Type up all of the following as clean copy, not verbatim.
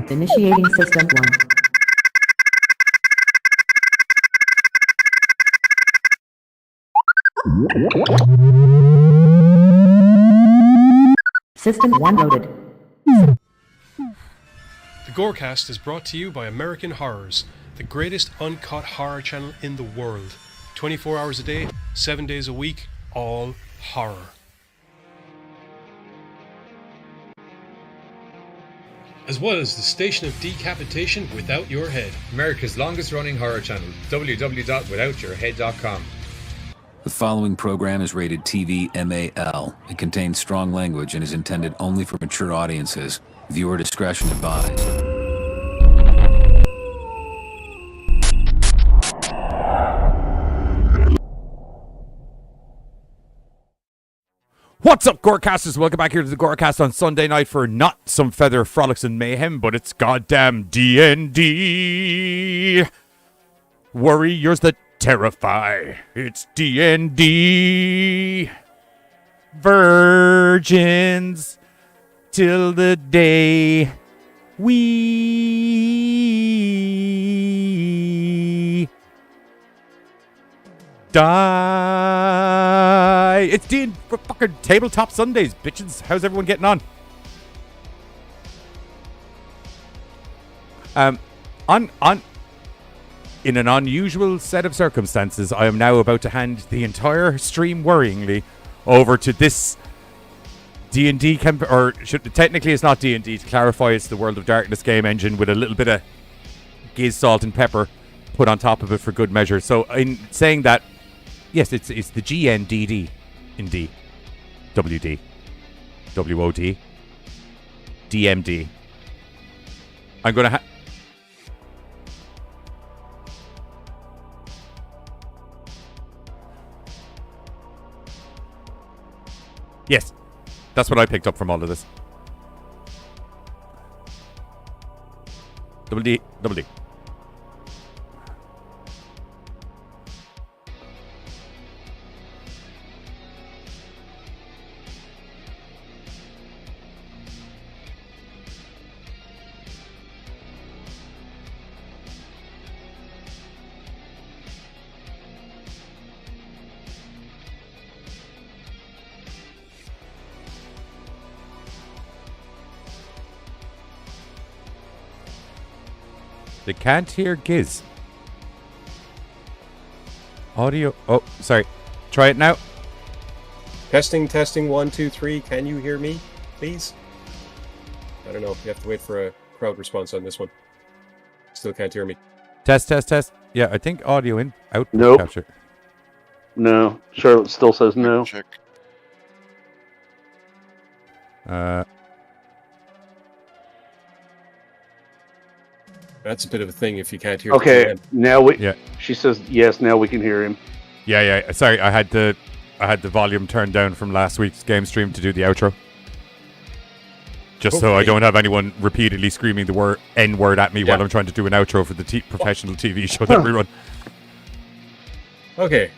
Initiating System 1. System 1 loaded. The GoreCast is brought to you by American Horrors, the greatest uncut horror channel in the world. 24 hours a day, 7 days a week, all horror. As well as the Station of Decapitation Without Your Head. America's longest running horror channel, www.withoutyourhead.com. The following program is rated TV MAL. It contains strong language and is intended only for mature audiences. Viewer discretion advised. What's up, Gorecasters? Welcome back here to the Gorecast on Sunday night for not some feather frolics and mayhem, but it's goddamn D&D. Warriors that terrify. It's D&D. Virgins till the day we die. It's D&D for fucking Tabletop Sundays, bitches. How's everyone getting on? In an unusual set of circumstances, I am now about to hand the entire stream worryingly over to this D&D technically it's not D&D. To clarify, it's the World of Darkness game engine with a little bit of giz, salt and pepper put on top of it for good measure. So in saying that, yes, it's the GNDD in D. WD. WOD. DMD. I'm going to Yes, that's what I picked up from all of this. Double D. They can't hear Giz. Audio. Oh, sorry. Try it now. Testing, 1, 2, 3. Can you hear me, please? I don't know. You have to wait for a crowd response on this one. Still can't hear me. Test. Yeah, I think audio in output Nope. capture. No. Charlotte still says no. Check. That's a bit of a thing if you can't hear. Okay, now we. Yeah. She says yes. Now we can hear him. Yeah. Sorry, I had the volume turned down from last week's game stream to do the outro. Just so I don't have anyone repeatedly screaming the N-word at me while I'm trying to do an outro for the professional TV show that we run. Okay.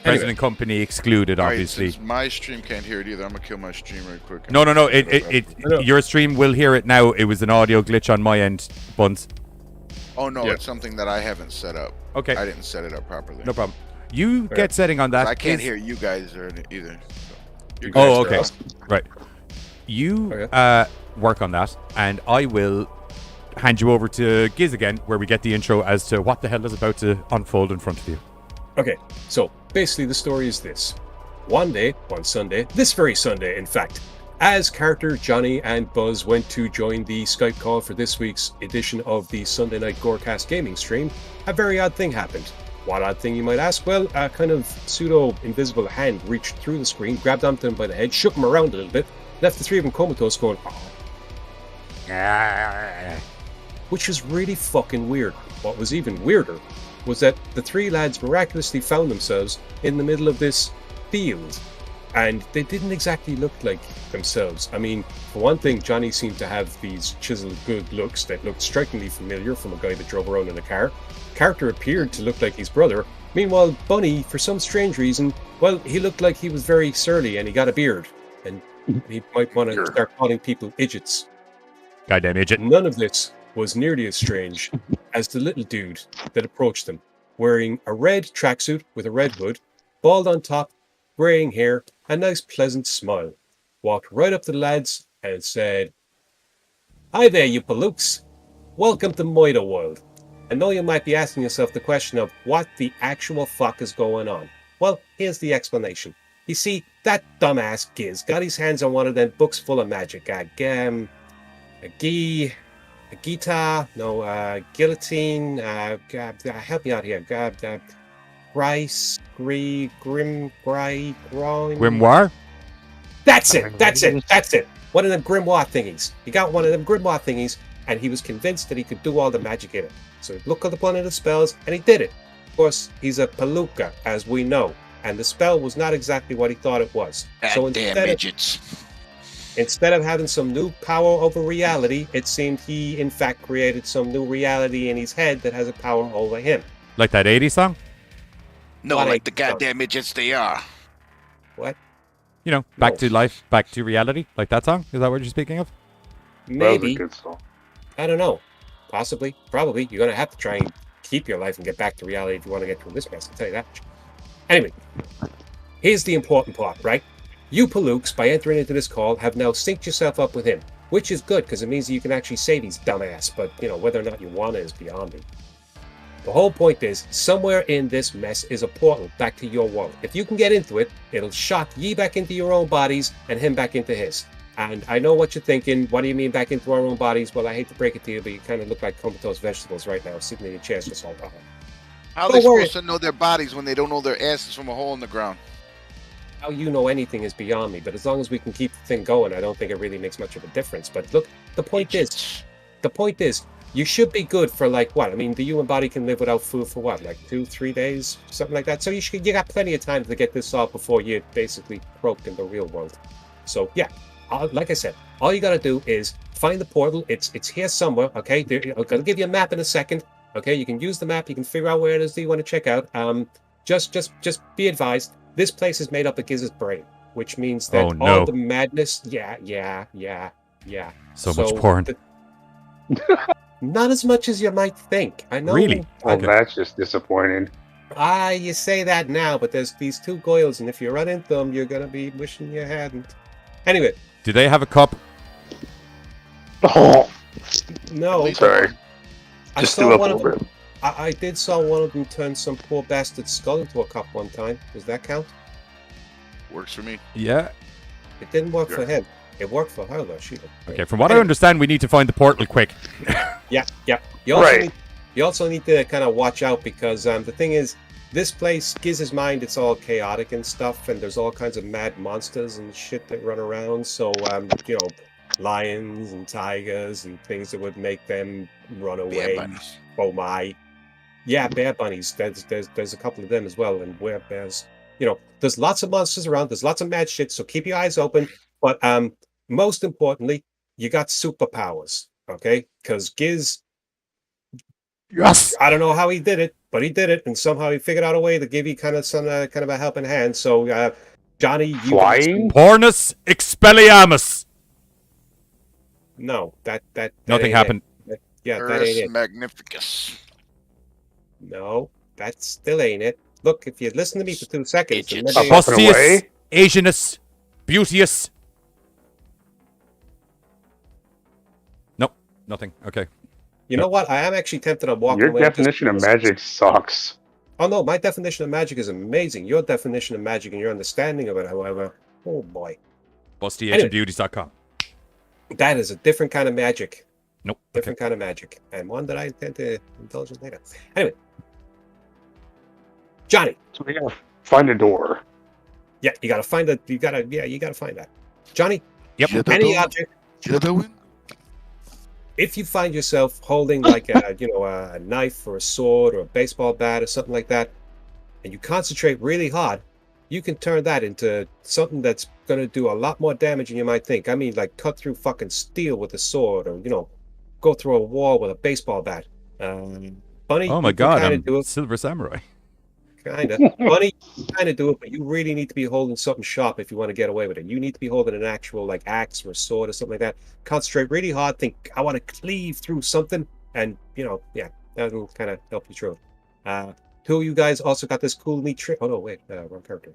President Company excluded, obviously. Right, since my stream can't hear it either, I'm gonna kill my stream right quick. No. Your stream will hear it now. It was an audio glitch on my end, Buns. Oh no, it's something that I haven't set up. Okay. I didn't set it up properly. No problem. You get setting on that. I can't hear you guys either. So okay. Right. You work on that, and I will hand you over to Giz again, where we get the intro as to what the hell is about to unfold in front of you. Okay, so basically the story is this. One Sunday, this very Sunday, in fact, as character Johnny and Buzz went to join the Skype call for this week's edition of the Sunday Night Gorecast gaming stream, a very odd thing happened. What odd thing, you might ask? Well, a kind of pseudo-invisible hand reached through the screen, grabbed onto them by the head, shook them around a little bit, left the three of them comatose going, which was really fucking weird. What was even weirder was that the three lads miraculously found themselves in the middle of this field. And they didn't exactly look like themselves. I mean, for one thing, Johnny seemed to have these chiseled good looks that looked strikingly familiar from a guy that drove around in a car. Character appeared to look like his brother. Meanwhile, Bunny, for some strange reason, well, he looked like he was very surly and he got a beard. And he might want to start calling people idiots. Goddamn idiot. None of this was nearly as strange as the little dude that approached them, wearing a red tracksuit with a red hood, bald on top, greying hair, a nice pleasant smile. Walked right up to the lads and said, "Hi there, you palooks. Welcome to Moida World. I know you might be asking yourself the question of what the actual fuck is going on. Well, here's the explanation. You see, that dumbass Giz got his hands on one of them books full of magic. Guillotine, help me out here. Grimoire? That's it. One of them grimoire thingies. He got one of them grimoire thingies, and he was convinced that he could do all the magic in it. So he looked up one of the spells, and he did it. Of course, he's a palooka, as we know, and the spell was not exactly what he thought it was. So instead of having some new power over reality, it seemed he, in fact, created some new reality in his head that has a power over him. Like that 80s song? No, like the goddamn midgets they are. What? You know, back to life, back to reality, like that song? Is that what you're speaking of? Maybe. That was a good song. I don't know. Possibly. Probably. You're going to have to try and keep your life and get back to reality if you want to get through this mess. I'll tell you that. Anyway, here's the important part, right? You palooks, by entering into this call, have now synced yourself up with him, which is good because it means you can actually save his dumbass, but, you know, whether or not you want it is beyond me. The whole point is, somewhere in this mess is a portal back to your world. If you can get into it, it'll shock ye back into your own bodies and him back into his. And I know what you're thinking. What do you mean back into our own bodies? Well, I hate to break it to you, but you kind of look like comatose vegetables right now, sitting in your chairs for so long. How are they supposed to know their bodies when they don't know their asses from a hole in the ground? How you know anything is beyond me, but as long as we can keep the thing going, I don't think it really makes much of a difference. But look, the point is, you should be good for like what? I mean, the human body can live without food for what, like 2-3 days, something like that. So you got plenty of time to get this solved before you basically croak in the real world. So yeah, like I said, all you got to do is find the portal. It's here somewhere. Okay, I'm gonna give you a map in a second. Okay, you can use the map. You can figure out where it is that you want to check out. Just be advised. This place is made up of Giz's brain, which means that all the madness. Yeah. So much porn. Not as much as you might think. I know. Really? Well, that's just disappointing. You say that now, but there's these two goyles, and if you run into them, you're gonna be wishing you hadn't. Anyway. Do they have a cup? Oh, no. Sorry. I saw one of them. I did saw one of them turn some poor bastard's skull into a cup one time. Does that count? Works for me. Yeah. It didn't work for him. It worked for her, though. Okay, from what I understand, we need to find the portal quick. Yeah. You also need to kind of watch out because the thing is, this place, Giz's mind, it's all chaotic and stuff, and there's all kinds of mad monsters and shit that run around. So, lions and tigers and things that would make them run away. Bear bunnies. Oh my. Yeah, bear bunnies. There's a couple of them as well, and bears. There's lots of monsters around. There's lots of mad shit. So keep your eyes open. But most importantly, you got superpowers. Okay, because Giz. Yes. I don't know how he did it, but he did it, and somehow he figured out a way to give you kind of a helping hand. So, Johnny, flying Pornus Expelliarmus. No, that nothing happened. That ain't it. Magnificus. No, that still ain't it. Look, if you listen to me for 2 seconds, Augustius, Asianus, Beauteous. Nope, nothing. Okay. You know what? I am actually tempted on walking away. Your definition of magic sucks. Oh no, my definition of magic is amazing. Your definition of magic and your understanding of it, however, oh boy. BustyAsianBeauties.com. That is a different kind of magic. Nope. Different kind of magic. And one that I intend to indulge in later. Anyway. Johnny. So we gotta find a door. Yeah, you gotta find that. You gotta find that. Johnny. Yep. Any object. If you find yourself holding like a knife or a sword or a baseball bat or something like that, and you concentrate really hard, you can turn that into something that's going to do a lot more damage than you might think. I mean, like cut through fucking steel with a sword, or go through a wall with a baseball bat. Bunny. Oh my god! I'm Silver Samurai. Kinda. Bunny, you kinda do it, but you really need to be holding something sharp if you want to get away with it. You need to be holding an actual like axe or a sword or something like that. Concentrate really hard, think I want to cleave through something, and yeah, that'll kind of help you through it. Two of you guys also got this cool neat trick. Oh no, wait, wrong character.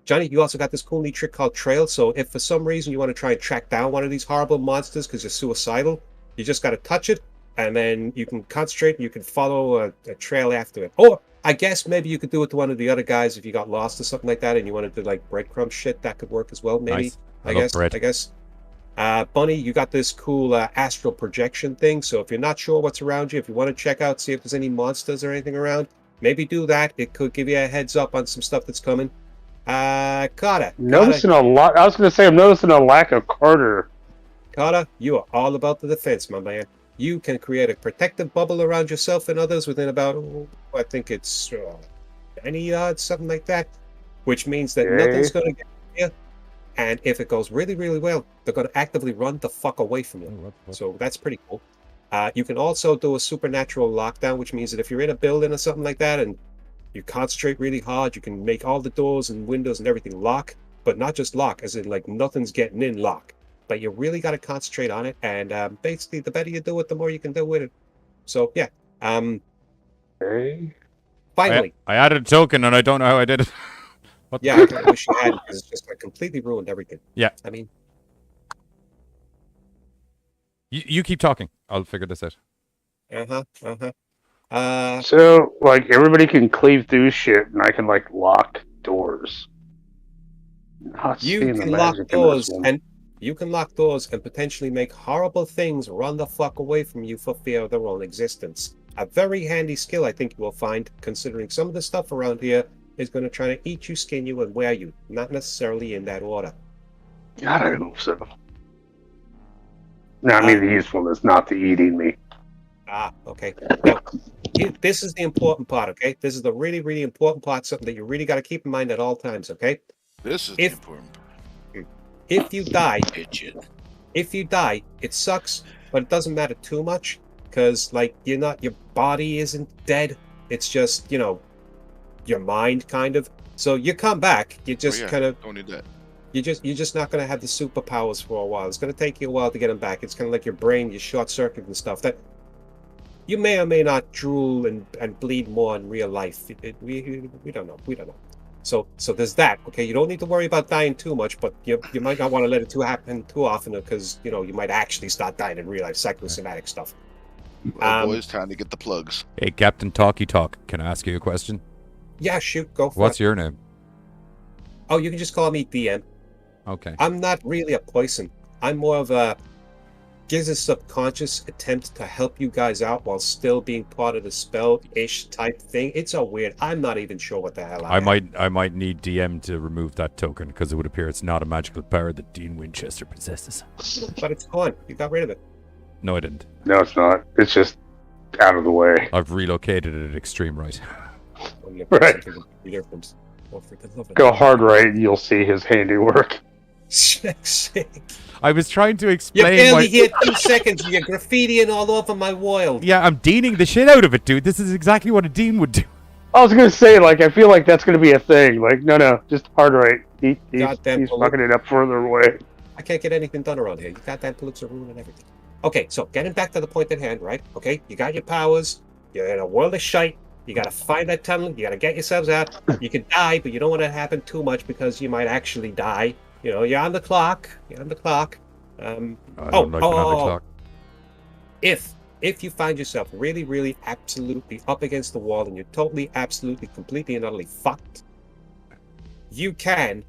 Johnny, you also got this cool neat trick called Trail. So if for some reason you want to try and track down one of these horrible monsters because you're suicidal, you just got to touch it, and then you can concentrate and you can follow a trail after it. Or I guess maybe you could do it to one of the other guys if you got lost or something like that and you wanted to like breadcrumb shit. That could work as well. Maybe. Nice. I guess. Bunny, you got this cool astral projection thing. So if you're not sure what's around you, if you want to check out, see if there's any monsters or anything around, maybe do that. It could give you a heads up on some stuff that's coming. Carter. Noticing a lot. I was going to say I'm noticing a lack of Carter. Carter, you are all about the defense, my man. You can create a protective bubble around yourself and others within about, I think it's 90 yards, something like that, which means that nothing's going to get you. And if it goes really, really well, they're going to actively run the fuck away from you. So that's pretty cool. You can also do a supernatural lockdown, which means that if you're in a building or something like that and you concentrate really hard, you can make all the doors and windows and everything lock, but not just lock, as in like nothing's getting in lock. But you really got to concentrate on it, and basically, the better you do it, the more you can do with it. So yeah. Okay. Finally, I added a token, and I don't know how I did it. Yeah, I kinda wish you had, because it's just completely ruined everything. Yeah. I mean, You keep talking. I'll figure this out. So, like, everybody can cleave through shit, and I can, like, lock doors. Not you seeing the can lock magic in this doors, one. and you can lock doors and potentially make horrible things run the fuck away from you for fear of their own existence. A very handy skill, I think you will find, considering some of the stuff around here is going to try to eat you, skin you, and wear you. Not necessarily in that order. God, I hope so. No, I mean the usefulness, not the eating me. Okay. Now, this is the important part, okay? This is the really, really important part, something that you really got to keep in mind at all times, okay? This is the important part. If you die, Bitchin'. it sucks, but it doesn't matter too much, because, like, your body isn't dead. It's just, your mind, kind of. So you come back, you just kind of... Don't need that. You're just not going to have the superpowers for a while. It's going to take you a while to get them back. It's kind of like your brain, your short circuit and stuff. That you may or may not drool and bleed more in real life. We don't know. We don't know. So there's that. Okay, you don't need to worry about dying too much, but you might not want to let it happen too often, because you might actually start dying in real life, psychosomatic stuff. Boys, time to get the plugs. Hey, Captain Talkie Talk, can I ask you a question? Yeah, shoot, go for it. What's your name? Oh, you can just call me DM. Okay. I'm not really a poison. I'm more of a subconscious attempt to help you guys out while still being part of the spell-ish type thing. It's a weird. I'm not even sure what the hell I am. I might need DM to remove that token, because it would appear it's not a magical power that Dean Winchester possesses. But it's gone. You got rid of it. No, I didn't. No, it's not. It's just out of the way. I've relocated it at extreme right. Right. Go hard right, and you'll see his handiwork. I was trying to You explain barely here 2 seconds. You're graffitiing all over my world. Yeah, I'm deaning the shit out of it, dude. This is exactly what a dean would do. I was gonna say, like, I feel like that's gonna be a thing. Like, no, just hard right. He's fucking it up further away. I can't get anything done around here. You goddamn pollutes are ruining everything. Okay, so getting back to the point at hand, right? Okay, you got your powers. You're in a world of shite. You gotta find that tunnel. You gotta get yourselves out. You can die, but you don't want it to happen too much, because you might actually die. You're on the clock. You're on the clock. I don't like being on the clock. If you find yourself really, really, absolutely up against the wall, and you're totally, absolutely, completely, and utterly fucked, you can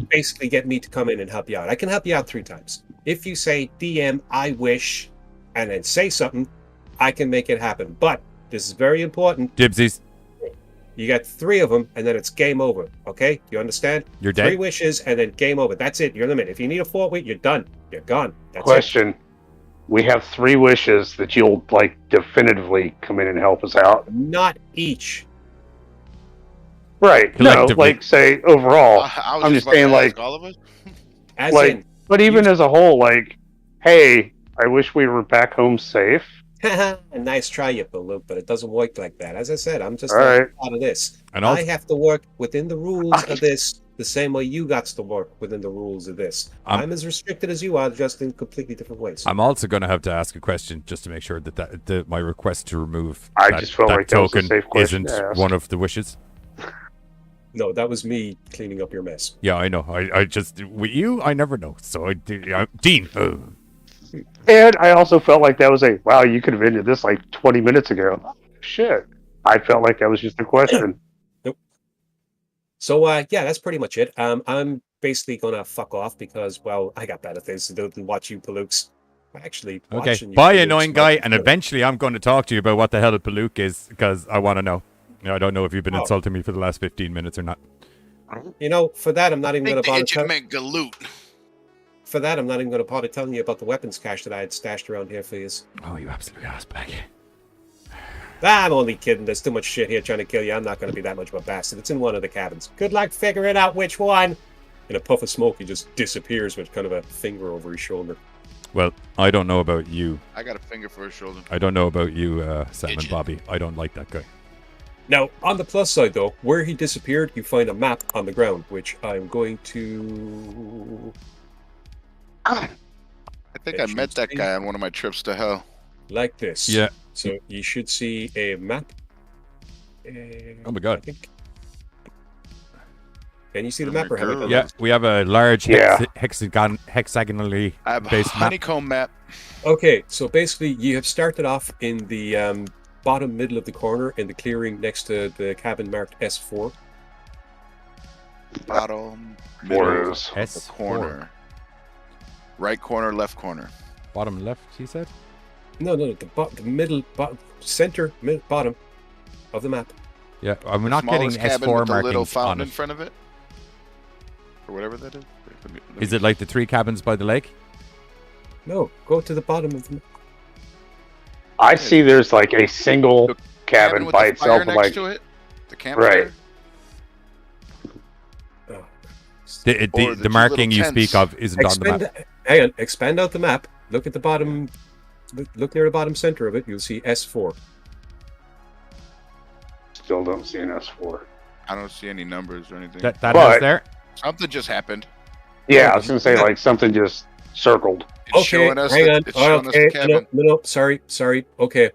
basically get me to come in and help you out. I can help you out 3 times. If you say, DM, I wish, and then say something, I can make it happen. But this is very important. Dibsies. You got 3 of them, and then it's game over. Okay? You understand? You're dead. 3 wishes, and then game over. That's it. You're limit. If you need a 4th wish, you're done. You're gone. That's Question. it. We have 3 wishes that you'll, like, definitively come in and help us out. Not each. Right. No, like, say, overall. I'm just saying, like, all of us? As like, in, but even as a whole, like, hey, I wish we were back home safe. Nice try, you Baloo, but it doesn't work like that. As I said, I'm just All not right. part of this. And I also, have to work within the rules of this the same way you got to work within the rules of this. I'm as restricted as you are, just in completely different ways. I'm also going to have to ask a question just to make sure that my request to remove I that, just felt that like that was a token safe question isn't to ask. one of the wishes. No, that was me cleaning up your mess. Yeah, I know. I just with you, I never know. So Dean. And I also felt like that was wow, you could have ended this like 20 minutes ago. Shit. I felt like that was just a question. Nope. So, yeah, that's pretty much it. I'm basically going to fuck off because, well, I got better things to do than watch you Palooks. Actually, Okay. watching you Bye, Palooks annoying might guy. be And good. eventually, I'm going to talk to you about what the hell a Palook is because I want to know. I don't know if you've been Oh. insulting me for the last 15 minutes or not. You know, for that, I'm not I even going think to the bother. engine meant galoot. For that, I'm not even going to bother telling you about the weapons cache that I had stashed around here for you. Oh, you absolute ass bag. I'm only kidding. There's too much shit here trying to kill you. I'm not going to be that much of a bastard. It's in one of the cabins. Good luck figuring out which one. In a puff of smoke, he just disappears with kind of a finger over his shoulder. Well, I don't know about you. I got a finger for his shoulder. I don't know about you, Sam and Itchin'. Bobby. I don't like that guy. Now, on the plus side, though, where he disappeared, you find a map on the ground, which I'm going to... I think I It met should that be- guy on one of my trips to hell. like this. Yeah. So you should see a map. Oh my God. I think. Can you see the map or have I done Yeah, that? we have a large Yeah. hexagonally I have a based map. honeycomb map. Okay, so basically you have started off in the bottom middle of the corner in the clearing next to the cabin marked S4. Bottom, Four middle, is. the corner. Right corner, left corner. Bottom left, he said? No, the middle, center, bottom of the map. Yeah, I'm not getting Smallest cabin S4 with the little markings on fountain in it. front of it. Or whatever that is. Is it like the 3 cabins by the lake? No, go to the bottom of the map. I see there's like a single The cabin with by the fire itself. next Like, to it? The campfire? Right. Oh. The, Or the the marking two you little speak tents. of isn't on the map. Hang on, expand out the map. Look at the bottom. Look near the bottom center of it. You'll see S4. still don't see an S4. I don't see any numbers or anything. That But- house there? Something just happened. Yeah, I was gonna say like something just circled. It's showing us hang the, on. it's showing us the cabin. No, sorry. Okay,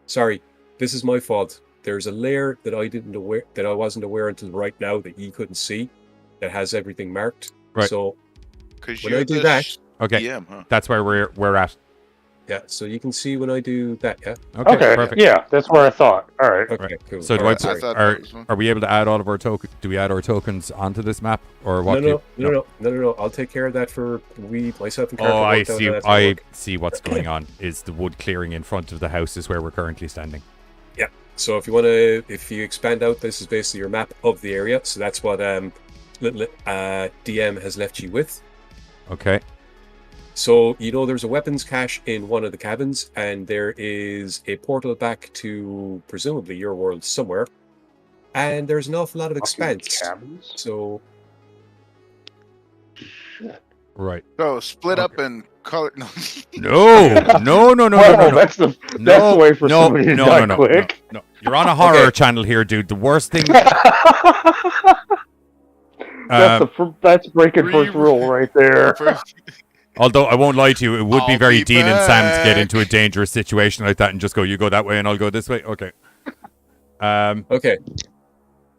sorry. This is my fault. There's a layer that I wasn't aware until right now that you couldn't see, that has everything marked. Right. So Because when you're I do the that, Okay, DM, huh? that's where we're at. yeah. So you can see when I do that. Yeah. Okay, perfect. Yeah, that's where I thought. All right. Okay. Right. Cool. So do Alright, I I sorry. thought are, that was one. are we able to add all of our tokens? Do we add our tokens onto this map, or what? No. I'll take care of that for myself and Carter. Oh, I worked out see. how that's I gonna work. see what's going on. Is the wood clearing in front of the house is where we're currently standing. Yeah. So if you expand out, this is basically your map of the area. So that's what DM has left you with. Okay. So there's a weapons cache in one of the cabins, and there is a portal back to presumably your world somewhere. And there's an awful lot of expanse. Cabins. So Right. So split up and color. No. No. Well, that's the way for somebody to die quick. No. You're on a horror channel here, dude. The worst thing. That's breaking first rule right there. Although I won't lie to you, it would be I'll very be Dean and Sam to get back. into a dangerous situation like that and just go, you go that way and I'll go this way. Okay. okay.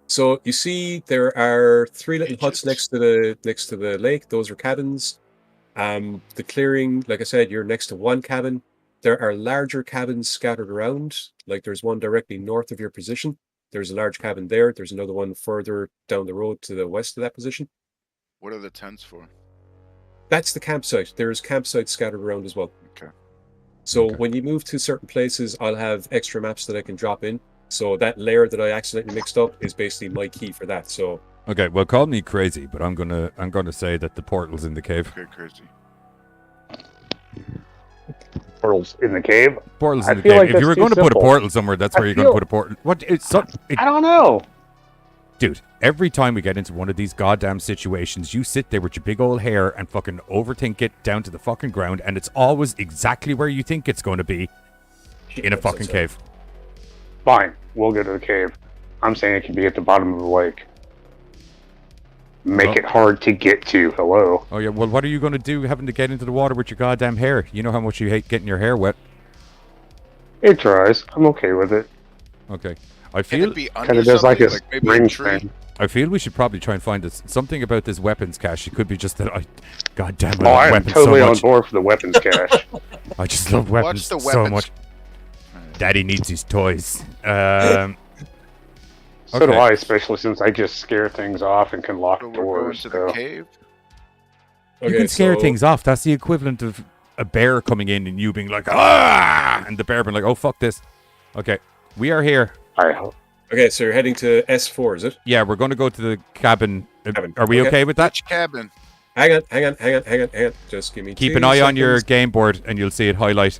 So you see there are 3 little huts next to the lake. Those are cabins. The clearing, like I said, you're next to one cabin. There are larger cabins scattered around. Like there's one directly north of your position. There's a large cabin there. There's another one further down the road to the west of that position. What are the tents for? That's the campsite. There's campsites scattered around as well. Okay. So Okay. when you move to certain places, I'll have extra maps that I can drop in. So that layer that I accidentally mixed up is basically my key for that. So Okay, well, call me crazy, but I'm gonna say that the portal's in the cave. Okay, crazy. Portals in the cave. Portal's I in the feel cave. like if that's you were too going to put a simple. portal somewhere, that's I where you're going to feel- put a portal. What? I don't know. Dude, every time we get into one of these goddamn situations, you sit there with your big old hair and fucking overthink it down to the fucking ground, and it's always exactly where you think it's going to be. in a fucking cave. Fine, we'll go to the cave. I'm saying it can be at the bottom of the lake. Make it hard to get to. Hello. Oh yeah. Well, what are you going to do having to get into the water with your goddamn hair? You know how much you hate getting your hair wet. It dries. I'm okay with it. Okay. Can feel it be Kind under of does like something? a Maybe a ring tree? thing. I feel we should probably try and find this something about this weapons cache. It could be just that I, goddamn, I Oh, love I am weapons totally so on much. board for the weapons cache. I just love weapons the so weapons? much. Daddy needs his toys. So do Okay. I, especially since I just scare things off and can lock So we're going doors. to So. the cave. You can scare things off. That's the equivalent of a bear coming in and you being like, ah, and the bear being like, oh fuck this. Okay, we are here. I hope. Okay, so you're heading to S4, is it? Yeah, we're going to go to the cabin. Cabin. Are we Okay. okay with that? Which cabin? Hang on. Just give me Keep 2 an eye on seconds. your game board and you'll see it highlight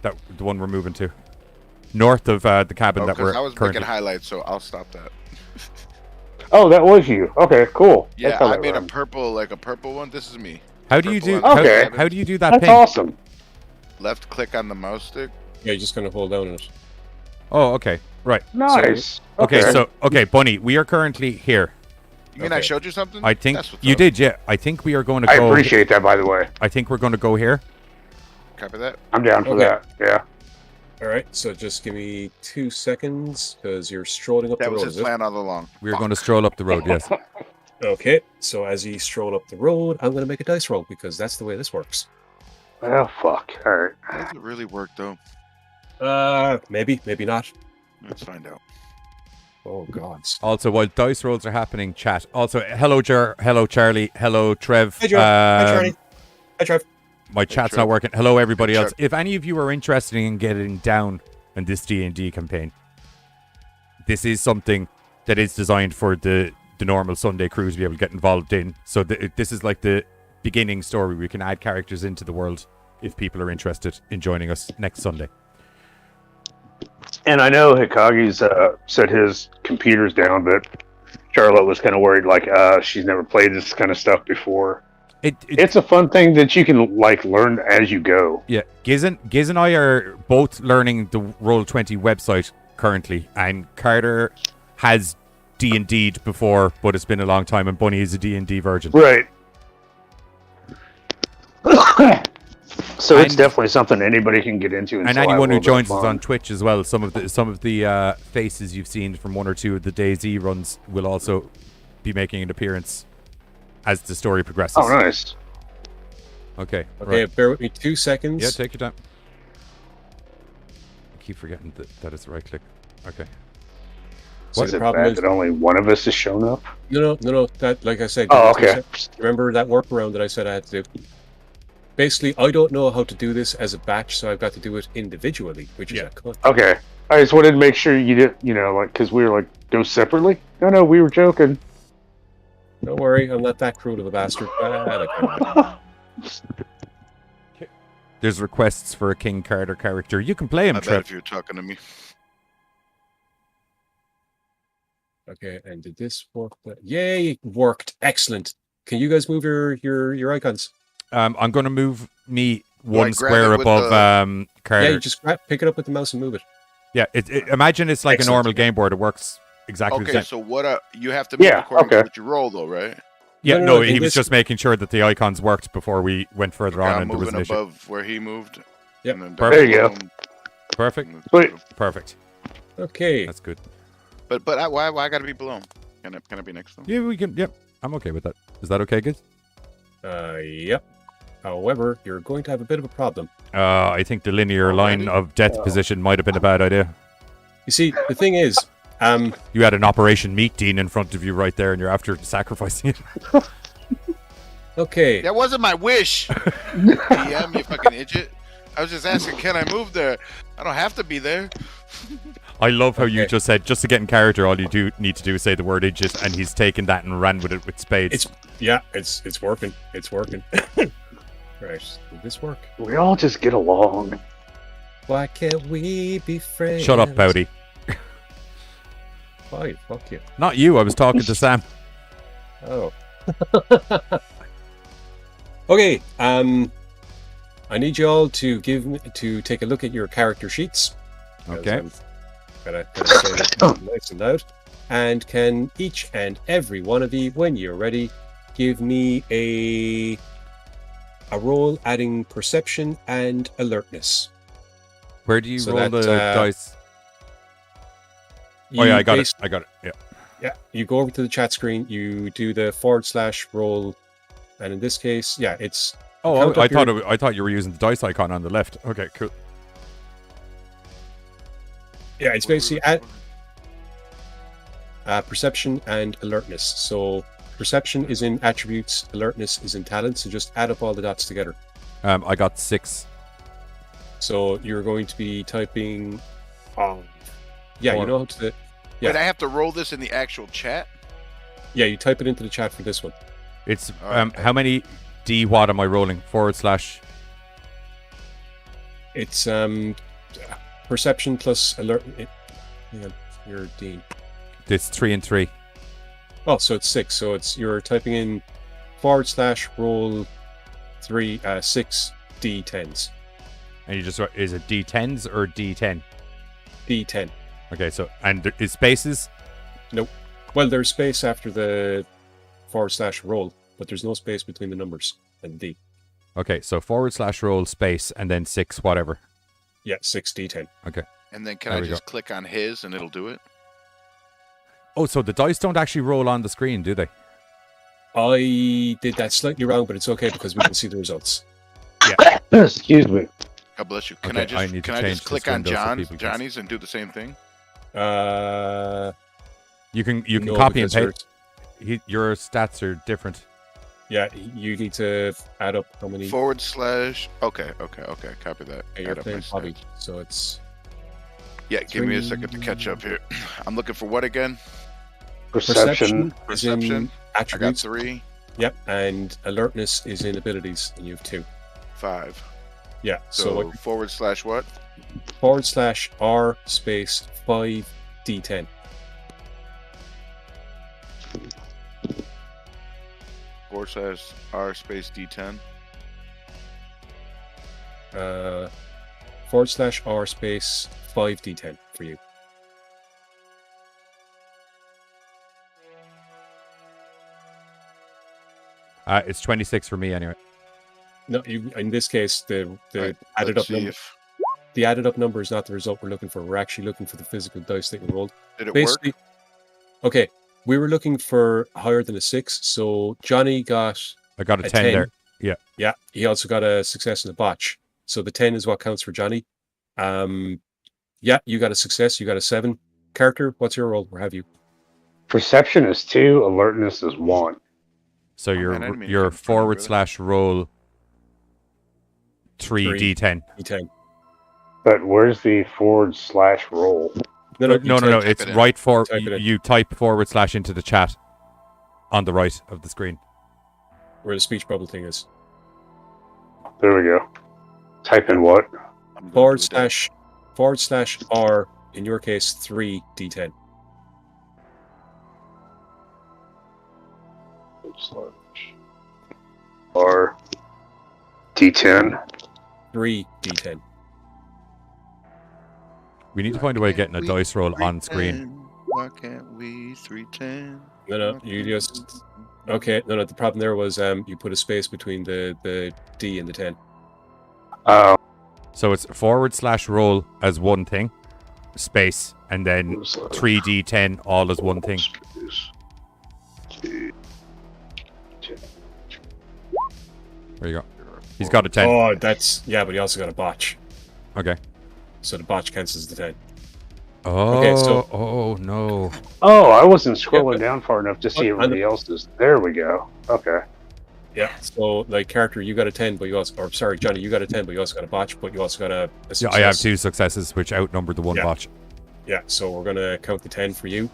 that the one we're moving to. North of the cabin Oh, that 'cause we're I was currently. making highlights, so I'll stop that. Oh, that was you. Okay, cool. Yeah, That's how I that made a runs. purple one. This is me. How do you Purple do? on the Okay. cabin. How do you do that That's ping? awesome. Left click on the mouse stick. Yeah, you're just going to hold down on it. Oh, okay, right. Nice. Okay, Bunny, we are currently here. You mean I Okay. showed you something? I think That's what's you up. did. Yeah, I think we are going to I go. appreciate that, by the way. I think we're going to go here. Copy that. I'm down for Okay. that. Yeah. All right, so just give me 2 seconds because you're strolling up That the was road. his Is it? plan all along. We are going to stroll up the road. Yes. Okay, so as you stroll up the road, I'm going to make a dice roll because that's the way this works. Well, fuck. All right. Does it really work though? Maybe not. Let's find out. Oh God. Also, while dice rolls are happening, chat. Also, hello, hello, Charlie, hello, Trev. Hi, Joe. Hi, Charlie. Hi, Trev. My chat's Trev. not working. Hello, everybody Hey, else. Trev. If any of you are interested in getting down in this D&D campaign, this is something that is designed for the normal Sunday crews to be able to get involved in. So this is like the beginning story. We can add characters into the world if people are interested in joining us next Sunday. And I know Hikagi's said his computer's down, but Charlotte was kind of worried, like, she's never played this kind of stuff before. It's a fun thing that you can, like, learn as you go. Yeah, Giz and I are both learning the Roll20 website currently, and Carter has D&D'd before, but it's been a long time, and Bunny is a D&D virgin. Right. So it's And- definitely something anybody can get into. And still have anyone a who little bit of joins us fun. on Twitch as well, some of the faces you've seen from one or two of the DayZ runs will also be making an appearance as the story progresses. Oh, nice. Okay. Okay, Right. bear with me 2 seconds. Yeah, take your time. I keep forgetting that it's right click. Okay. So Is the it problem bad is, that only one of us has shown up? no. That, like I said. Oh, give me 2 okay. seconds. Remember that workaround that I said I had to do? Basically, I don't know how to do this as a batch, so I've got to do it individually, which is a cunt. Okay. I just wanted to make sure you did, like, because we were like, go separately? No, we were joking. Don't worry, I'm not that cruel of a bastard. There's requests for a King Carter character. You can play him, I bet Trev. if you're talking to me. Okay, and did this work? Yay, it worked. Excellent. Can you guys move your icons? I'm going to move me I one grab square it with above the- Carter. Yeah, you just pick it up with the mouse and move it. Yeah, imagine it's like Excellent. a normal game board. It works exactly the Okay, same. so what? You have to move Yeah, according to okay. what you roll, though, right? Yeah, No, no, in he was this- just making sure that the icons worked before we went further Okay, on I'm and there was an moving issue. above where he moved. Yep. and then Perfect. There you go. boom, Perfect. boom. Sweet. Perfect. Okay. That's good. But why I gotta be below him? Can I be next to him? Yeah, we can. Yep, I'm okay with that. Is that okay, guys? Yep. However, you're going to have a bit of a problem. I think the linear line of death position might have been a bad idea. You see, the thing is, You had an Operation Meat Dean in front of you right there, and you're after sacrificing it. okay. That wasn't my wish. DM, you fucking idiot. I was just asking, can I move there? I don't have to be there. I love how you Okay. just said, just to get in character, all you need to do is say the word idiot, and he's taken that and ran with it with spades. It's working. It's working. Right. Did this work? We all just get along. Why can't we be friends? Shut up, Bowdy. Fine, fuck you. Not you, I was talking to Sam. Oh. Okay. I'm I need you all to take a look at your character sheets. Okay. Gotta say that nice and loud. And can each and every one of you, when you're ready, give me a roll adding perception and alertness. Where do you So roll that, the dice? Oh yeah, I got it. Yeah. Yeah, you go over to the chat screen, you do the / roll, and in this case, yeah, it's. Oh, I thought you were using the dice icon on the left. Okay, cool. Yeah, it's basically perception and alertness. So perception is in attributes, alertness is in talent. So just add up all the dots together. I got 6. So you're going to be typing. Yeah, 4. you know how to. Yeah. Wait, I have to roll this in the actual chat? Yeah, you type it into the chat for this one. It's how many D what am I rolling? / It's perception plus alert. Hang on, you're Dean. It's 3 and 3. Oh, so it's 6. So you're typing in / roll 6 D10s. And you just is it D10s or D10? D10. Okay, so and there is spaces? Nope. Well, there's space after the / roll, but there's no space between the numbers and D. Okay, so / roll space and then 6 whatever. Yeah, 6 D10. Okay. And then can There I we just click on his and it'll do it? Oh, so the dice don't actually roll on the screen, do they? I did that slightly wrong, but it's okay because we can see the results. Yeah. Excuse me. God bless you. Can Okay, I just I need to can I change just click this on window so people can Johnny's and do the same thing? You can No, copy and because paste. Your stats are different. Yeah, you need to add up how many. / Okay. Copy that. Yeah, you're Add up playing my hobby, stats. so it's. Yeah, give me a second to catch up here. I'm looking for what again? Perception. Is in Perception. I got attributes. 3, Yep, and alertness is in abilities, and you have 2. 5. Yeah, So so / what? / R space 5 D10. / R space D10. / R space 5 D10 for you. It's 26 for me anyway. No, in this case, the Right, added let's up see number. if- The added up number is not the result we're looking for. We're actually looking for the physical dice that you rolled. Did it Basically, work? okay, we were looking for higher than a 6. So Johnny got I got a a 10 there. 10. Yeah, he also got a success in the botch. So the 10 is what counts for Johnny. Yeah, you got a success. You got a 7. Character, what's your roll? Where have you? Perception is 2. Alertness is 1. So man, I didn't mean to your put it in front of / roll 3 D10. D10. But where's the / roll? No. type It's it in. right for Type it in. you type / into the chat on the right of the screen. Where the speech bubble thing is. There we go. Type in what? I'm gonna do that. / R, in your case, 3 D10. R D10. 3 D10. We need to find a way of getting a dice roll on screen. Why can't we 310? No, you just. Okay, no, the problem there was you put a space between the D and the 10. Oh, So it's / roll as one thing, space, and then 3d10 all as one thing. There you go. He's got a 10. Oh, that's. Yeah, but he also got a botch. Okay. So the botch cancels the 10. Oh, Okay, so- oh no. Oh, I wasn't scrolling Yeah, down far enough to see I know. everybody else's. There we go. Okay. Yeah, so like character, you got a 10, but you also. Or sorry, Johnny, you got a 10, but you also got a botch, but you also got a Yeah, success. I have 2 successes, which outnumbered the one Yeah. botch. Yeah, so we're going to count the 10 for you.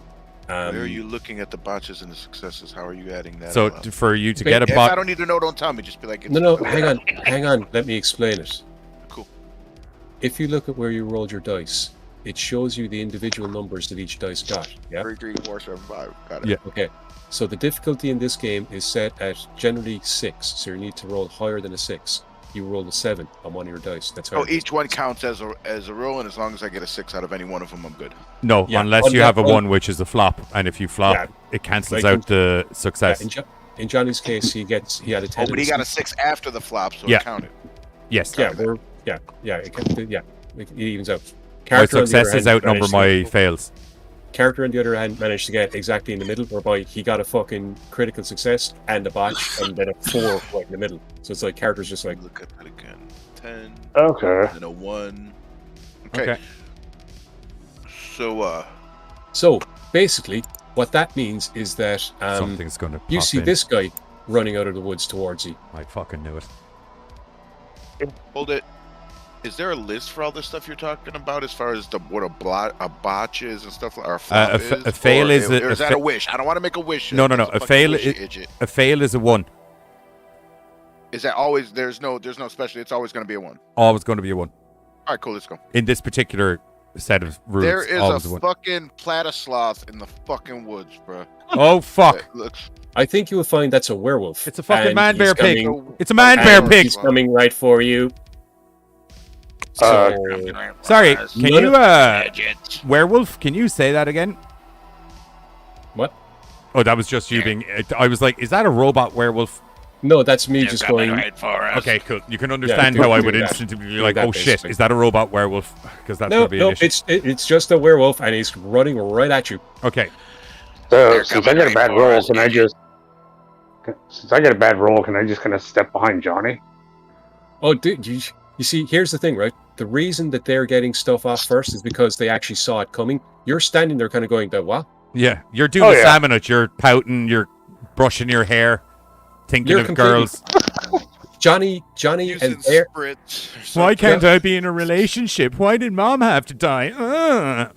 Where are you looking at the botches and the successes? How are you adding that? So all up? for you to Okay, get a if I bot, don't need to know, don't tell me. Just be like, it's No, hang on. Let me explain it. Cool. If you look at where you rolled your dice, it shows you the individual numbers that each dice got. Yeah. 3, 3, 4, 7, 5. Got it. Yeah. Okay. So the difficulty in this game is set at generally 6, so you need to roll higher than a 6. you roll a 7 on one of your dice. That's how. So each one counts as a roll, and as long as I get a 6 out of any one of them, I'm good. No, Yeah, unless you have a 1, which is a flop, and if you flop, Yeah. it cancels Like out the success. In Johnny's case, he had a 10. Oh, but he got a 6 after the flop, so Yeah. it counted. Yes. It evens out. My Character, on the other successes hand, outnumber managed my to- fails. Character, on the other hand, managed to get exactly in the middle, whereby he got a fucking critical success and a botch, and then a 4 right in the middle. So it's like character's just like, Look at that again. 10. Okay. And a 1. Okay. So basically, what that means is that Something's going to pop you see in. this guy running out of the woods towards you. I fucking knew it. Hold it. Is there a list for all this stuff you're talking about, as far as what a botch is and stuff, or a flop A fail is? is Or is that a wish? I don't want to make a wish. No. That's A fucking fail wish, is you idiot. a fail is a 1. Is that always? There's no special. It's always going to be a 1. Always going to be a 1. All right, cool. Let's go. In this particular set of rules, There is always a a 1. fucking platter sloth in the fucking woods, bro. Oh fuck! It looks. I think you will find that's a werewolf. It's a fucking and man he's bear pig. coming- It's a man bear and pig. He's coming right for you. Uh, So, Sorry, can None you werewolf? Can you say that again? what? Oh, that was just you being. I was like, is that a robot werewolf? No, that's me just going. Okay, cool. You can understand do- how I do would that. instantly be Do like, that oh shit, basically. is that a robot werewolf? Because that's No, gonna be an issue. it's just a werewolf, and he's running right at you. Okay. So since I got a bad roll, can I just? Since I got a bad roll, can I just kind of step behind Johnny? Oh, dude, you see, here's the thing, right? The reason that they're getting stuff off first is because they actually saw it coming. You're standing there, kind of going, "What?" Yeah, you're doing Oh, the yeah. salmon nut. You're pouting. You're brushing your hair, thinking You're of completely- girls. Johnny, Using and Bear. spritz or Why something. can't I be in a relationship? Why did mom have to die?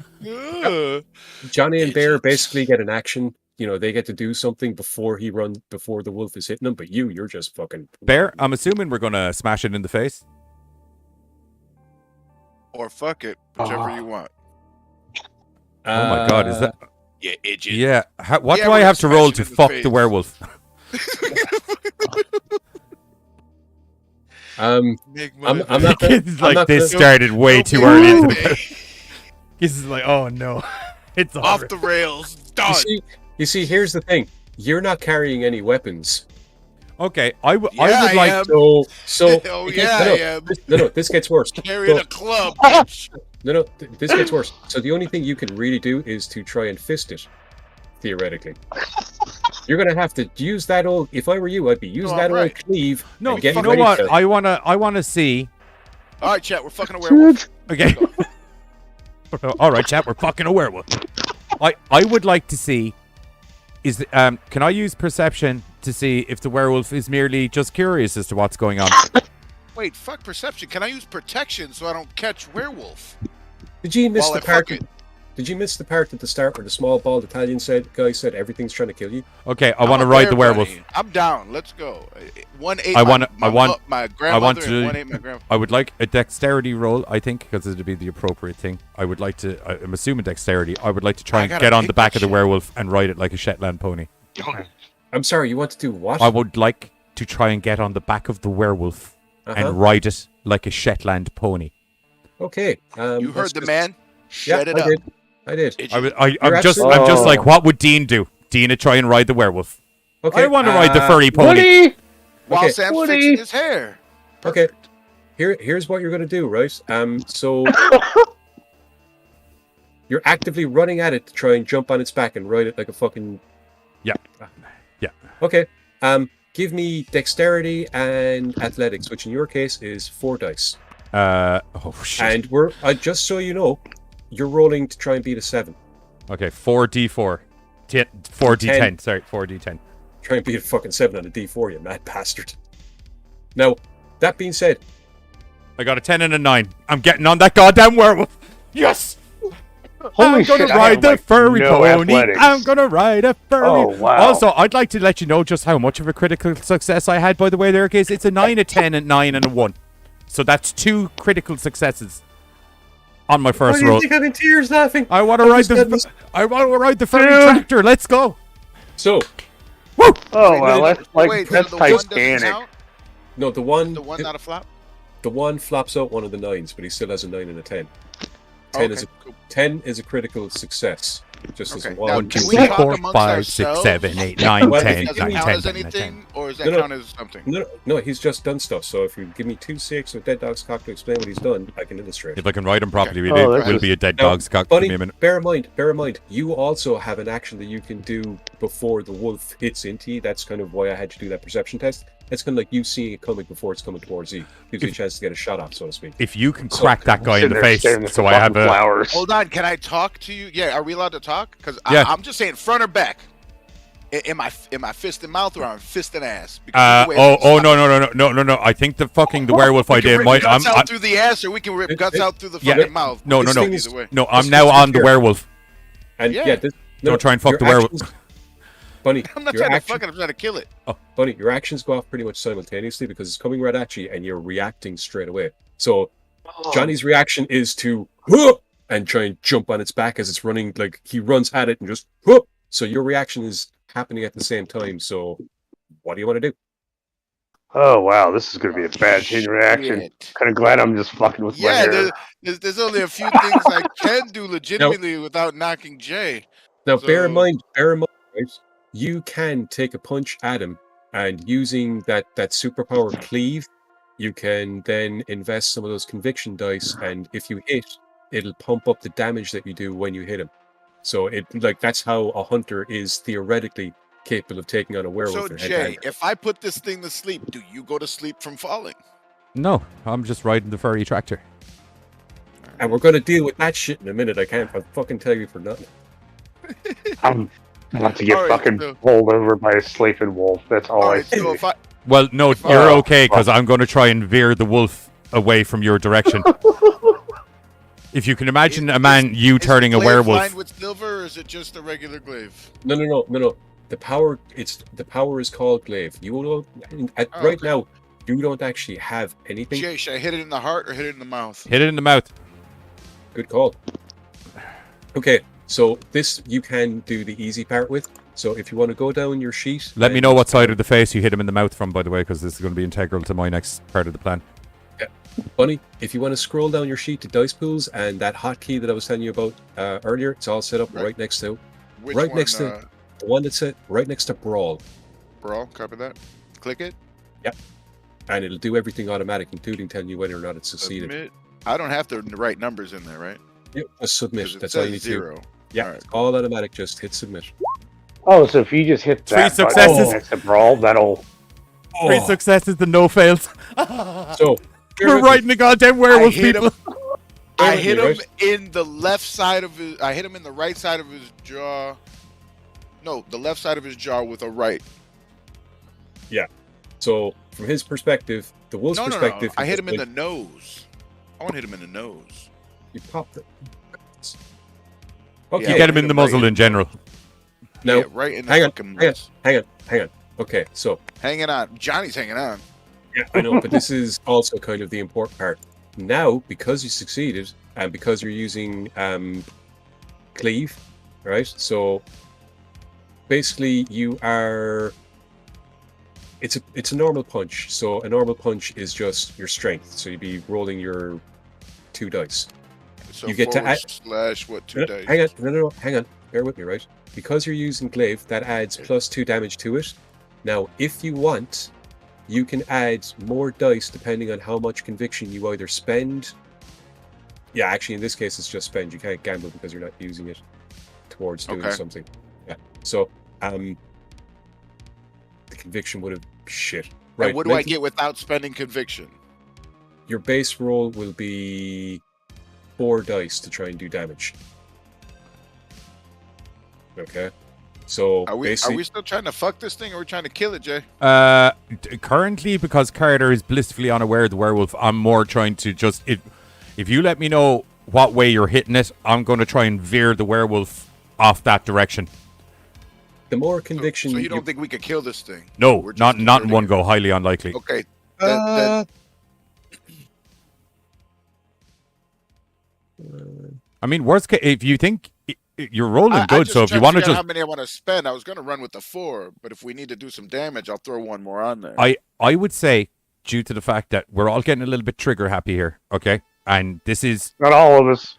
Johnny and Bear basically get an action. You know, they get to do something before the wolf is hitting them. But you're just fucking. Bear, I'm assuming we're gonna smash it in the face. Or fuck it, whichever you want. Oh my god, is that? Yeah, idiot. Yeah. What Yeah, do we're I have to gonna roll smash to it in the fuck face. the werewolf? Make I'm money. not. Kids I'm like not this gonna- started way Don't too be early. rude, Into the man. This is like, oh no, it's Off over. the rails. Done. You see, here's the thing. You're not carrying any weapons. Okay, I would Yeah, I like. am. So Oh, it yeah, gets- I am. no, this gets worse. Carrying So- a club, bitch. No, this gets worse. So the only thing you can really do is to try and fist it, theoretically. You're gonna have to use that old. If I were you, I'd be using No, that I'm old right. cleave. No, and get you know ready what? to- I wanna see. All right, chat. We're fucking a werewolf. Okay. All right, chat. We're fucking a werewolf. I would like to see. Can I use perception to see if the werewolf is merely just curious as to what's going on? Wait, fuck perception. Can I use protection so I don't catch werewolf? Did you miss While the I part? fuck it. Did you miss the part at the start where the small bald Italian guy said everything's trying to kill you? Okay, I I'm want to a ride the bear werewolf. bunny. I'm down. Let's go. 1-8. I wanna- I want- my grandmother. I want to- and 1-8 my grandma. I would like a dexterity roll, I think, because it'd be the appropriate thing. I would like to. I'm assuming dexterity. I would like to try I and gotta get on pick the back that of the shit. werewolf and ride it like a Shetland pony. I'm sorry, you want to do what? I would like to try and get on the back of the werewolf Uh-huh. and ride it like a Shetland pony. Okay. You heard let's the just- man. Yeah, Shut it I up. did. I did. Idiot. I'm just absolutely- like, what would Dean do? Dean would try and ride the werewolf. Okay. I want to ride the furry pony. Woody! While Okay. Sam's Woody. fixing his hair. Okay. Here's what you're gonna do, right? So you're actively running at it to try and jump on its back and ride it like a fucking. Yeah. Yeah. Okay. Give me dexterity and athletics, which in your case is 4 dice. Oh shit. And just so you know, you're rolling to try and beat a 7. Okay, 4d4. 4d10. 10. Sorry, 4d10. Try and beat a fucking 7 on a D4, you mad bastard. Now, that being said, I got a 10 and a 9. I'm getting on that goddamn werewolf. Yes. Holy I'm gonna shit, I ride have, the like, furry no pony. athletics. I'm gonna ride a furry. Oh, wow. Also, I'd like to let you know just how much of a critical success I had. By the way, there, case it's a 9, a 10, and 9 and a 1. So that's 2 critical successes on my first roll. I'm in tears laughing. I want to ride the furry Dude. tractor. Let's go. So, Oh, well, Wait, that's like, wait, that's so the one doesn't Titanic. count? No, the one not a flop. The one flops out one of the 9s, but he still has a 9 and a 10. 10 is a critical success. Just as a Now, 1, 2, can we 3, talk 4, amongst 5, 6, ourselves? 7, 8, 9, Well, 10, Does 9, it count 10, as 10, 10. anything, or does that count as something? No, he's just done stuff. So if you give me 2 6 with Dead Dog's Cock to explain what he's done, I can illustrate. If I can write him properly, Oh, will be a dead Now, dog's cock. Bunny, Give me a minute. bear in mind, you also have an action that you can do before the wolf hits into you. That's kind of why I had to do that perception test. It's kind of like you seeing it coming before it's coming towards you. Gives you a chance to get a shot off, so to speak. If you can crack that guy in the Sitting there face, staring at so the I have fucking a. flowers. Hold on, can I talk to you? Yeah, are we allowed to talk? Because Yeah. I'm just saying, front or back? Am I fist in mouth or am I fist in ass? Because either way, No. I think the werewolf we idea can might. rip guts out through the ass, or we can rip guts out through the Yeah. fucking mouth. No. Either way. No, I'm This now is on the fair. werewolf. And Yeah. Don't try and fuck your the werewolf. actions- Bunny, I'm not your trying to action- fuck it. I'm trying to kill it. Bunny, your actions go off pretty much simultaneously because it's coming right at you and you're reacting straight away. So Johnny's reaction is to whoop and try and jump on its back as it's running. Like he runs at it and just whoop. So your reaction is happening at the same time. So what do you want to do? Oh wow, this is gonna be a bad chain reaction. Shit. Kind of glad I'm just fucking with my Yeah, hair. there's only a few things I can do legitimately without knocking Jay. Now, bear in So- mind, right? You can take a punch at him, and using that superpower cleave, you can then invest some of those conviction dice, and if you hit, it'll pump up the damage that you do when you hit him. So that's how a hunter is theoretically capable of taking on a werewolf. So in head to Jay, head. if I put this thing to sleep, do you go to sleep from falling? No, I'm just riding the furry tractor. And we're going to deal with that shit in a minute. I can't fucking tell you for nothing. I'm about to get All right, fucking so- bowled over by a sleeping wolf. That's all All I right, see. so if I Well, no, If- you're okay because I'm going to try and veer the wolf away from your direction. If you can imagine a man turning a is the glaive werewolf. lined with silver, or is it just a regular glaive? No. The power is called glaive. You will right okay. now. You don't actually have anything. Jay, should I hit it in the heart or hit it in the mouth? Hit it in the mouth. Good call. Okay, so this you can do the easy part with. So if you want to go down your sheet, Let me know what side of the face you hit him in the mouth from, by the way, because this is going to be integral to my next part of the plan. Bunny, if you want to scroll down your sheet to dice pools and that hotkey that I was telling you about earlier, it's all set up right next to Which right one, next to the one that's right next to Brawl, Brawl, copy that. Click it. and it'll do everything automatic, including telling you whether or not it's succeeded. Submit. I don't have to write numbers in there, right? Yep, just submit. 'Cause it That's all you says need to 0. do. Yeah, Alright. it's all automatic. Just hit submit. Oh, so if you just hit Three that button successes. next to brawl, that'll. Three successes, the no fails. So We're riding the goddamn werewolf, hit people. I with hit me, him right? in the left side of his. I hit him in the right side of his jaw. No, the left side of his jaw with a right. So from his perspective, the wolf's No. perspective, I hit he's him in the like, nose. I want to hit him in the nose. You popped it. Yeah, You Okay, get him in the muzzle in general. now Yeah, right in the hang on, fucking hang on, nose. hang on. Okay, so Hanging on. Johnny's hanging on. yeah, I know, but this is also kind of the important part. Now, because you succeeded, and because you're using cleave, right? So basically, you are. It's a normal punch. So a normal punch is just your strength. So you'd be rolling your 2 dice. So You get to forward add- slash what 2 No, dice? hang on, no, hang on. Bear with me, right? Because you're using glaive, that adds +2 damage to it. Now, if you want, you can add more dice depending on how much conviction you either spend. Yeah, actually, in this case, it's just spend. You can't gamble because you're not using it towards doing Okay. something. Yeah. So, the conviction would have shit. Right. And what do I mental- get without spending conviction? Your base roll will be 4 dice to try and do damage. Okay. So Are we basically, still trying to fuck this thing, or are we trying to kill it, Jay? Currently, because Carter is blissfully unaware of the werewolf, I'm more trying to just... If you let me know what way you're hitting it, I'm going to try and veer the werewolf off that direction. the more conviction So you don't think we could kill this thing? No, We're just not in diverting one it. go. Highly unlikely. Okay. Then I mean, worst case, if you think you're rolling I good, just so if you trying want to figure out just... how many I want to spend, I was going to run with the 4, but if we need to do some damage, I'll throw one more on there. I would say due to the fact that we're all getting a little bit trigger happy here, okay? And this is Not all of us.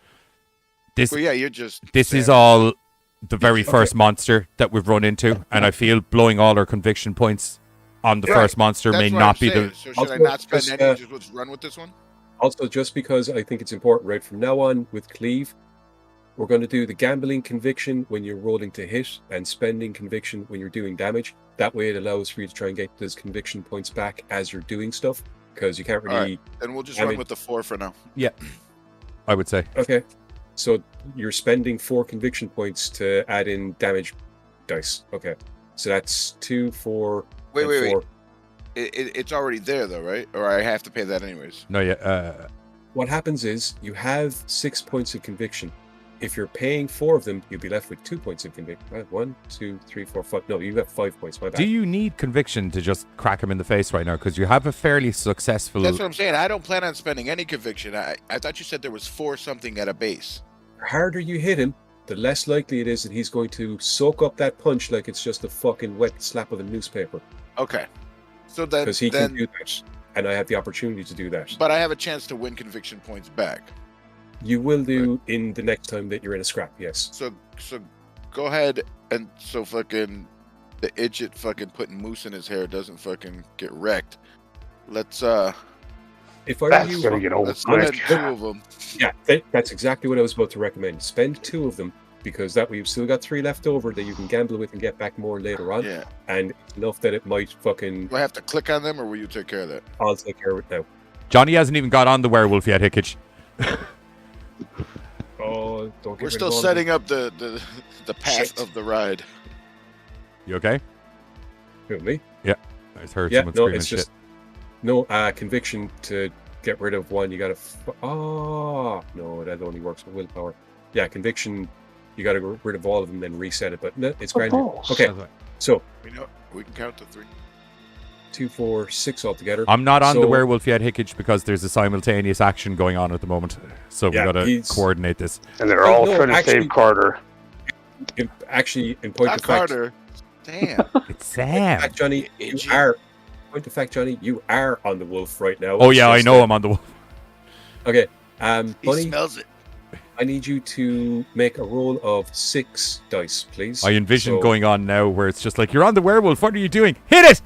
this Well, yeah, you're just. this is all the very first monster that we've run into, and I feel blowing all our conviction points on the first monster That's may what not I'm be saying. the. So should Also, I not spend just, any? Just run with this one. Also, just because I think it's important, right? From now on with Cleve, we're going to do the gambling conviction when you're rolling to hit and spending conviction when you're doing damage. That way it allows for you to try and get those conviction points back as you're doing stuff, because you can't really... All right, then we'll just run with the 4 for now. Yeah, I would say. Okay. So you're spending 4 conviction points to add in damage dice. Okay. So that's 2, 4, Wait, and wait, 4. wait. It's already there, though, right? Or I have to pay that anyways? No, yeah. What happens is you have 6 points of conviction. If you're paying 4 of them, you'll be left with 2 points of conviction. 1, 2, 3, 4, 5. No, you have 5 points. My bad. Do you need conviction to just crack him in the face right now? Because you have a fairly successful. That's what I'm saying. I don't plan on spending any conviction. I thought you said there was 4 something at a base. The harder you hit him, the less likely it is that he's going to soak up that punch like it's just a fucking wet slap of a newspaper. Okay. So then, Because he can do that. And I have the opportunity to do that. But I have a chance to win conviction points back. You will do in the next time that you're in a scrap, yes. So go ahead and so fucking the idiot fucking putting mousse in his hair doesn't fucking get wrecked. Let's If I were That's you, gonna get old let's spend quick. 2 of them. yeah, that's exactly what I was about to recommend. Spend 2 of them, because that way you've still got 3 left over that you can gamble with and get back more later on. Yeah. And it's enough that it might fucking... Do I have to click on them, or will you take care of that? I'll take care of it now. Johnny hasn't even got on the werewolf yet, Hickage. Oh, don't get We're rid still of all of setting them. up the path Shit. of the ride. You okay? Who, me? I just heard Yeah, someone no, screaming it's shit. just... No, conviction to get rid of one, you gotta... Oh, no, that only works with willpower. Yeah, conviction, you gotta get rid of all of them, then reset it, but no, it's grand. balls. Okay, so We can count to 3. 2, 4, 6 altogether. I'm not on the So- werewolf yet, Hickage, because there's a simultaneous action going on at the moment. So we Yeah, gotta he's- coordinate this. And they're Oh, all no, trying to actually- save Carter. Actually, in point Not of fact, Carter. Damn. It's Sam. fact, Johnny, you Edgy. are... Point of fact, Johnny, you are on the wolf right now. Oh It's yeah, I just know that- I'm on the wolf. Okay, He Bunny, smells it. I need you to make a roll of 6 dice, please. I envision So- going on now where it's just like, you're on the werewolf, what are you doing? Hit it!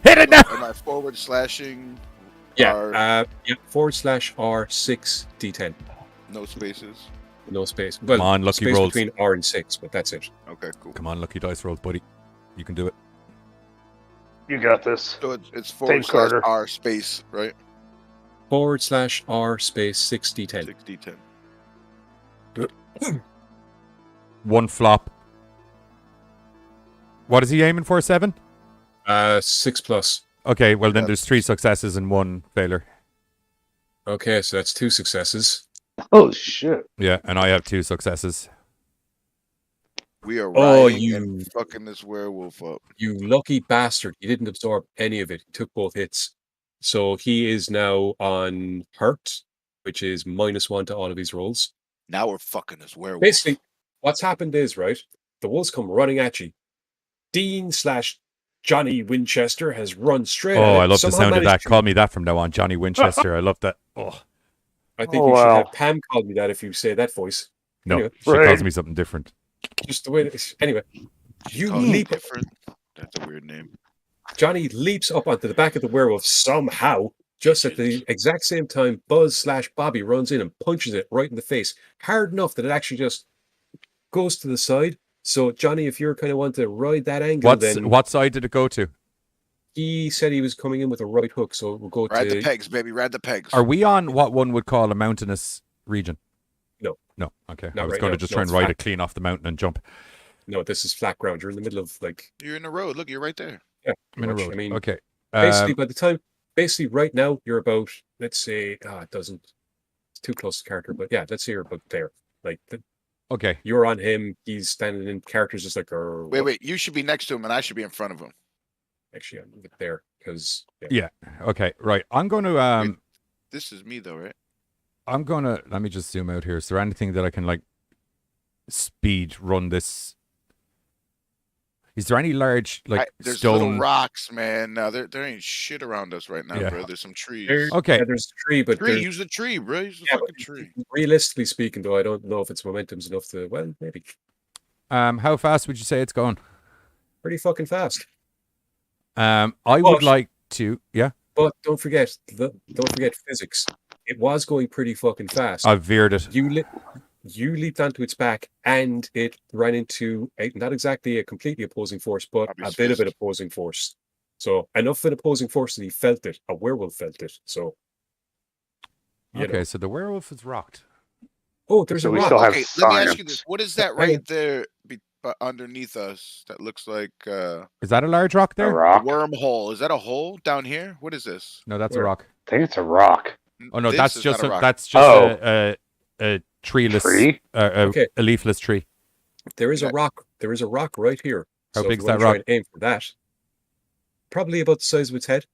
Hit it now! Am I forward slashing? Yeah, R, yeah, /R6 D10. no spaces. No space. Well, Come on, lucky space rolls. between R and 6, but that's it. Okay, cool. Come on, lucky dice rolls, buddy. You can do it. You got this. So it's Save forward slash Carter. R space, right? /R space 6 D10. 6d10. One flop. What is he aiming for? 7? 6 plus. Okay, well then Yeah. there's 3 successes and 1 failure. Okay, so that's 2 successes. Oh shit! Yeah, and I have 2 successes. We are Oh, riding and fucking this werewolf up. You lucky bastard. He didn't absorb any of it. He took both hits. So he is now on hurt, which is -1 to all of his rolls. Now we're fucking this werewolf. Basically, what's happened is, right, the wolves come running at you. Dean/Johnny Winchester has run straight at Oh, it, I love the somehow sound of that. managed to- Call me that from now on, Johnny Winchester. I love that. Oh, I think Oh, you should wow. have Pam call me that if you say that voice. no, Anyway. she Right. calls me something different. Just the way it is. Anyway, you Call it leap. different. That's a weird name. Johnny leaps up onto the back of the werewolf somehow. Just at the exact same time, Buzz/Bobby runs in and punches it right in the face. Hard enough that it actually just goes to the side. So, Johnny, if you're kind of want to ride that angle, then What side did it go to? he said he was coming in with a right hook. So we'll go Ride to... the pegs, baby. Ride the pegs. Are we on what one would call a mountainous region? No. No. Okay. I Not was right going to now. just No, try and it's ride flat. it clean off the mountain and jump. No, this is flat ground. You're in the middle of, like... You're in the road. Look, you're right there. Yeah, I'm in a much. road. I mean, Okay. basically, by the time... Basically, right now, you're about, let's say... it doesn't... It's too close to character, but yeah, let's say you're about there. Like, Okay. you're on him, he's standing in, character's just like... Wait. You should be next to him, and I should be in front of him. Actually, I'm a bit there, because... Yeah. Okay. Right. I'm going to This is me, though, right? let me just zoom out here. Is there anything that I can like speed run this? Is there any large there's stone? little rocks, man. No, there ain't shit around us right now, Yeah. bro. There's some trees. Okay. Yeah, there's a tree, but there's, Use the tree, bro. Use the yeah, fucking but tree. realistically speaking, though, I don't know if its momentum's enough to. Well, maybe How fast would you say it's going? pretty fucking fast. I would like to. Yeah. But don't forget physics. It was going pretty fucking fast. I veered it. You leaped onto its back, and it ran into not exactly a completely opposing force, but a bit of an opposing force. So enough of an opposing force that he felt it. A werewolf felt it. So. Okay, so the werewolf is rocked. Oh, there's a rock. Okay, let me ask you this: what is that right there underneath us? That looks like. Is that a large rock there? A rock. Wormhole. Is that a hole down here? What is this? No, that's a rock. I think it's a rock. Oh no, This that's is just not a rock. that's just a treeless, a leafless tree. There is a rock. There is a rock right here. How so big's if you that wanna try rock? and aim for that. Probably about the size of its head.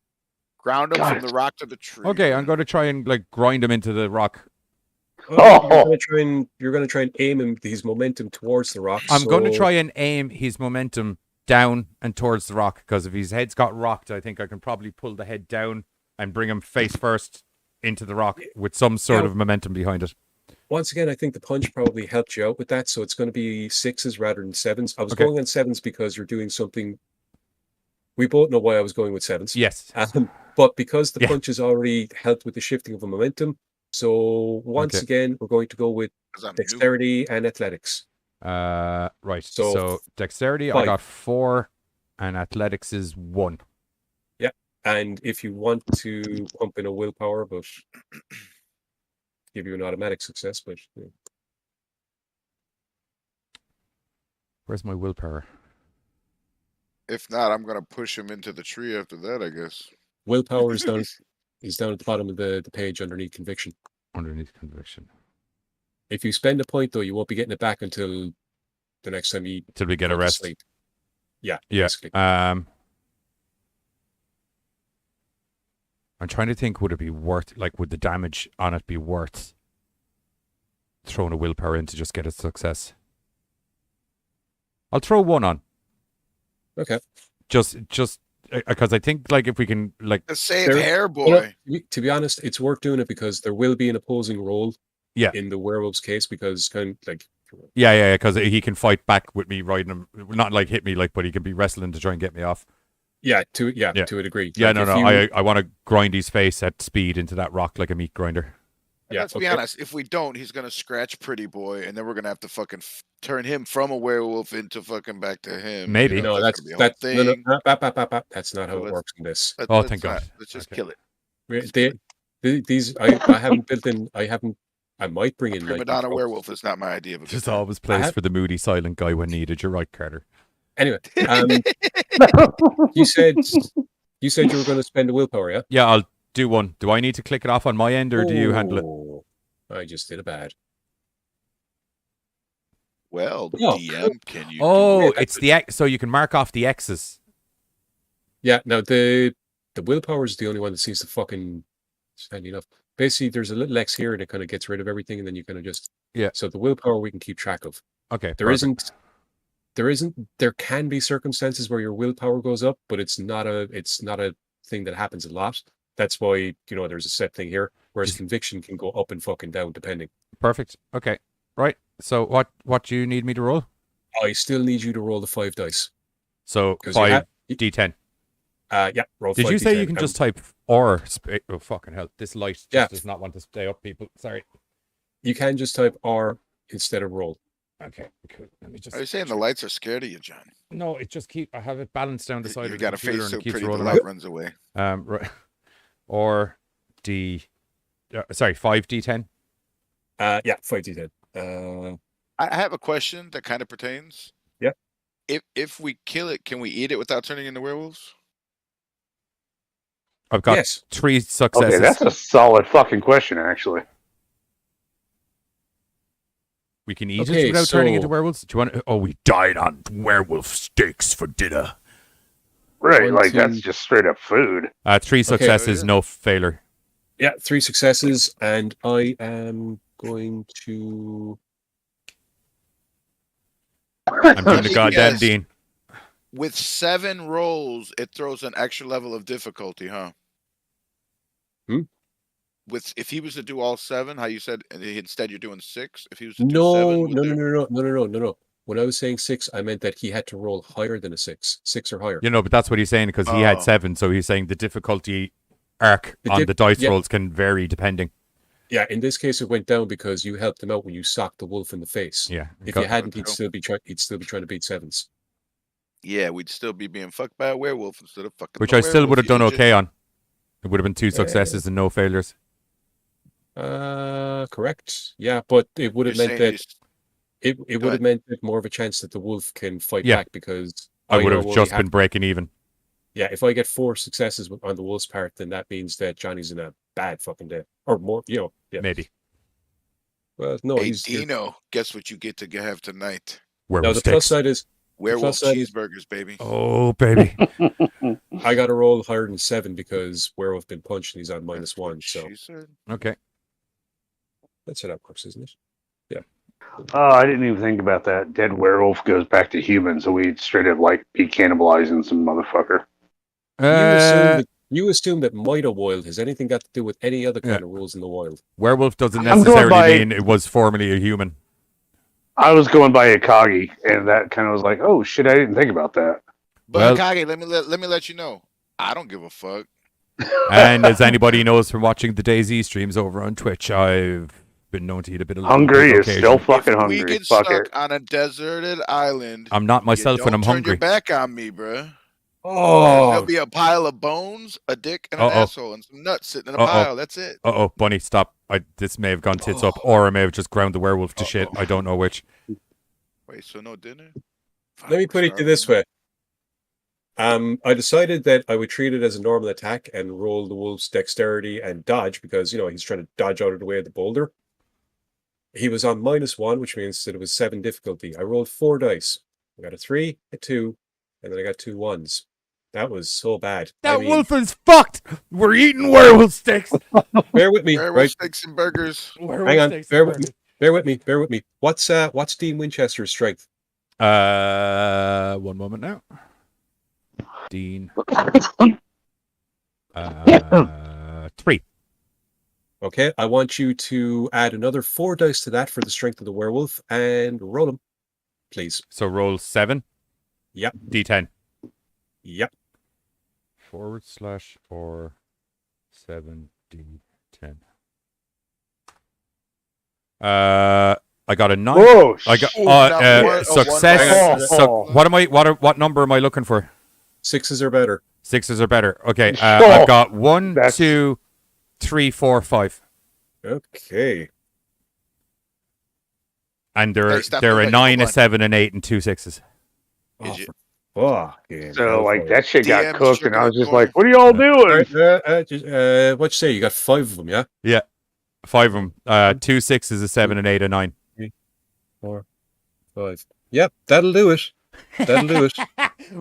Ground him from the rock to the tree. Okay, I'm going to try and grind him into the rock. You're gonna try and aim his momentum towards the rock. I'm going to try and aim his momentum down and towards the rock, because if his head's got rocked, I think I can probably pull the head down and bring him face first into the rock with some sort of momentum behind it. Once again, I think the punch probably helped you out with that, so it's going to be 6s rather than 7s. I was going on 7s because you're doing something. We both know why I was going with 7s. Yes. But because the punch has already helped with the shifting of the momentum, so once again, we're going to go with dexterity and athletics. Right. So dexterity, 5. I got 4, and athletics is 1. Yeah. And if you want to pump in a willpower, but give you an automatic success, but where's my willpower? If not, I'm gonna push him into the tree after that, I guess. Willpower is down. He's down at the bottom of the page underneath conviction. Underneath conviction. If you spend a point, though, you won't be getting it back until the next time you. Till we get a rest. Sleep. Yeah. Yeah. Basically. I'm trying to think, would it be worth, would the damage on it be worth throwing a willpower in to just get a success? I'll throw 1 on. Okay. Just because I think if we can save hair, boy. To be honest, it's worth doing it because there will be an opposing role. Yeah. In the werewolf's case, because Yeah, because he can fight back with me riding him, not hit me but he can be wrestling to try and get me off. Yeah, to a degree. Yeah, I want to grind his face at speed into that rock like a meat grinder. Yeah, let's be honest. If we don't, he's gonna scratch Pretty Boy, and then we're gonna have to fucking turn him from a werewolf into fucking back to him. Maybe that's not how it works in this. Thank God. Let's just kill it. These I haven't built in. I might bring in Prima Donna werewolf is not my idea of a just always plays for the moody silent guy when needed. You're right, Carter. Anyway, you said you were going to spend a willpower, yeah? Yeah, I'll do 1. Do I need to click it off on my end, or do you handle it? I just did a bad. Well, DM, can you? It's the X, so you can mark off the X's. Yeah. Now the willpower is the only one that seems to fucking handy enough. Basically, there's a little X here, and it kind of gets rid of everything, and then you kind of just So the willpower we can keep track of. Okay. There can be circumstances where your willpower goes up, but it's not a thing that happens a lot. That's why there's a set thing here, whereas conviction can go up and fucking down depending. Perfect. Okay. Right. So what do you need me to roll? I still need you to roll the 5 dice. So 5 D10. Yeah. Roll. Did 5 you say D10. you can just type or? Oh fucking hell! This light just does not want to stay up, people. Sorry. You can just type R instead of roll. Okay, cool. Let me just. Are you saying the lights are scared of you, John? No, it just I have it balanced down the side of the got a computer face so and it keeps pretty the rolling light up. runs away. Right. Or sorry, 5d10. Yeah, 5d10. I have a question that kind of pertains. Yeah. If we kill it, can we eat it without turning into werewolves? I've got 3 successes. Okay, that's a solid fucking question, actually. We can eat it without turning into werewolves? Do you want? Oh, we died on werewolf steaks for dinner. Right, that's just straight up food. 3 successes, no failure. Yeah, 3 successes, and I am going to. I'm doing the goddamn Dean. with 7 rolls, it throws an extra level of difficulty, huh? If he was to do all 7, how you said instead you're doing 6. If he was to do 7, no. When I was saying 6, I meant that he had to roll higher than a 6 or higher. But that's what he's saying because he had 7, so he's saying the difficulty arc on the dice rolls can vary depending. Yeah, in this case, it went down because you helped him out when you socked the wolf in the face. Yeah, if you hadn't, he'd still be trying to beat 7s. Yeah, we'd still be being fucked by a werewolf instead of fucking. Which I still would have done okay on. It would have been 2 successes and no failures. Correct. Yeah, but it would have meant that it would have meant that more of a chance that the wolf can fight back because I would have just been breaking even. Yeah, if I get 4 successes on the wolf's part, then that means that Johnny's in a bad fucking day or more. Yeah. Maybe. Well, no, hey, Dino, guess what you get to have tonight? Now the plus side is werewolf cheeseburgers, baby. Oh, baby. I got to roll higher than 7 because werewolf been punched and he's on -1. So okay, that's how that works, isn't it? Yeah. Oh, I didn't even think about that. Dead werewolf goes back to human, so we'd straight up be cannibalizing some motherfucker. You assume that Mida Wild has anything got to do with any other kind of rules in the wild. Werewolf doesn't necessarily mean it was formerly a human. I was going by Akagi, and that kind of was like, oh shit, I didn't think about that. But Akagi, let me let you know, I don't give a fuck. And as anybody knows from watching the DayZ streams over on Twitch, I've been known to eat a bit of hungry is still fucking hungry. We get stuck on a deserted island. I'm not myself when I'm hungry. Turn your back on me, bruh. Oh, there'll be a pile of bones, a dick, and an asshole, and some nuts sitting in a pile. That's it. Bunny, stop! This may have gone tits up, or I may have just ground the werewolf to shit. I don't know which. Wait, so no dinner? Let me put it this way. I decided that I would treat it as a normal attack and roll the wolf's dexterity and dodge because he's trying to dodge out of the way of the boulder. He was on -1, which means that it was 7 difficulty. I rolled 4 dice. I got a 3, a 2, and then I got 2 1s. That was so bad. That wolf is fucked. We're eating werewolf sticks. Bear with me. Werewolf steaks and burgers. Hang on. Bear with me. What's Dean Winchester's strength? 1 moment now. Dean. 3. Okay, I want you to add another 4 dice to that for the strength of the werewolf and roll them, please. So roll 7. Yep. D10. Yep. /4 7 D10. I got a 9. Whoa, I got success. What number am I looking for? 6s or better. 6s or better. Okay. I've got 1, 2, 3, 4, 5. Okay. And there are a 9, a 7, and 8, and 2 6s. So that shit got cooked, and I was just like, "What are y'all doing?" What you say? You got 5 of them, yeah? Yeah, 5 of them. 2 6s, a 7, and 8, a 9. 3, 4, 5. Yep, that'll do it.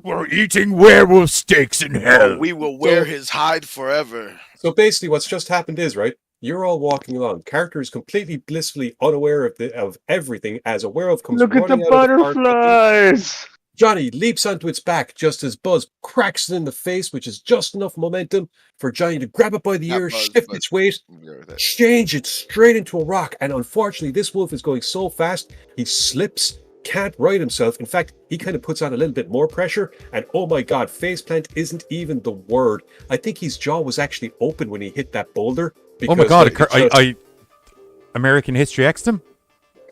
We're eating werewolf steaks in hell. We will wear his hide forever. So basically, what's just happened is You're all walking along. Character is completely blissfully unaware of everything as a werewolf comes. Look at the butterflies. Johnny leaps onto its back just as Buzz cracks it in the face, which is just enough momentum for Johnny to grab it by the ear, shift its weight, change it straight into a rock. And unfortunately, this wolf is going so fast, he slips, can't right himself. In fact, he kind of puts on a little bit more pressure. And oh my God, faceplant isn't even the word. I think his jaw was actually open when he hit that boulder. Oh my God, I American History X'd him?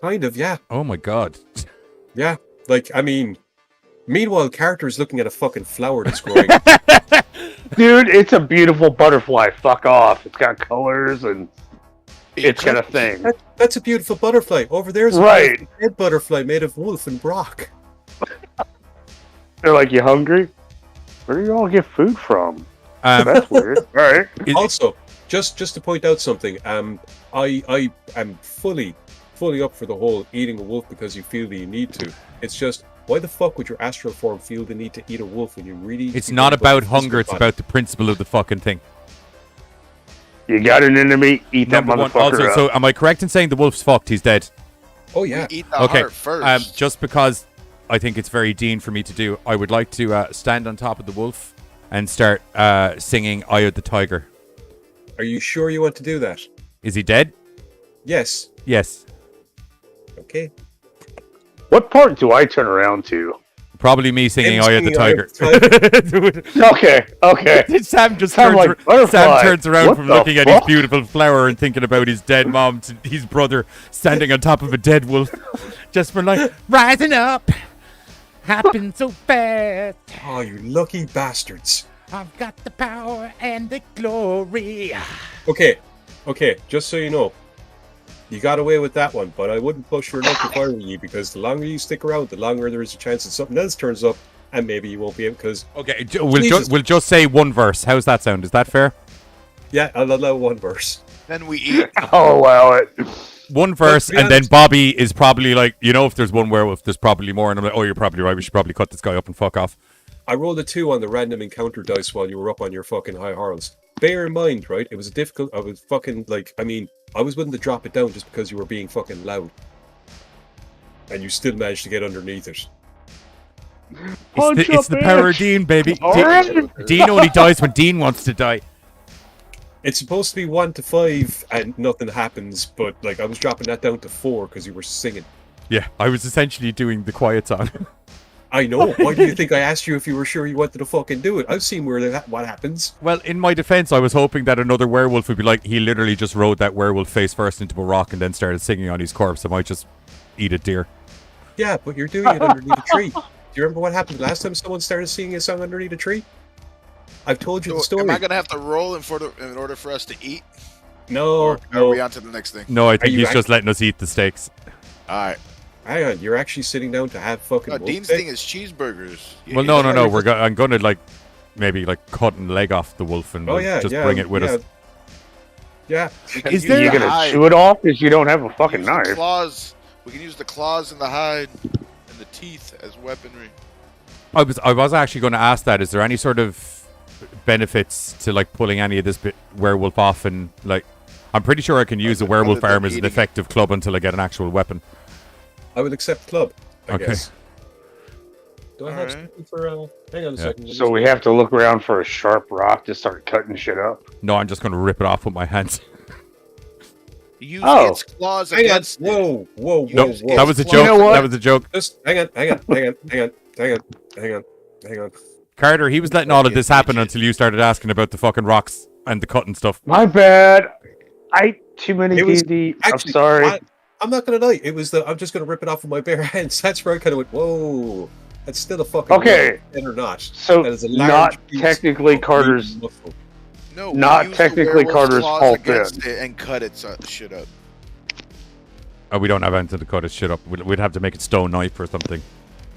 Kind of, yeah. Oh my God. Yeah, meanwhile, character is looking at a fucking flower that's growing. Dude, it's a beautiful butterfly. Fuck off. It's got colors and it's got a thing. That's a beautiful butterfly. Over there's a dead butterfly made of wolf and rock. They're like, you hungry? Where do you all get food from? That's weird. All right. Also, just to point out something, I am fully up for the whole eating a wolf because you feel that you need to. It's just, why the fuck would your astral form feel the need to eat a wolf when you really... It's not about hunger, it's about the principle of the fucking thing. You got an enemy, eat that motherfucker also, up. So am I correct in saying the wolf's fucked, he's dead? Oh yeah. We eat the heart first. Just because I think it's very Dean for me to do. I would like to stand on top of the wolf and start singing Eye of the Tiger. Are you sure you want to do that? Is he dead? Yes. Yes. Okay. What part do I turn around to? Probably me singing Him Eye of the singing Tiger. Okay. Sam just Sound turns, like butterfly. Sam turns around What from the looking at his fuck? beautiful flower and thinking about his dead mom to his brother standing on top of a dead wolf. Just for like, rising up, happened so fast. Oh, you lucky bastards. I've got the power and the glory. Okay, just so you know, you got away with that one, but I wouldn't push your luck if I were you, because the longer you stick around, the longer there is a chance that something else turns up, and maybe you won't be able, because... Okay, we'll just say one verse. How's that sound? Is that fair? Yeah, I'll allow one verse. Then we eat. I'll allow it. One verse, and then Bobby is probably like, if there's one werewolf, there's probably more, and I'm like, oh, you're probably right, we should probably cut this guy up and fuck off. I rolled a 2 on the random encounter dice while you were up on your fucking high horns. Bear in mind, right, it was I was fucking, I was willing to drop it down just because you were being fucking loud. And you still managed to get underneath it. It's the power of Dean, baby. Dean only dies when Dean wants to die. It's supposed to be 1 to 5 and nothing happens, but I was dropping that down to 4 because you were singing. Yeah, I was essentially doing the quiet song. I know. Why do you think I asked you if you were sure you wanted to fucking do it? I've seen what happens. Well, in my defense, I was hoping that another werewolf would be like, he literally just rode that werewolf face first into a rock and then started singing on his corpse. I might just eat a deer. Yeah, but you're doing it underneath a tree. Do you remember what happened last time someone started singing a song underneath a tree? I've told you the story. Am I gonna have to roll in order for us to eat? No. Or are we on to the next thing? No, I think he's just letting us eat the steaks. All right. Hang on, you're actually sitting down to have fucking. No, Dean's thing is cheeseburgers. Well, no. I'm gonna maybe cut a leg off the wolf and bring it with us. Yeah. Is there? You're gonna chew it off because you don't have a fucking knife. Claws. We can use the claws and the hide and the teeth as weaponry. I was actually going to ask that. Is there any sort of benefits to pulling any of this werewolf off? And I'm pretty sure I can use a werewolf arm as an effective club until I get an actual weapon. I would accept club. I Okay. guess. Do I have something for? Hang on a second. So we have to look around for a sharp rock to start cutting shit up. No, I'm just going to rip it off with my hands. Use its claws against. Whoa. That was a joke. You know what? That was a joke. Just hang on. Carter, he was letting all of this happen until you started asking about the fucking rocks and the cutting stuff. My bad. Too many D&D. I'm sorry. I'm not gonna lie. It was I'm just gonna rip it off with my bare hands. That's where I kind of went. Whoa. That's still a fucking. Okay. Or not. So that is a not technically Carter's. No, not technically Carter's fault then. And cut its shit up. Oh, we don't have anything to cut his shit up. We'd have to make it stone knife or something.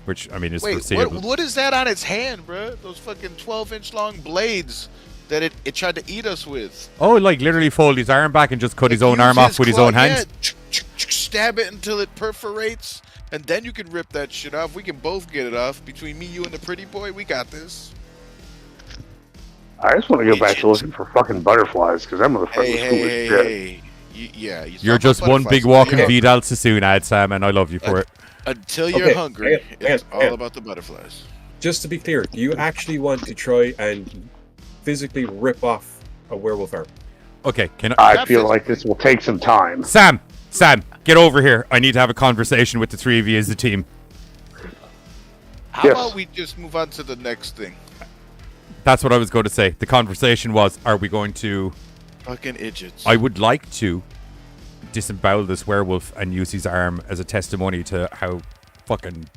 Which, I mean, is foreseeable. What is that on its hand, bro? Those fucking 12-inch long blades that it tried to eat us with. Oh, literally fold his arm back and just cut his own arm off with his own hands? Yeah. Stab it until it perforates, and then you can rip that shit off. We can both get it off. Between me, you, and the pretty boy, we got this. I just want to go back to looking for fucking butterflies, because that motherfucker was cool as shit. Yeah, you're just one big walking Vidal Sassoon ad, Sam, and I love you for it. Until you're hungry, it's all about the butterflies. Just to be clear, do you actually want to try and physically rip off a werewolf arm? Okay, I feel like this will take some time. Sam, get over here. I need to have a conversation with the three of you as a team. How about we just move on to the next thing? That's what I was going to say. The conversation was, are we going to... Fucking idiots. I would like to disembowel this werewolf and use his arm as a testimony to how fucking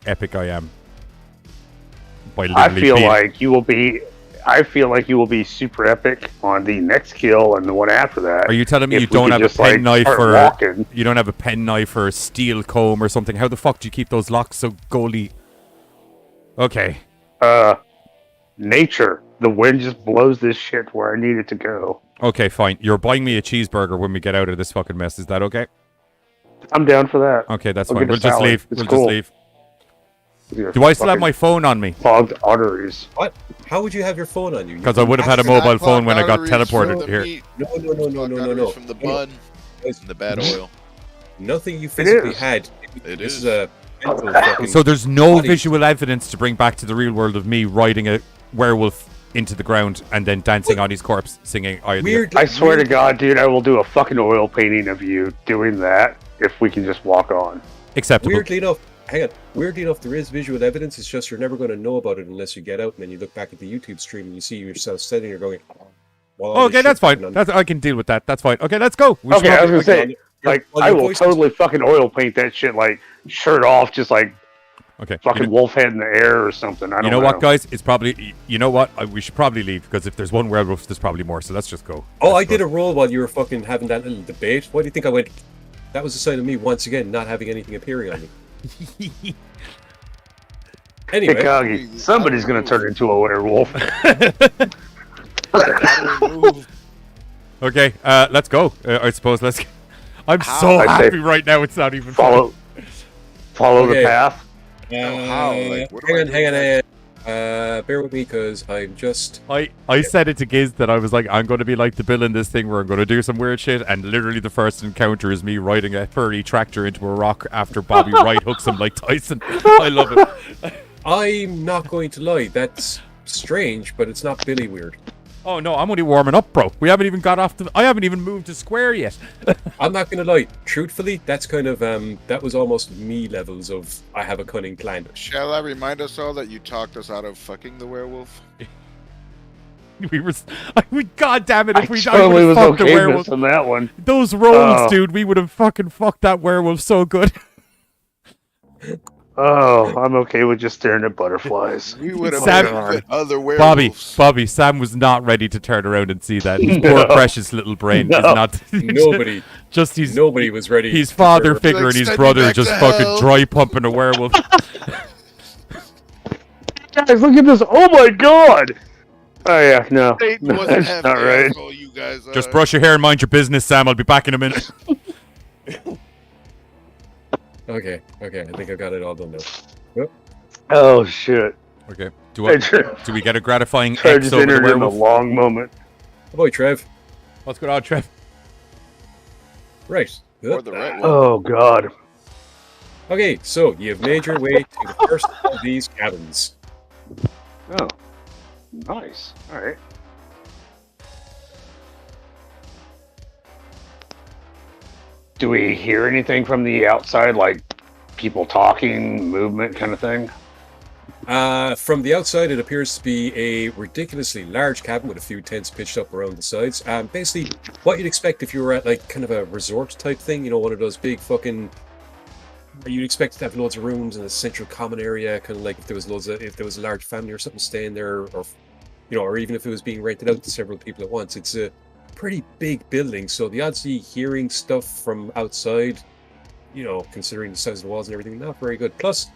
epic I am. I feel like you will be super epic on the next kill and the one after that. Are you telling me you don't have a pen knife you don't have a pen knife or a steel comb or something? How the fuck do you keep those locks so goalie? Okay. Nature. The wind just blows this shit where I need it to go. Okay, fine. You're buying me a cheeseburger when we get out of this fucking mess. Is that okay? I'm down for that. Okay, that's fine. We'll just leave. Just leave. Yeah, do I still have my phone on me? Clogged arteries. What? How would you have your phone on you? Because I would have had a mobile phone when I got teleported here. No. From the bun and the bad oil. Nothing you physically had. It this is. mental fucking So there's no body. visual evidence to bring back to the real world of me riding a werewolf into the ground and then dancing on his corpse, singing Weird. I swear to God, dude, I will do a fucking oil painting of you doing that if we can just walk on. Acceptable. Weirdly enough, hang on. Weirdly enough, there is visual evidence. It's just you're never going to know about it unless you get out and then you look back at the YouTube stream and you see yourself sitting there going, well, all this Okay, that's shit's fine. going on. I can deal with that. That's fine. Okay, let's go. We should Okay, I was probably- gonna say, like, Well, I your will voice is- totally fucking oil paint that shit, like, shirt off, just like Okay. fucking wolf head in the air or something. I don't You know what, guys? It's probably. You know what? We should probably leave because if there's one werewolf, there's probably more. So let's just go. Oh, I did a roll while you were fucking having that little debate. Why do you think I went? That was a sign of me once again not having anything appearing on me. Hey, Anyway, Kagi, somebody's gonna turn into a werewolf. Okay, let's go. I suppose let's. I'm How? so I'd say happy right now. It's not even follow Okay. the path. How? Like, what do I do hang on. Bear with me because I'm just. I said it to Giz that I was like, I'm going to be like the Bill in this thing where I'm going to do some weird shit, and literally the first encounter is me riding a furry tractor into a rock after Bobby Wright hooks him like Tyson. I love it. I'm not going to lie. That's strange, but it's not Billy weird. Oh no, I'm only warming up, bro. We haven't even got off the. I haven't even moved to square yet. I'm not going to lie. Truthfully, that's kind of that was almost me levels of I have a cunning plan. Shall I remind us all that you talked us out of fucking the werewolf? We were. God damn it! I If we totally I was fucked the okay werewolf. on that one. Those rolls, Oh. dude. We would have fucking fucked that werewolf so good. Oh, I'm okay with just staring at butterflies. We would have Sam- made other werewolves. Bobby, Sam was not ready to turn around and see that. His No. poor precious little brain is No. not. Nobody, just his nobody was ready. his to father turn- figure Like, and his send me brother back just to fucking hell. dry pumping a werewolf. Guys, look at this! Oh my God! Oh yeah, no, Satan no wasn't that's half not the right. asshole you guys are. Just brush your hair and mind your business, Sam. I'll be back in a minute. Okay, I think I got it all done now. Oh shit! Okay. I Do we get a gratifying just X over the entered in a werewolf? long moment. Oh boy, Trev. What's going on, Trev? Right. Or the right one. Oh God! Okay, so you've made your way to the first of these cabins. Oh, nice. All right. Do we hear anything from the outside, like people talking, movement, kind of thing? From the outside, it appears to be a ridiculously large cabin with a few tents pitched up around the sides. Basically, what you'd expect if you were at like kind of a resort type thing, you know, one of those big fucking. You'd expect to have loads of rooms in a central common area, kind of like if there was a large family or something staying there, or or even if it was being rented out to several people at once. It's a pretty big building, so the odds of you hearing stuff from outside, considering the size of the walls and everything, not very good. Plus,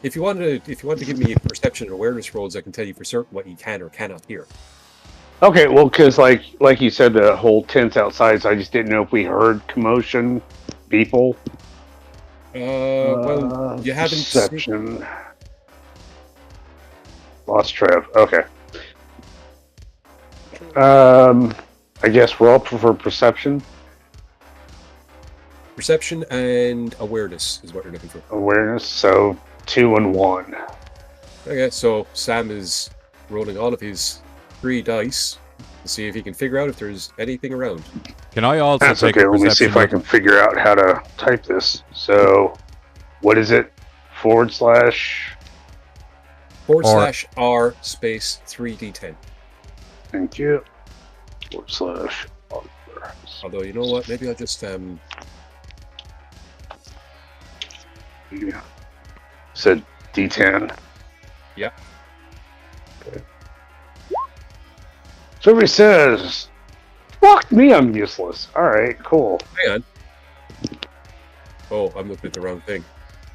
if you want to give me perception and awareness rolls, I can tell you for certain what you can or cannot hear. Okay, well, because like you said, the whole tent's outside, so I just didn't know if we heard commotion, people. Well, you haven't. Perception. Lost Trev. Okay. I guess roll for perception. Perception and awareness is what you're looking for. Awareness. So 2 and 1. Okay, so Sam is rolling all of his 3 dice to see if he can figure out if there's anything around. Can I also That's take okay. a Let me see perception if I look? can figure out how to type this. So, what is it? / /R space 3d10. Thank you. / Although, you know what? Maybe I'll just Yeah. Said D10. Yeah. Okay. So everybody says, "Fuck me, I'm useless." All right, cool. Hang on. Oh, I'm looking at the wrong thing.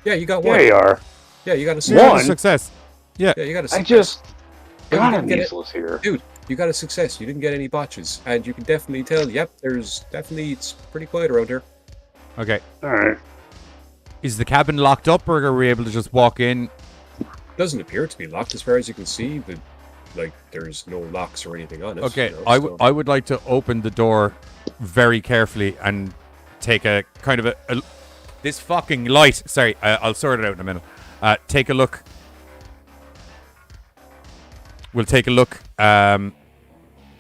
Yeah, you got Yeah, one. you are. Yeah, you got a Yeah, success. One. success. Yeah, you got a I success. just Yeah, you God, didn't I'm get it. useless here. Dude, you got a success. You didn't get any botches. And you can definitely tell, yep, it's pretty quiet around here. Okay. All right. Is the cabin locked up, or are we able to just walk in? Doesn't appear to be locked as far as you can see. There's no locks or anything on it. Okay, so- I would like to open the door very carefully and take a kind of This fucking light. Sorry, I'll sort it out in a minute. Take a look. We'll take a look. I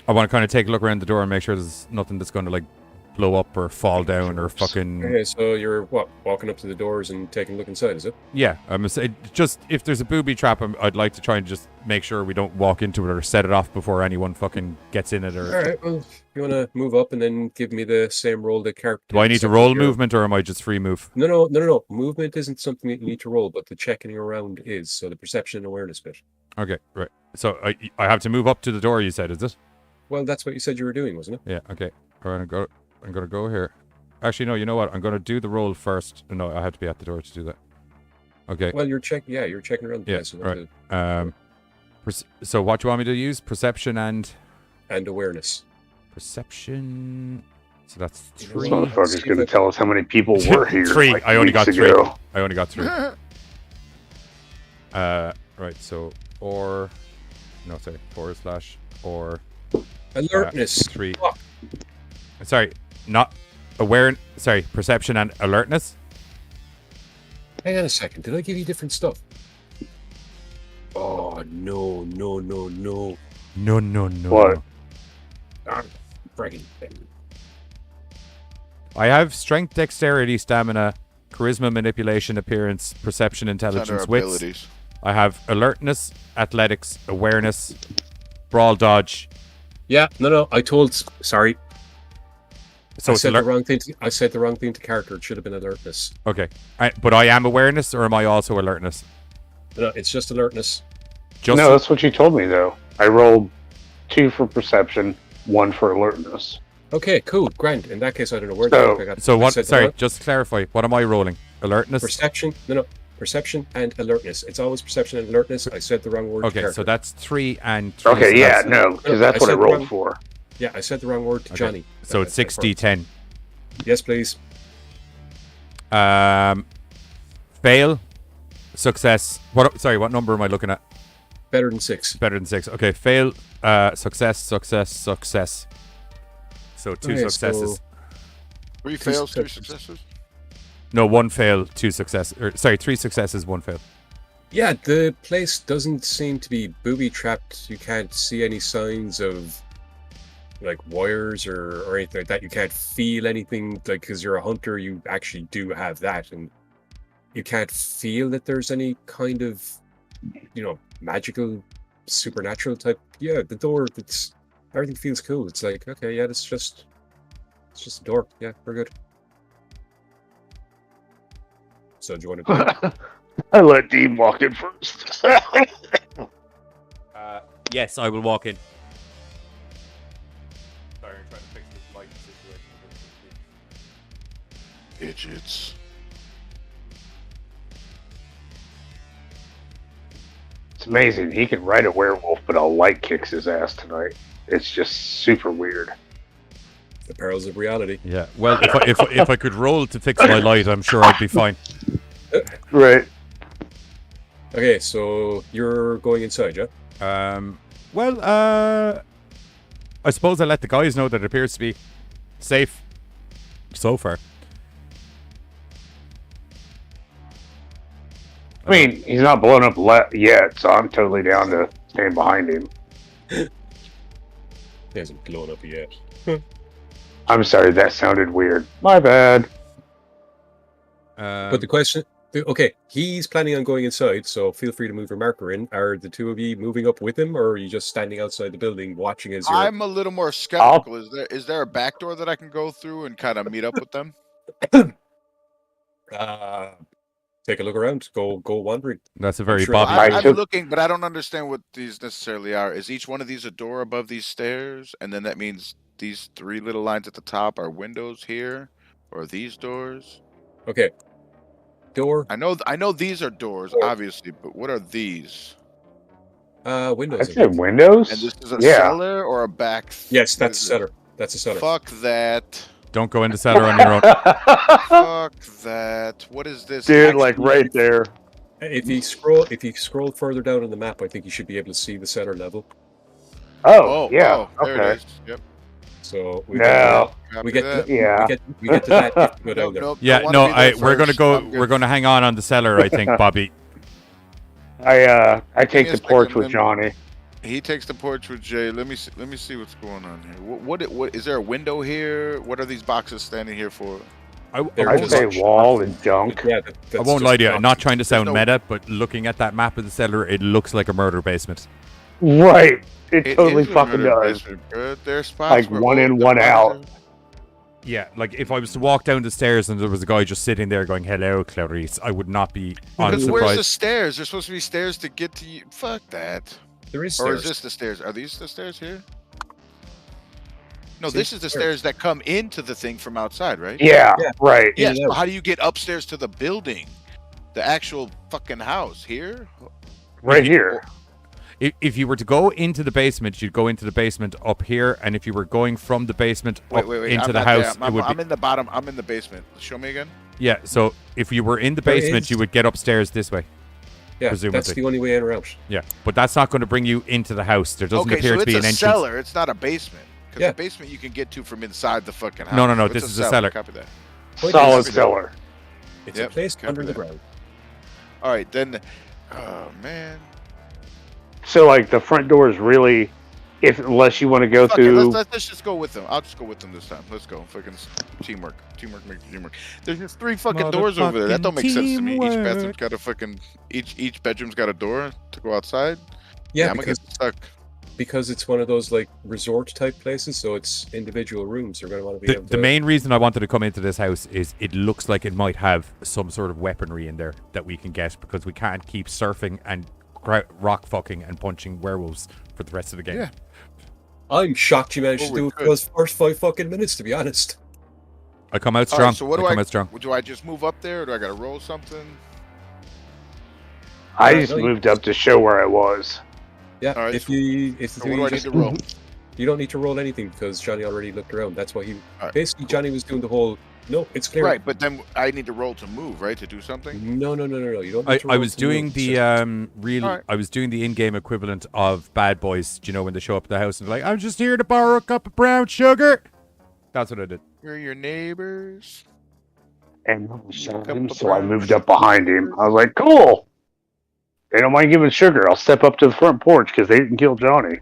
want to kind of take a look around the door and make sure there's nothing that's going to like blow up or fall down or fucking. Okay, so you're walking up to the doors and taking a look inside, is it? Yeah, I'm just if there's a booby trap, I'd like to try and just make sure we don't walk into it or set it off before anyone fucking gets in it. Or all right, well, you want to move up and then give me the same roll that character. Do I need to roll movement or am I just free move? No. Movement isn't something that you need to roll, but the checking around is. So the perception and awareness bit. Okay, right. So I have to move up to the door. You said, is it? Well, that's what you said you were doing, wasn't it? Yeah. Okay. All right. I'm gonna go here. Actually, no. You know what? I'm gonna do the roll first. No, I have to be at the door to do that. Okay. Well, you're checking around the place. Right. So what do you want me to use? Perception and awareness. Perception. So that's 3. This motherfucker's going to tell us how many people were here. 3. Like I only got 3. ago. I only got 3. Right. So or. No, sorry. / or. Alertness. 3. Sorry, not aware. Sorry, perception and alertness. Hang on a second. Did I give you different stuff? Oh no. No. What? Bragging. I have strength, dexterity, stamina, charisma, manipulation, appearance, perception, intelligence, wits. Abilities. I have alertness, athletics, awareness, brawl, dodge. Yeah, no. Sorry. So I said the wrong thing. I said the wrong thing to character. It should have been alertness. Okay, but I am awareness, or am I also alertness? No, it's just alertness. No, that's what you told me though. I rolled 2 for perception, 1 for alertness. Okay, cool, grand. In that case, I don't know where the fuck I got. So what? I said Sorry, just to clarify. What am I rolling? Alertness. Perception. No. Perception and alertness. It's always perception and alertness. I said the wrong word. Okay, so that's 3 and 3. Okay, so yeah, no, because that's what I rolled for. Yeah, I said the wrong word to Johnny. So it's 6d10. Yes, please. Fail, success. What number am I looking at? Better than 6. Better than 6. Okay, fail, success. So 2 successes. So 3 fails, 2 successes. No, 1 fail, 2 success. 3 successes, 1 fail. Yeah, the place doesn't seem to be booby trapped. You can't see any signs of like wires or anything like that. You can't feel anything, like, because you're a hunter, you actually do have that, and you can't feel that there's any kind of, magical, supernatural type. Yeah, the door. Everything feels cool. It's like, okay, yeah, it's just a door. Yeah, we're good. So do you want to? I let Dean walk in first. Yes, I will walk in. Sorry, I'm trying to fix this light situation. Idiots. It's amazing. He can ride a werewolf, but a light kicks his ass tonight. It's just super weird. The perils of reality. Yeah. Well, if I could roll to fix my light, I'm sure I'd be fine. Right. Okay, so you're going inside, yeah? Well, I suppose I let the guys know that it appears to be safe so far. I mean, he's not blown up yet, so I'm totally down to stand behind him. He hasn't blown up yet. I'm sorry, that sounded weird. My bad. But the question... Okay, he's planning on going inside, so feel free to move your marker in. Are the two of you moving up with him, or are you just standing outside the building watching as you're... I'm a little more skeptical. Is there a back door that I can go through and kind of meet up with them? Take a look around. Go wandering. That's a very Sure. Bobby. I'm looking, but I don't understand what these necessarily are. Is each one of these a door above these stairs? And then that means these 3 little lines at the top are windows here? Or these doors? Okay. Door. I know these are doors, obviously, but what are these? Windows. I said windows? And this is a cellar or a back? Yes, that's a cellar. That's a cellar. Fuck that. Don't go into cellar on your own. Fuck that. What is this? Dude, like right there. If you scroll further down on the map, I think you should be able to see the cellar level. Oh, yeah. There okay. it is. Yep. So No. We get to, Yeah. we get to that if we go down there. Nope, Yeah, don't no, wanna be there we're gonna first. go. I'm good. We're gonna hang on the cellar, I think, Bobby. I take me the a porch second, with let Johnny. He takes the porch with Jay. Let me see what's going on here. What is there a window here? What are these boxes standing here for? I'd say wall and junk. Yeah, I won't lie to you. I'm not trying to sound no- meta, but looking at that map of the cellar, it looks like a murder basement. Right. It totally is a fucking murder does. basement, bro. There's spots Like where one in, the one bodies out. are- Yeah, like if I was to walk down the stairs and there was a guy just sitting there going, "Hello, Clarice," I would not be Because where's the unsurprised. stairs? There's supposed to be stairs to get to you. Fuck that. There is Or stairs. is this the stairs? Are these the stairs here? No, See, this is the stairs. stairs that come into the thing from outside, right? Yeah, Yeah. right. Yeah, and so out. how do you get upstairs to the building? The actual fucking house here? Right here. If you were to go into the basement, you'd go into the basement up here, and if you were going from the basement up Wait. into I'm the not house, there. it would I'm be in the bottom. I'm in the basement. Show me again. yeah. So if you were in the There basement, is- you would get upstairs this way. Yeah, presumably. that's the only way in or out. Yeah, but that's not going to bring you into the house. There doesn't Okay, appear so to be it's an a entrance. cellar. It's not a basement. Because Yeah. the basement you can get to from inside the fucking house. No, It's this is a cellar. Copy that. Solid cellar. It's Yep, a place copy under the that. ground. All right, then. Oh man. So like the front door is really, unless you want to go Fuck it, through. let's just go with them. I'll just go with them this time. Let's go. Fucking teamwork. Teamwork makes the dream work. There's just 3 fucking doors over there. That don't make sense to me. Each Teamwork. bathroom's got a fucking each bedroom's got a door to go outside. Yeah, I'm gonna because, get stuck. because it's one of those like resort type places, so it's individual rooms. You're going to want to be able to. The main reason I wanted to come into this house is it looks like it might have some sort of weaponry in there that we can get because we can't keep surfing and rock fucking and punching werewolves for the rest of the game. Yeah. I'm shocked you managed Oh, to we do it could. for those first 5 fucking minutes, to be honest. I come out All strong. right, so what do I come I out strong. do? I just move up there, or do I gotta roll something? I just no, you- moved up to show where I was. Yeah, All right, if so- you So what do I need just, to roll? you don't need to roll anything because Johnny already looked around. That's why he Alright, basically Johnny was doing the whole. No, it's clear. Right, but then I need to roll to move, right, to do something. No. You don't. Need I to roll was to doing move. the Alright. I was doing the in-game equivalent of Bad Boys. Do you know when they show up at the house and they're like, "I'm just here to borrow a cup of brown sugar"? That's what I did. We're your neighbors. And so I moved up behind him. I was like, cool. They don't mind giving sugar. I'll step up to the front porch because they didn't kill Johnny.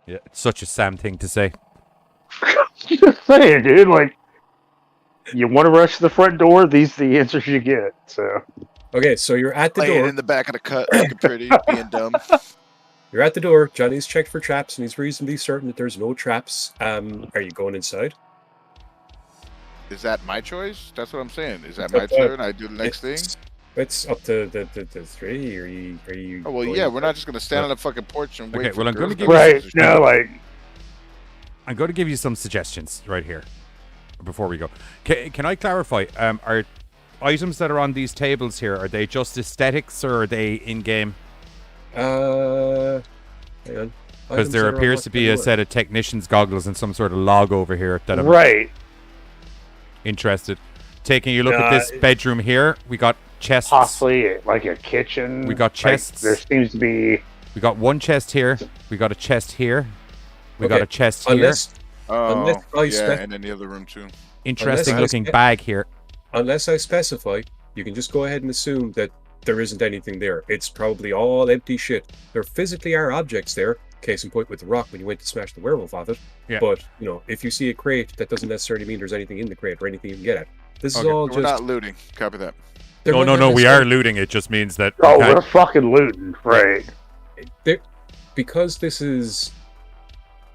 Yeah, it's such a Sam thing to say. Just saying, dude. Like, you want to rush to the front door? These are the answers you get. So Okay, so you're at the Laying door. in the back of the cut, looking pretty, being dumb. You're at the door. Johnny's checked for traps, and he's reasonably certain that there's no traps. Are you going inside? Is that my choice? That's what I'm saying. Is that It's my up to- turn? I do the next thing. It's up to the 3. Are you? Oh well, going yeah. in? We're not just gonna stand on the fucking porch and wait. Okay, for well, I'm gonna girls give to you come. right, no, like I'm going to give you some suggestions right here before we go. Can I clarify? Are items that are on these tables here, are they just aesthetics or are they in-game? Hang on. Because Items there that are appears on to the be a door. set of technician's goggles and some sort of log over here that I'm right. interested. Taking a look at Nah, this bedroom here, we got chests. Possibly like a kitchen. We got Like, chests. there seems to be. We got one chest here. We got a chest here. We got Okay, a chest here. Unless Oh, Unless I yeah, spec- and in the other room too. Interesting unless I looking spec- bag here. unless I specify, you can just go ahead and assume that there isn't anything there. It's probably all empty shit. There physically are objects there. Case in point with the rock when you went to smash the werewolf off it. Yeah. But if you see a crate, that doesn't necessarily mean there's anything in the crate or anything you can get at. This Okay, is all We're just. not looting. Copy that. there No, might no, not no. We are necessarily- looting. It just means that we Oh, can't- we're fucking looting, right? Because this is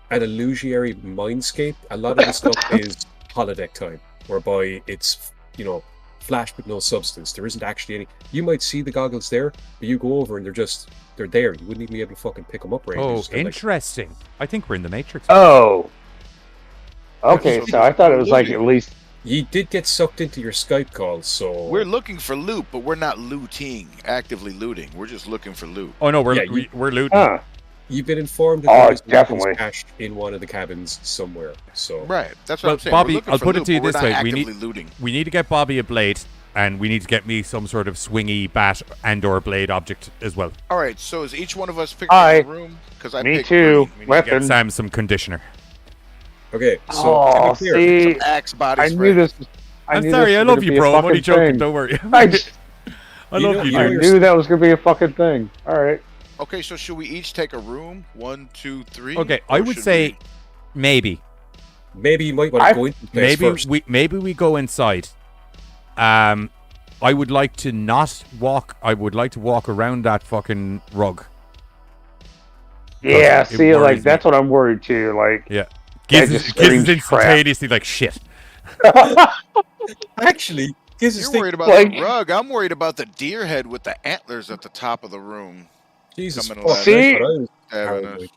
an illusionary mindscape, a lot of the stuff is holodeck time, whereby it's, flash but no substance. There isn't actually any. You might see the goggles there, but you go over and they're there. You wouldn't even be able to fucking pick them up or anything. Oh, Just kinda like- interesting. I think we're in the Matrix. Oh. Okay, so so I thought it was like at least. You did get sucked into your Skype call, so We're looking for loot, but we're not looting, actively looting. We're just looking for loot. Oh no, Yeah, we're looting. Huh. you've been informed that Oh, there is weapons definitely. cached in one of the cabins somewhere. So Right. That's what Well, I'm saying. Bobby, We're looking I'll for put it loot, to you but we're this not way. We actively need- looting. We need to get Bobby a blade, and we need to get me some sort of swingy bat and/or blade object as well. All right. So is each one of us picked Aye. a room? Because I Me picked too. green. We need to Weapon. Get Sam some conditioner. Okay, so to Oh, be clear, see, Some Axe body I spray. knew this. I'm knew sorry, this I was love gonna you, be a bro. I'm only fucking joking. thing. Don't worry. I, just, I You love know- you, you I dude. know- knew that was gonna be a fucking thing. All right. Okay, so should we each take a room? 1, 2, 3. Okay, I Or would should say we- maybe. maybe you might want to go into the place first. Maybe we go inside. I would like to not walk. I would like to walk around that fucking rug. Yeah, it see, worries like me. that's what I'm worried too. Like, Yeah, That Giz just is screams instantaneously like shit. Actually, here's the You're thing. worried about like- the rug. I'm worried about the deer head with the antlers at the top of the room. Jesus coming fuck, alive. See? that's what I was Having paranoid.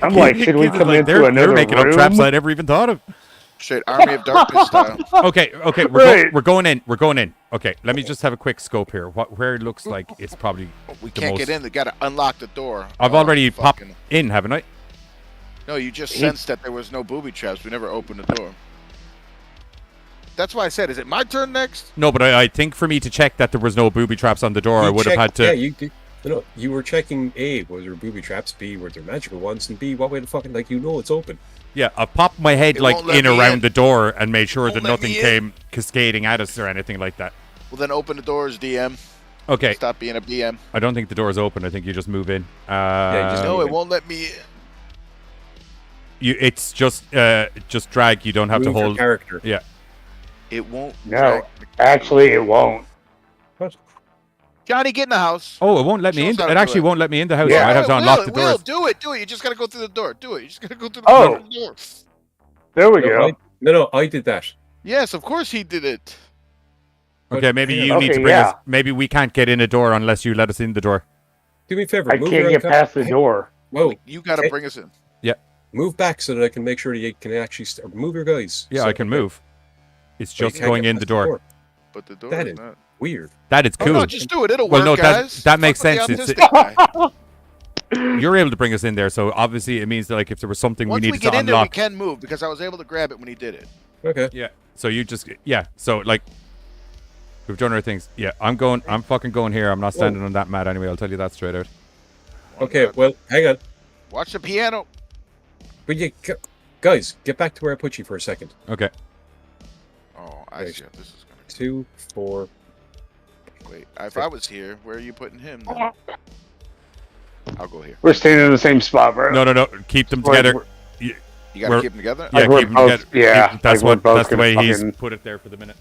I'm like, should we Giz is come like, into they're another making up room? traps I never even thought of. Straight Army of Darkness style. Okay, we're Right. going in. We're going in. Okay, let me just have a quick scope here. Where it looks like it's probably We the can't most. get in. They gotta unlock the door. I've Oh, already popped fucking- in, haven't I? No, you just sensed that there was no booby traps. We never opened the door. That's why I said, is it my turn next? No, but I think for me to check that there was no booby traps on the door, I You would have had checked- Yeah, to. you did. No, you were checking A, was there booby traps? B, were there magical ones? And B, what way the fucking like it's open. Yeah, I popped my head It like won't let in me around in. the door and made sure that Won't let nothing me in. came cascading at us or anything like that. Well, then open the doors, DM. Okay, Stop being a BM. I don't think the door is open. I think you just move in. you just No, move it in. won't let me in. It's just drag. You don't have Move to your hold. character. Yeah. It won't. No, drag the- actually, it won't. What? Johnny, get in the house. Oh, it won't let me Show in. us how It to do actually it. won't let me in the house. Yeah. I have to Will, unlock the Will, doors. do it. You just gotta go through the door. Do it. You just gotta go through the Oh. fucking door. There we No, go. no, I did that. Yes, of course he did it. Okay, maybe hang you on. need to Okay, bring yeah. us. Maybe we can't get in a door unless you let us in the door. Do me a favor. I move can't around get past the Hey, door. Whoa, You gotta Okay. bring us in. move back so that I can make sure that you can actually move your guys. Yeah, so I can that- move. It's but you just can't going get in past the door. But the door That is is- not. Weird. That is Oh, cool. no, just do it. It'll Well, work, no, that- guys. that makes Fuck with sense. the It's- autistic guy. You're able to bring us in there, so obviously it means that like if there was something Once we we needed get to in there, we unlock. can move because I was able to grab it when he did it. Okay. Yeah. So you just So like we've done our things. Yeah, I'm fucking going here. I'm not standing on that mat anyway. I'll tell you that straight out. Okay. Well, hang on. Watch the piano. But you guys, get back to where I put you for a second. Okay. Oh, I Right. see how this is gonna 2, 4. wait. If I was here, where are you putting him? Then? I'll go here. We're standing in the same spot, bro. No. Keep them Like, together. You gotta We're- keep them together. Yeah, we're keep them both- together. yeah, That's like we're what. both That's the way gonna he's fucking- put it there for the minute.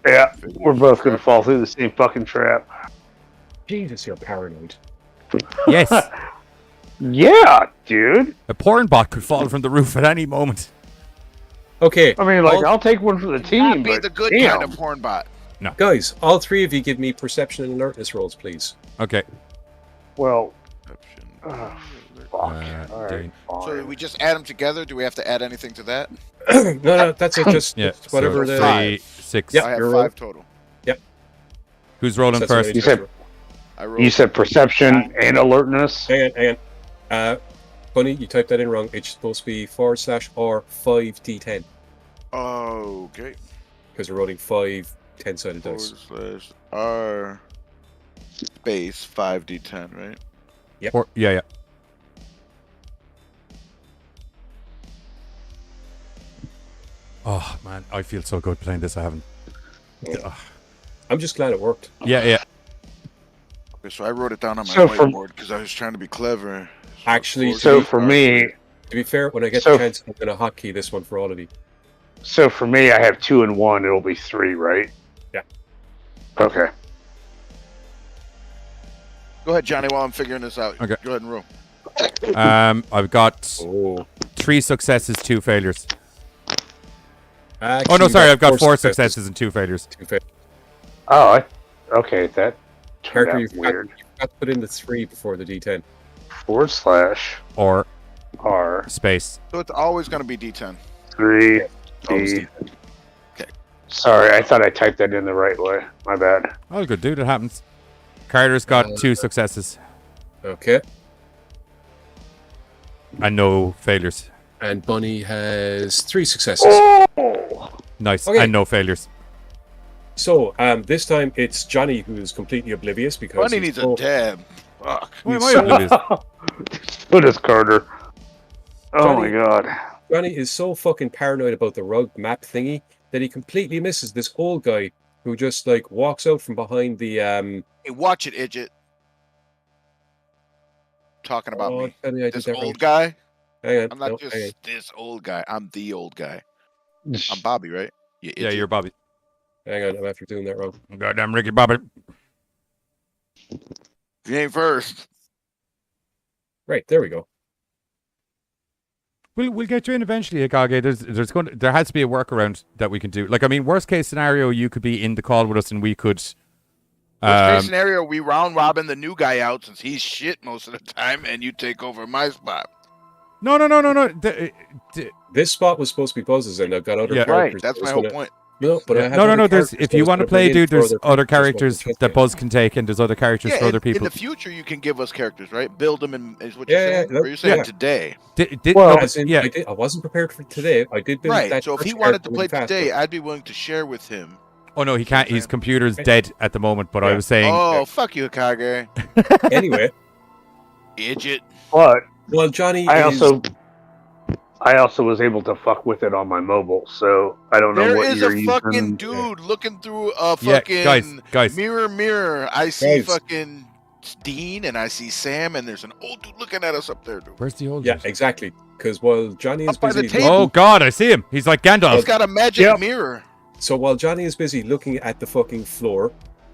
Yeah, we're both gonna fall through the same fucking trap. Jesus, you're paranoid. Yes. Yeah, dude. A porn bot could fall from the roof at any moment. Okay. I mean, like, all- I'll take one for the team, Not be but the good damn. kind of porn bot. Guys, all three of you give me perception and alertness rolls, please. Okay. Well, Perception. fuck. All right, Dane. So fine. we just add them together. Do we have to add anything to that? No, that's it. Just Yeah. just whatever so the. five. 3, 6. Yeah, I have you're 5 right. total. Who's rolling That's what first? I You said- I rolled. You said perception and alertness. Hang on. Bunny, you typed that in wrong. It's supposed to be /or 5d10 Oh, okay. because we're rolling 5 10-sided dice. /R space 5d10, right? Yeah. Oh man, I feel so good playing this. I haven't. Ugh. I'm just glad it worked. Yeah. Okay, so I wrote it down on my So from- whiteboard because I was trying to be clever. Actually, So for me, To be fair, when I get So- the chance, I'm going to hotkey this one for all of you. I have 2 and 1. It'll be 3, right? Yeah. Okay. Go ahead, Johnny, while I'm figuring this out. Okay. Go ahead and roll. I've got Oh. 3 successes, 2 failures. Actually, Oh no, you sorry, I've got 4 successes and 2 failures. 2 failures. Oh, okay. That turned Character, out you've got, weird. you've got to put in the 3 before the d10. / Or R space. So it's always going to be D10. 3 Always D. D10. Sorry, I thought I typed that in the right way. My bad. Oh, good dude, it happens. Carter's got 2 successes Okay. and no failures. And Bunny has 3 successes. Oh! Nice, Okay. and no failures. So, this time it's Johnny who's completely oblivious because Bunny he's needs a dab. Fuck. Why am I oblivious? So does Carter. Oh Johnny. my god. Johnny is so fucking paranoid about the rug map thingy that he completely misses this old guy who just like walks out from behind the Hey, watch it, idiot. Talking about me. Johnny, I did This that old right. guy. Hang on. I'm not no, just hang on. this old guy. I'm the old guy. I'm Bobby, right? You Yeah, idiot. you're Bobby. Hang on, I'm after doing that wrong. Goddamn Ricky Bobby. You ain't first. Right, there we go. We'll get you in eventually, Akage. There has to be a workaround that we can do. Like, I mean, worst case scenario, you could be in the call with us and we could. Worst case scenario, we round robin the new guy out since he's shit most of the time, and you take over my spot. No. This spot was supposed to be Buzz's, and I've got other characters. Right, that's my whole point. No, but I have No. other There's characters if you I was want to gonna play, bring in dude. for There's other other characters characters that Buzz can take, and there's other characters for other in people. the future, you can give us characters, right? Build them, and is what Yeah, you're saying. yeah, Or you're saying yeah. today. I wasn't prepared for today. I did build Right. that. So if he first wanted to character play really fast, today, but- I'd be willing to share with him. Oh no, he can't. His computer's dead at the moment. But I was saying. Oh, fuck you, Kage. Anyway, idiot. But well, Johnny, I also was able to fuck with it on my mobile, so I don't know There what is you're a using. fucking dude looking through a Yeah, fucking guys. mirror. I see Guys. fucking Dean and I see Sam, and there's an old dude looking at us up there, dude. Where's the old? Yeah, dude? exactly. Because while Johnny is Up by the busy, table. Oh God, I see him. He's like Gandalf. He's got a magic mirror. so while Johnny is busy looking at the fucking floor,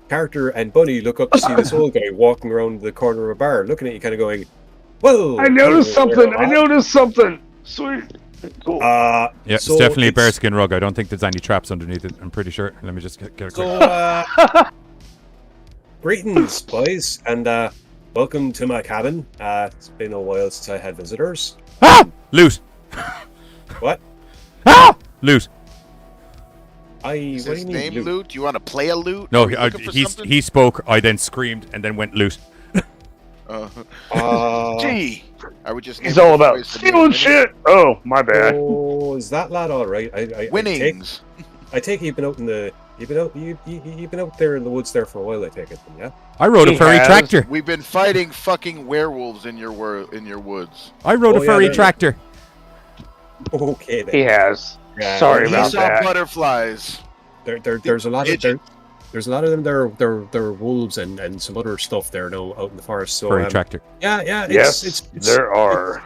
Carter and Bunny look up to see this old guy walking around the corner of a bar, looking at you, kind of going, "Well, I noticed hello something. there, I lad." noticed something. Sweet. Cool. Yeah, it's so definitely a it's- bearskin rug. I don't think there's any traps underneath it. I'm pretty sure. Let me just get a quick. So, greetings, boys, and welcome to my cabin. It's been a while since I had visitors. Loot. What? Loot. What do Is you his mean, name loot? Loot? Do you want to play a loot? No, Are you looking for something? he spoke. I then screamed and then went loot. Gee, I would just. He's name it all the about place to stealing do it. shit. Oh, my bad. Oh, is that lad all right? Winnings. I take it you've been out in the. You've been out there in the woods there for a while. I take it, yeah. I rode a He furry has. tractor. We've been fighting fucking werewolves in your woods. I rode Oh, a yeah, furry there- tractor. Okay, then. He has. Yeah, Sorry He about saw that. butterflies. There's a lot of there's a lot of them. They're wolves and some other stuff there now out in the forest. So Furry tractor. yeah. Yes, there are.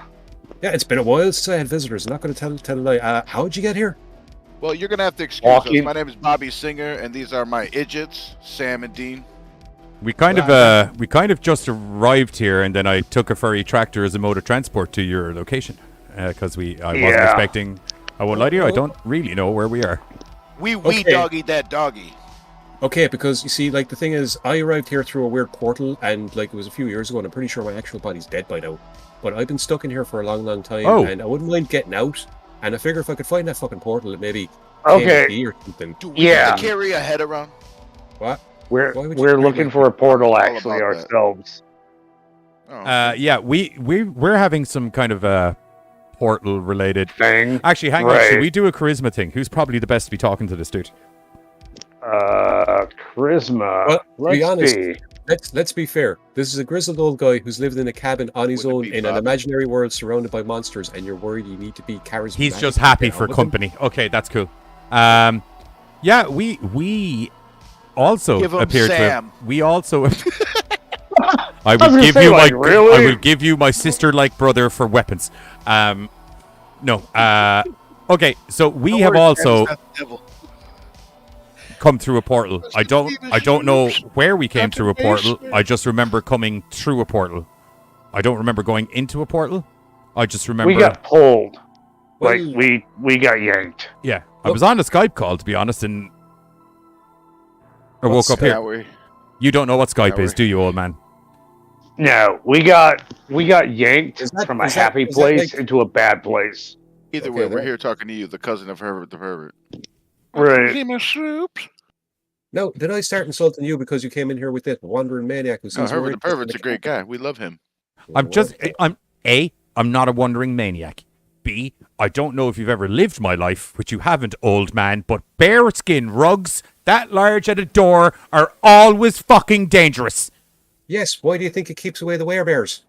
Yeah, it's been a while since I had visitors. I'm not going to tell a lie. How'd you get here? Well, you're gonna have to excuse us. Walking. My name is Bobby Singer, and these are my idiots, Sam and Dean. We kind of just arrived here, and then I took a furry tractor as a mode of transport to your location because I wasn't Yeah. expecting. I won't lie to you. I don't really know where we are. We Okay. doggy that doggy. Okay, because you see, like the thing is, I arrived here through a weird portal, and like it was a few years ago, and I'm pretty sure my actual body's dead by now. But I've been stuck in here for a long, long time, Oh. and I wouldn't mind getting out. And I figure if I could find that fucking portal, it maybe Okay. KFC or something. Do we Yeah. have to carry a head around? What? We're Why would you we're bring looking my- for a portal All actually about that. ourselves. Oh. Yeah, we're having some kind of portal related. Thing. Actually, hang on. Right. Should we do a charisma thing? Who's probably the best to be talking to this dude? Charisma. Well, to be Let's honest, see. Let's be fair. This is a grizzled old guy who's lived in a cabin on his Wouldn't it own be in an Bob? imaginary world surrounded by monsters, and you're worried you need to be charismatic. He's just to happy get for on with them? company. Okay, that's cool. Yeah, we also Give him appeared Sam. to. We also. I I was will gonna give say, you like, I really? will give you my sister-like brother for weapons. No. Okay, so we have also come through a portal. I don't know where we came through a portal. I just remember coming through a portal. I don't remember going into a portal. I just remember. We got pulled. Like Well- we got yanked. Yeah, I was on a Skype call to be honest, and I woke up Yeah, here. You don't know what Skype is, do you, old man? No, we got yanked Is that- from a is that- happy is that place like- into a bad place. Either Okay, way, we're that- here talking to you, the cousin of Herbert the Pervert. Right. No, did I start insulting you because you came in here with that wandering maniac who No, seems Herbert worried the about Pervert's a great guy. We love him. I'm not a wandering maniac. B, I don't know if you've ever lived my life, which you haven't, old man, but bearskin rugs that large at a door are always fucking dangerous. Yes, why do you think it keeps away the werebears?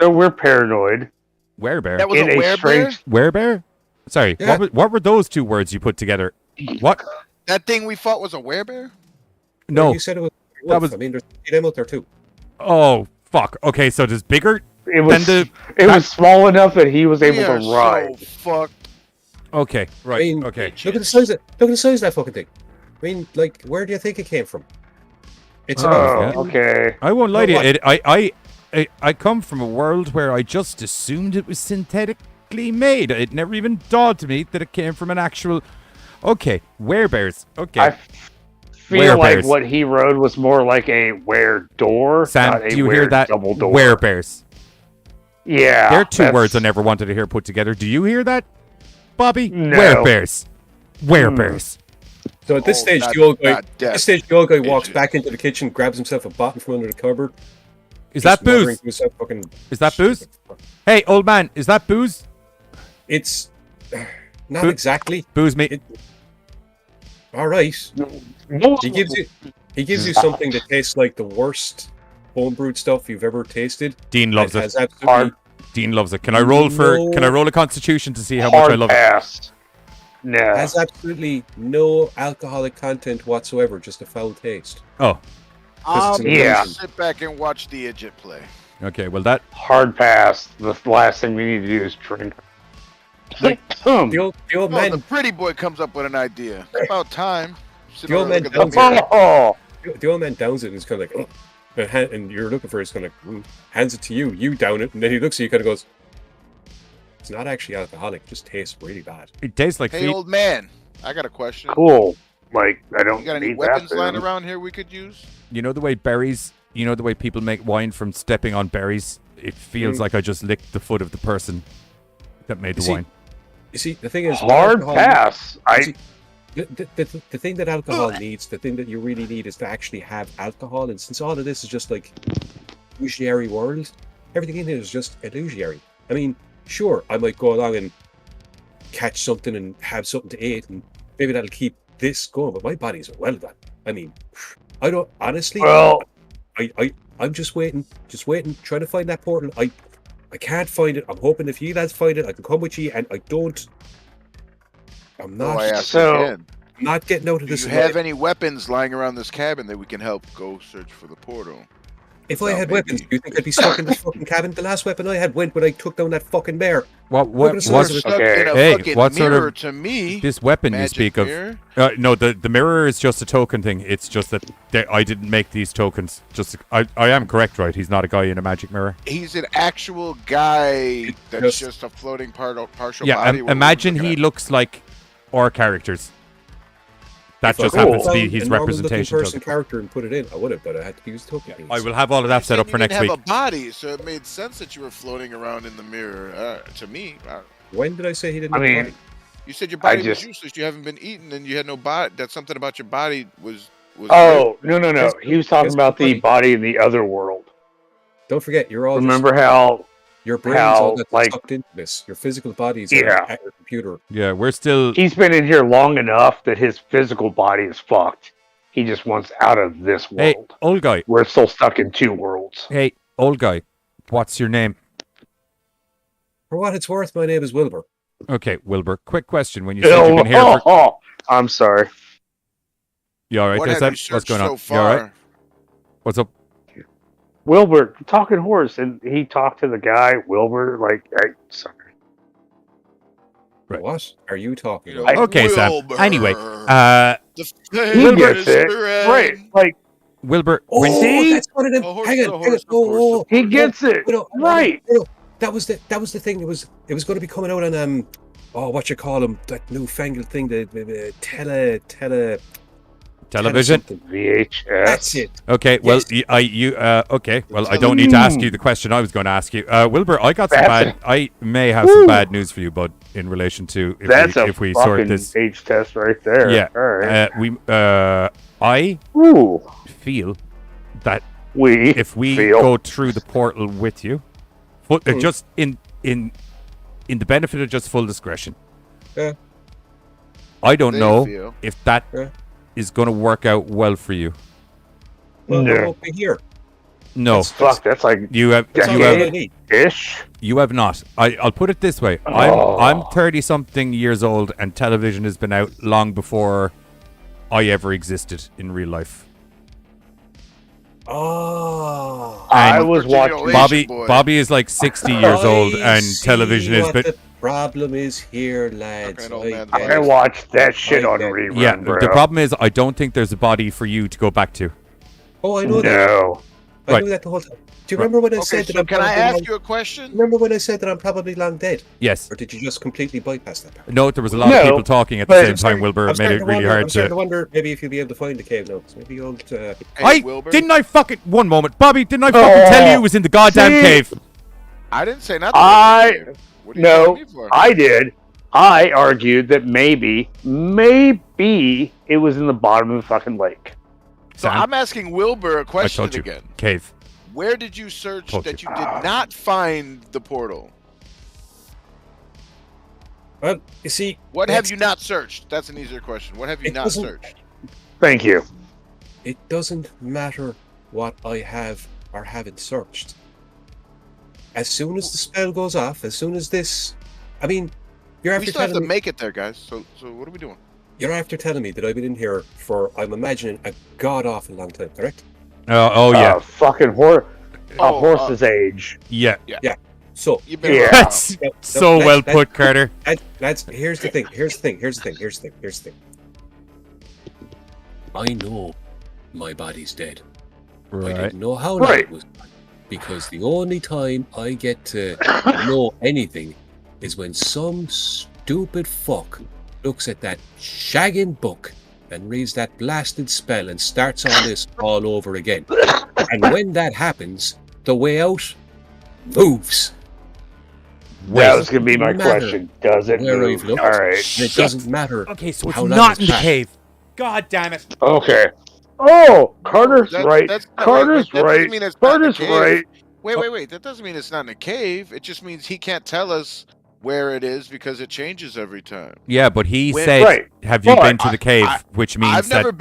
So we're paranoid. Werebear. That was In a a werebear? strange- Werebear? Sorry, Yeah. what were those two words you put together? What? That thing we fought was a werebear? No. You said it was. That was- I mean, there's them out there too. Oh, fuck. Okay, so there's bigger It was. than the... It was small enough that he was able We are to ride. so fucked. Okay, right, I mean, okay. Look at the size. Look at the size of that fucking thing. I mean, like, where do you think it came from? It's Oh, yeah. okay. I won't lie to you. What? I come from a world where I just assumed it was synthetically made. It never even dawned to me that it came from an actual... Okay, werebears. Okay. I feel like Werebears. what he rode was more like a were door, Sam, not a do you were hear that? double door. Werebears. Yeah, They're two that's- words I never wanted to hear put together. Do you hear that, Bobby? No. Werebears. Werebears. So at this Oh, stage, not- the old guy. not At death. this stage, the old guy walks Pigeons. back into the kitchen, grabs himself a bottle from under the cupboard. Is just that muttering booze? to himself, fucking, Is that booze? Hey, old man, is that booze? It's not Boo- exactly. Booze me. It, all right. He gives you something that tastes like the worst homebrewed stuff you've ever tasted. Dean loves It it. has absolutely Hard, Dean loves it. Can I roll for? No. Can I roll a Constitution to see how much I hard love it? pass. No. has absolutely no alcoholic content whatsoever, just a foul taste. Oh, Because it's an Yeah. illusion. Sit back and watch the idiot play. okay. Well, that Hard pass. The last thing we need to do is drink. Like, Boom. The old Oh, man, the pretty boy comes up with an idea. It's about time. Sit The old around man and look at tells the you- beer. the old man downs it and he's kind of like, oh. And you're looking for it, he's kind of hands it to you. You down it, and then he looks at you, kind of goes, "It's not actually alcoholic; it just tastes really bad." it tastes like Hey, feet. old man, I got a question. Cool. Like I don't You got any need weapons that. lying then. around here we could use? You know the way berries. You know the way people make wine from stepping on berries. It feels like I just licked the foot of the person that made the see, wine. You see, the thing is, Hard alcohol- pass. See, the thing that alcohol needs, the thing that you really need, is to actually have alcohol. And since all of this is just like illusionary world, everything in here is just illusionary. I mean, sure, I might go along and catch something and have something to eat, and maybe that'll keep this going. But my body's well done. I mean, I don't honestly. Well, I'm just waiting, trying to find that portal. I can't find it. I'm hoping if you lads find it, I can come with you. And I don't. I'm No, not. I asked So- again. I'm not getting out of Do this. you have any weapons lying around this cabin that we can help go search for the portal? If I Well, had maybe- weapons, do you think I'd be stuck in this fucking cabin? The last weapon I had went when I took down that fucking bear. What? Look at the size of it. Stuck Okay. in a Hey, fucking what sort mirror of- to me. This weapon you Magic speak of. mirror? No, the mirror is just a token thing. It's just that I didn't make these tokens. Just I am correct, right? He's not a guy in a magic mirror. He's an actual guy that's Just- just a floating partial Yeah, body. What we're imagine looking he at. looks like our characters. That If I just could happens to find be a his normal-looking representation. person token. character and put it in, I would have, but I had to use token. keys. I will have all of that You set said up for you didn't next week. have a body, so it made sense that you were floating around in the mirror. To me, When did I say he didn't? I have a mean, body? you said your body just- was useless. You haven't been eaten, and you had no body. That's something about your body was. oh no. Yes, He was talking yes, about the buddy. body in the other world. Don't forget, you're all Remember how? your brain's how, all that's like- sucked into this. Your physical body's Yeah. at your computer. Yeah, we're still. He's been in here long enough that his physical body is fucked. He just wants out of this Hey, world. old guy. We're still stuck in two worlds. Hey, old guy. What's your name? For what it's worth, my name is Wilbur. Okay, Wilbur. Quick question. When you said you've been here for... I'm sorry. You all right What there, have Seb? you What's searched going on? so You all right? far? What's up? Wilbur, talking horse, and he talked to the guy, Wilbur, sorry. Right. What are you talking You know, about? Okay, Sam. Wilbur. Anyway, The He Wilbur gets is it. red. Right, like, Wilbur, Oh, when See? that's one of them. A horse Hang is on, a hang on. horse, of course. Oh, he gets it. Right. That was the thing. It was going to be coming out on what you call them, that newfangled thing, the television. something. VHS. That's it. Okay, well, Yes. okay, well, I don't need to ask you the question I was going to ask you. Wilbur, I got some That's I may have some bad news for you, bud, in relation to That's if we a sort fucking this. age test right there. Yeah, All right. I Ooh. feel that We. if we feel. go through the portal with you, just in the benefit of just full discretion, Yeah. I don't They know feel. if that Yeah. is going to work out well for you. Well, No. I won't be here. No. Fuck, that's like You have ish. You have not. I'll put it this way. I'm 30-something years old, and television has been out long before I ever existed in real life. Oh. I was watching. Bobby is like 60 years old, and television has been. The problem is here, lads. I watched that shit on rerun, Yeah, bro. the problem is I don't think there's a body for you to go back to. Oh, I know that. I knew that the whole time. Do you remember when I said that? Can I ask you a question? Remember when I said that I'm probably long dead? Yes. Or did you just completely bypass that part? No, there was a lot of people talking at the same time, Wilbur. It made it really hard I'm starting to wonder maybe if you'll be able to find the cave now. Maybe you'll. Didn't I fucking one moment, Bobby? Didn't I fucking tell you it was in the goddamn cave? I didn't say nothing. I did. I argued that maybe it was in the bottom of the fucking lake. So I'm asking Wilbur a question I told you. again. Cave. Where did you search that you did not find the portal? Well, you see... What have you not searched? That's an easier question. What have you not searched? Thank you. It doesn't matter what I have or haven't searched. As soon as the spell goes off, as soon as this... I mean, you're after we still have to telling me... make it there, guys. So what are we doing? You're after telling me that I've been in here for, I'm imagining, a god-awful long time, correct? Yeah. Fucking horse's age. Yeah. So, that's so well put, Carter. Here's the thing. I know my body's dead. Right. I didn't know how long it was gone, because the only time I get to know anything is when some stupid fuck looks at that shagging book and reads that blasted spell and starts all this all over again. And when that happens, the way out moves. That was going to be my question. Does it move? All right. It doesn't matter. Okay, so it's not in the cave. God damn it. Okay. Oh, Carter's right. Carter's right. Carter's right. Wait. That doesn't mean it's not in a cave. It just means he can't tell us where it is because it changes every time. Yeah, but he said, "Have you been to the cave?" Which means I've never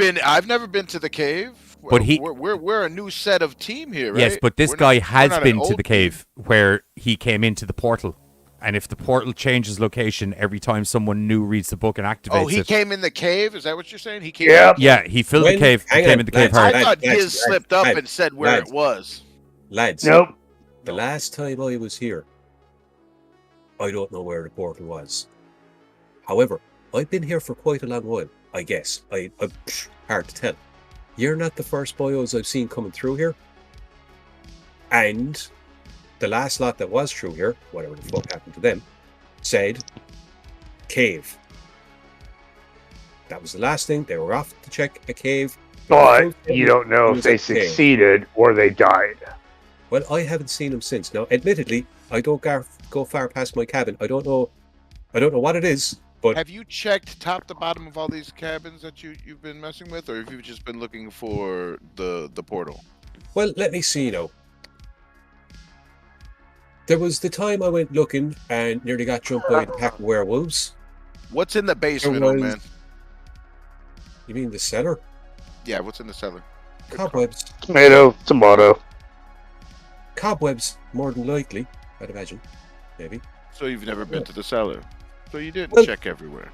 been to the cave. But we're a new set of team here, right? Yes, but this guy has been to the cave where he came into the portal. And if the portal changes location every time someone new reads the book and activates it... Oh, he came in the cave? Is that what you're saying? He came Yeah, he filled the cave. He came in the cave hard. I thought Giz slipped up and said where it was. Lads. Nope. The last time I was here, I don't know where the portal was. However, I've been here for quite a long while, I guess. Hard to tell. You're not the first boyos I've seen coming through here. And the last lot that was through here, whatever the fuck happened to them, said cave. That was the last thing. They were off to check a cave. But you don't know if they succeeded or they died. Well, I haven't seen them since. Now, admittedly, I don't go far past my cabin. I don't know what it is. But have you checked top to bottom of all these cabins that you've been messing with, or have you just been looking for the portal? Well, let me see now. There was the time I went looking and nearly got jumped by a pack of werewolves. What's in the basement, old man? You mean the cellar? Yeah, what's in the cellar? Cobwebs. Tomato. Cobwebs, more than likely, I'd imagine. Maybe. So you've never been to the cellar? So you didn't check everywhere?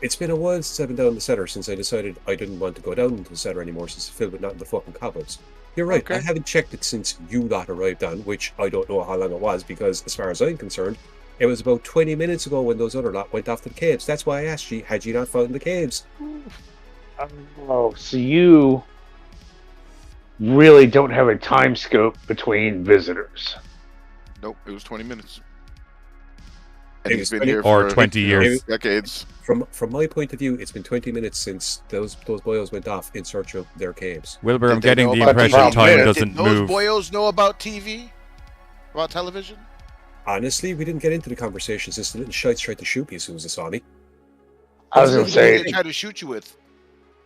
It's been a while since I've been down the cellar, since I decided I didn't want to go down into the cellar anymore, since it's filled with nothing but fucking cobwebs. You're right, I haven't checked it since you lot arrived on, which I don't know how long it was, because as far as I'm concerned, it was about 20 minutes ago when those other lot went off to the caves. That's why I asked you, had you not found the caves? Oh, so you really don't have a time scope between visitors. Nope, it was 20 minutes. And he's been here for for 20 years. Decades. From my point of view, it's been 20 minutes since those boyos went off in search of their caves. Wilbur, I'm getting the impression time doesn't move. Those boyos know about TV? About television? Honestly, we didn't get into the conversation since the little shites tried to shoot me as soon as they saw me. I was going to say... What did they try to shoot you with?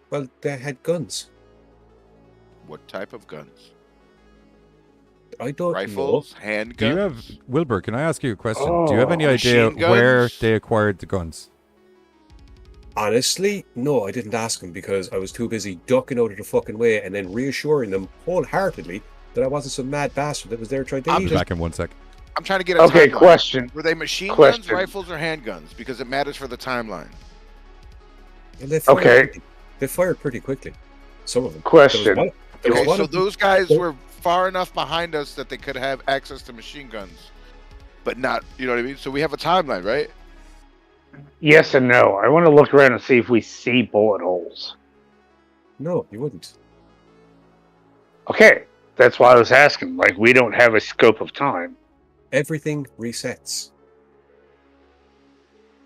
Well, they had guns. What type of guns? I don't Rifles, know. handguns? Do you have... Wilbur, can I ask you a question? Do you have any idea where they acquired the guns? Honestly, no, I didn't ask him because I was too busy ducking out of the fucking way and then reassuring them wholeheartedly that I wasn't some mad bastard that was there trying to I'll eat be us. back in 1 sec. I'm trying to get a Okay, timeline. question. Were they machine guns, Question. rifles, or handguns? Because it matters for the timeline. And they fired Okay. They fired pretty quickly. Some of them. Question. There was Okay, one so of them- those guys were far enough behind us that they could have access to machine guns, but not, you know what I mean? So we have a timeline, right? Yes and no. I want to look around and see if we see bullet holes. No, you wouldn't. Okay, that's why I was asking. Like, we don't have a scope of time. Everything resets.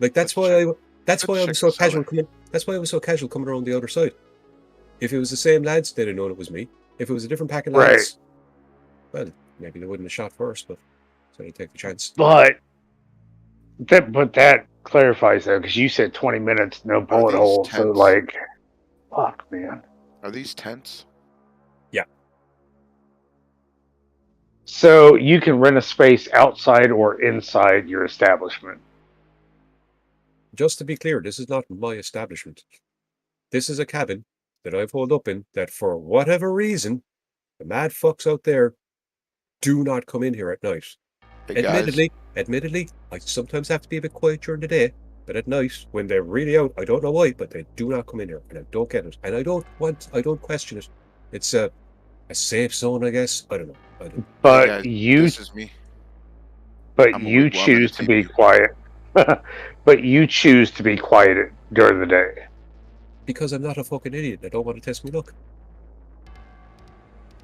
Like that's Let's why I check was so the cellar. casual coming. That's why I was so casual coming around the other side. If it was the same lads, they'd have known it was me. If it was a different pack of Right. lads, well, maybe they wouldn't have shot first, but so they take the chance. But that clarifies though, because you said 20 minutes, no bullet these holes. So tents? like, fuck, man. Are these tents? So you can rent a space outside or inside your establishment. Just to be clear, this is not my establishment. This is a cabin that I've holed up in that for whatever reason, the mad fucks out there do not come in here at night. Hey, guys. Admittedly, I sometimes have to be a bit quiet during the day, but at night, when they're really out, I don't know why, but they do not come in here, and I don't get it. And I don't question it. It's a safe zone, I guess. I don't know. But Hey, guys, you This is me. but I'm a you wigwam choose in to a be teepee. quiet. But you choose to be quiet during the day. Because I'm not a fucking idiot. I don't want to test me luck.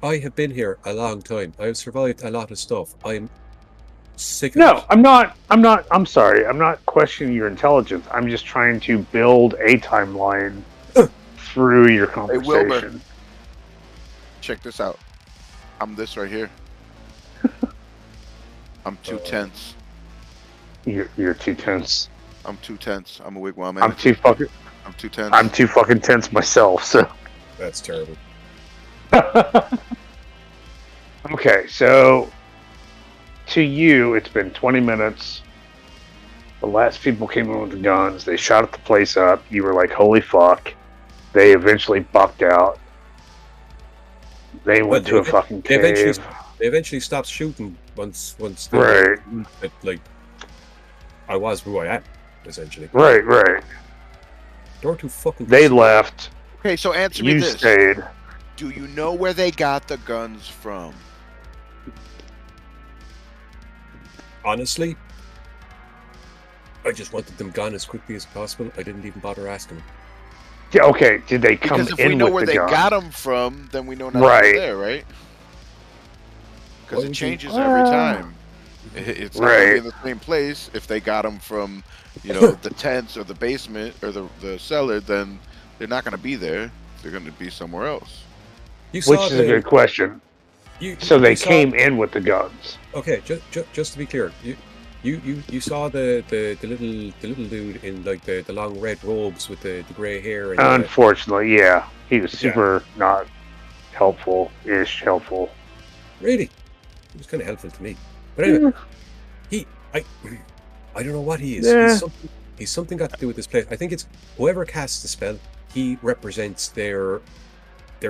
I have been here a long time. I have survived a lot of stuff. I'm sick of No, it. I'm sorry. I'm not questioning your intelligence. I'm just trying to build a timeline through your Hey, Wilbur. conversation. Check this out. I'm this right here. I'm 2 tenths. You're too tense. I'm 2 tenths. I'm a wigwam. I'm too fucking tense. I'm too fucking tense myself, so That's terrible. okay, so to you it's been 20 minutes. The last people came in with the guns, they shot the place up, you were like, holy fuck. They eventually bucked out. They went to a fucking cave. They eventually stopped shooting once they Right. like I was who I am, essentially. Right. They weren't too fucking They concerned. left. Okay, so answer me You this. stayed. Do you know where they got the guns from? Honestly, I just wanted them gone as quickly as possible. I didn't even bother asking them. Yeah, okay, did they come Because if in we know with where the they guns? got them from, then we know not Right. to there, right? Because Why it would you- changes every time. It's not going to Right. be in the same place. If they got them from, you know, the tents or the basement or the cellar, then they're not going to be there. They're going to be somewhere else. You Which saw is a good question. So you they saw- came in with the guns. Okay, just to be clear, you saw the little dude in like the long red robes with the grey hair and Unfortunately, yeah. He was super not helpful-ish helpful. really, it was kind of helpful to me. But anyway, I don't know what he is. Yeah. He's something got to do with this place. I think it's whoever casts the spell. He represents their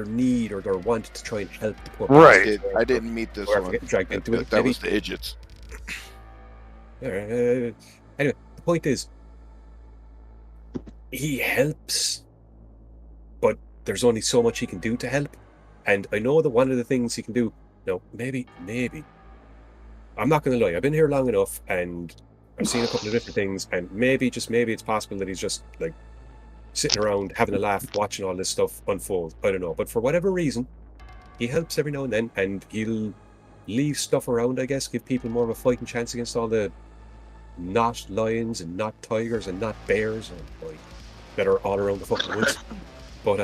need or their want to try and help the poor. Right. I didn't meet this Whoever one. get dragged into it, That maybe. was the idiots. Anyway, the point is, he helps, but there's only so much he can do to help. And I know that one of the things he can do, now, maybe, I'm not going to lie, I've been here long enough and I've seen a couple of different things, and maybe, just maybe, it's possible that he's just like sitting around having a laugh, watching all this stuff unfold. I don't know. But for whatever reason, he helps every now and then, and he'll leave stuff around, I guess, give people more of a fighting chance against all the not lions and not tigers and not bears that are all around the fucking woods. But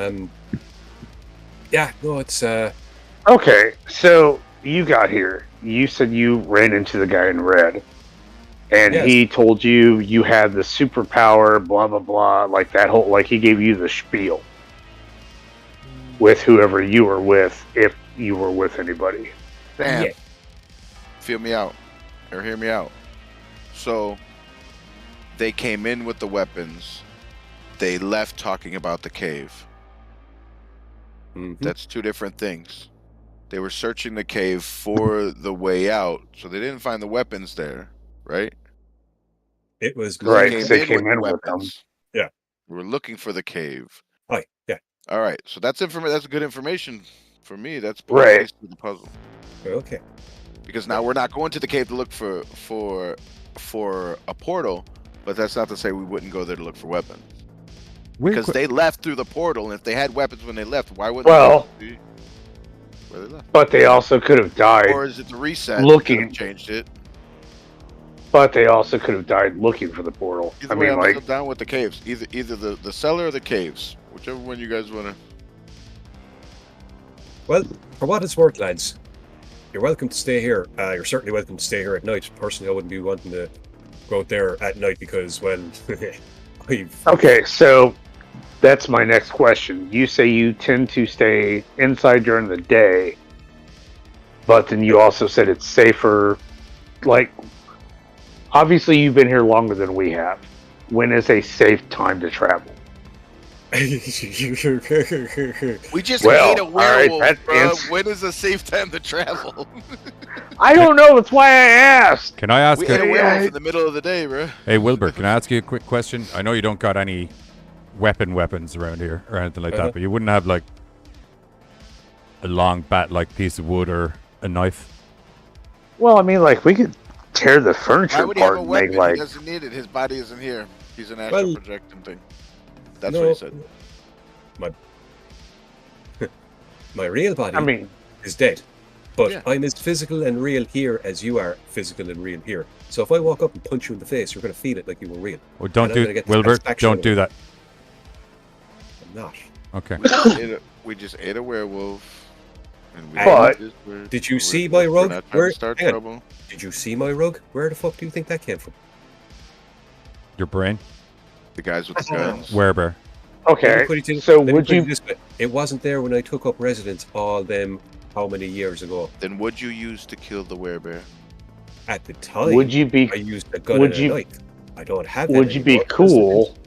yeah, no, it's Okay, so you got here. You said you ran into the guy in red. And Yes. he told you you had the superpower, blah, blah, blah. Like that whole, like he gave you the spiel. With whoever you were with, if you were with anybody. Damn. Yeah. Feel me out. Or hear me out. So, they came in with the weapons. they left talking about the cave. Mhm. That's two different things. They were searching the cave for the way out, so they didn't find the weapons there, right? It was Right, Came 'cause they in came with in the with them. weapons. Yeah. We were looking for the cave. Hi. Yeah. All right, so that's That's good information for me. That's Right. piece of the puzzle. Okay. Because now we're not going to the cave to look for a portal, but that's not to say we wouldn't go there to look for weapons. Because they left through the portal, and if they had weapons when they left, why wouldn't they be where they left? But they also could have died. Or is it the reset? Looking. Changed it. But they also could have died looking for the portal. Either way, I'm still down with the caves. Either the cellar or the caves, whichever one you guys want to. Well, for what it's worth, lads, you're welcome to stay here. You're certainly welcome to stay here at night. Personally, I wouldn't be wanting to go out there at night because, well, Okay, so that's my next question. You say you tend to stay inside during the day, but then you also said it's safer. Like, obviously, you've been here longer than we have. When is a safe time to travel? We just Well, ate a werewolf, right, bro. When is a safe time to travel? I don't know. That's why I asked. Can I ask? We ate a werewolf in the middle of the day, bro. Hey, Wilbur, can I ask you a quick question? I know you don't got any weapons around here or anything like that, but you wouldn't have like a long bat-like piece of wood or a knife. Well, I mean, like, we could tear the Why furniture would he have apart a and weapon? make, like... He doesn't need it. His body isn't here. He's an astral Well, projecting thing. That's what he said. My real body is dead. But I'm as physical and real here as you are physical and real here. So if I walk up and punch you in the face, you're going to feel it like you were real. Well, don't do Wilbur. Don't do that. I'm not. Okay. We just ate a werewolf. And did you see my rug? Hang on. Did you see my rug? Where the fuck do you think that came from? Your brain. The guys with the guns. Werebear. Okay, so would you... It wasn't there when I took up residence all them how many years ago? Then would you use to kill the werebear? At the time, Would you be... I used a gun and a knife. I don't have that Would you be anymore. cool...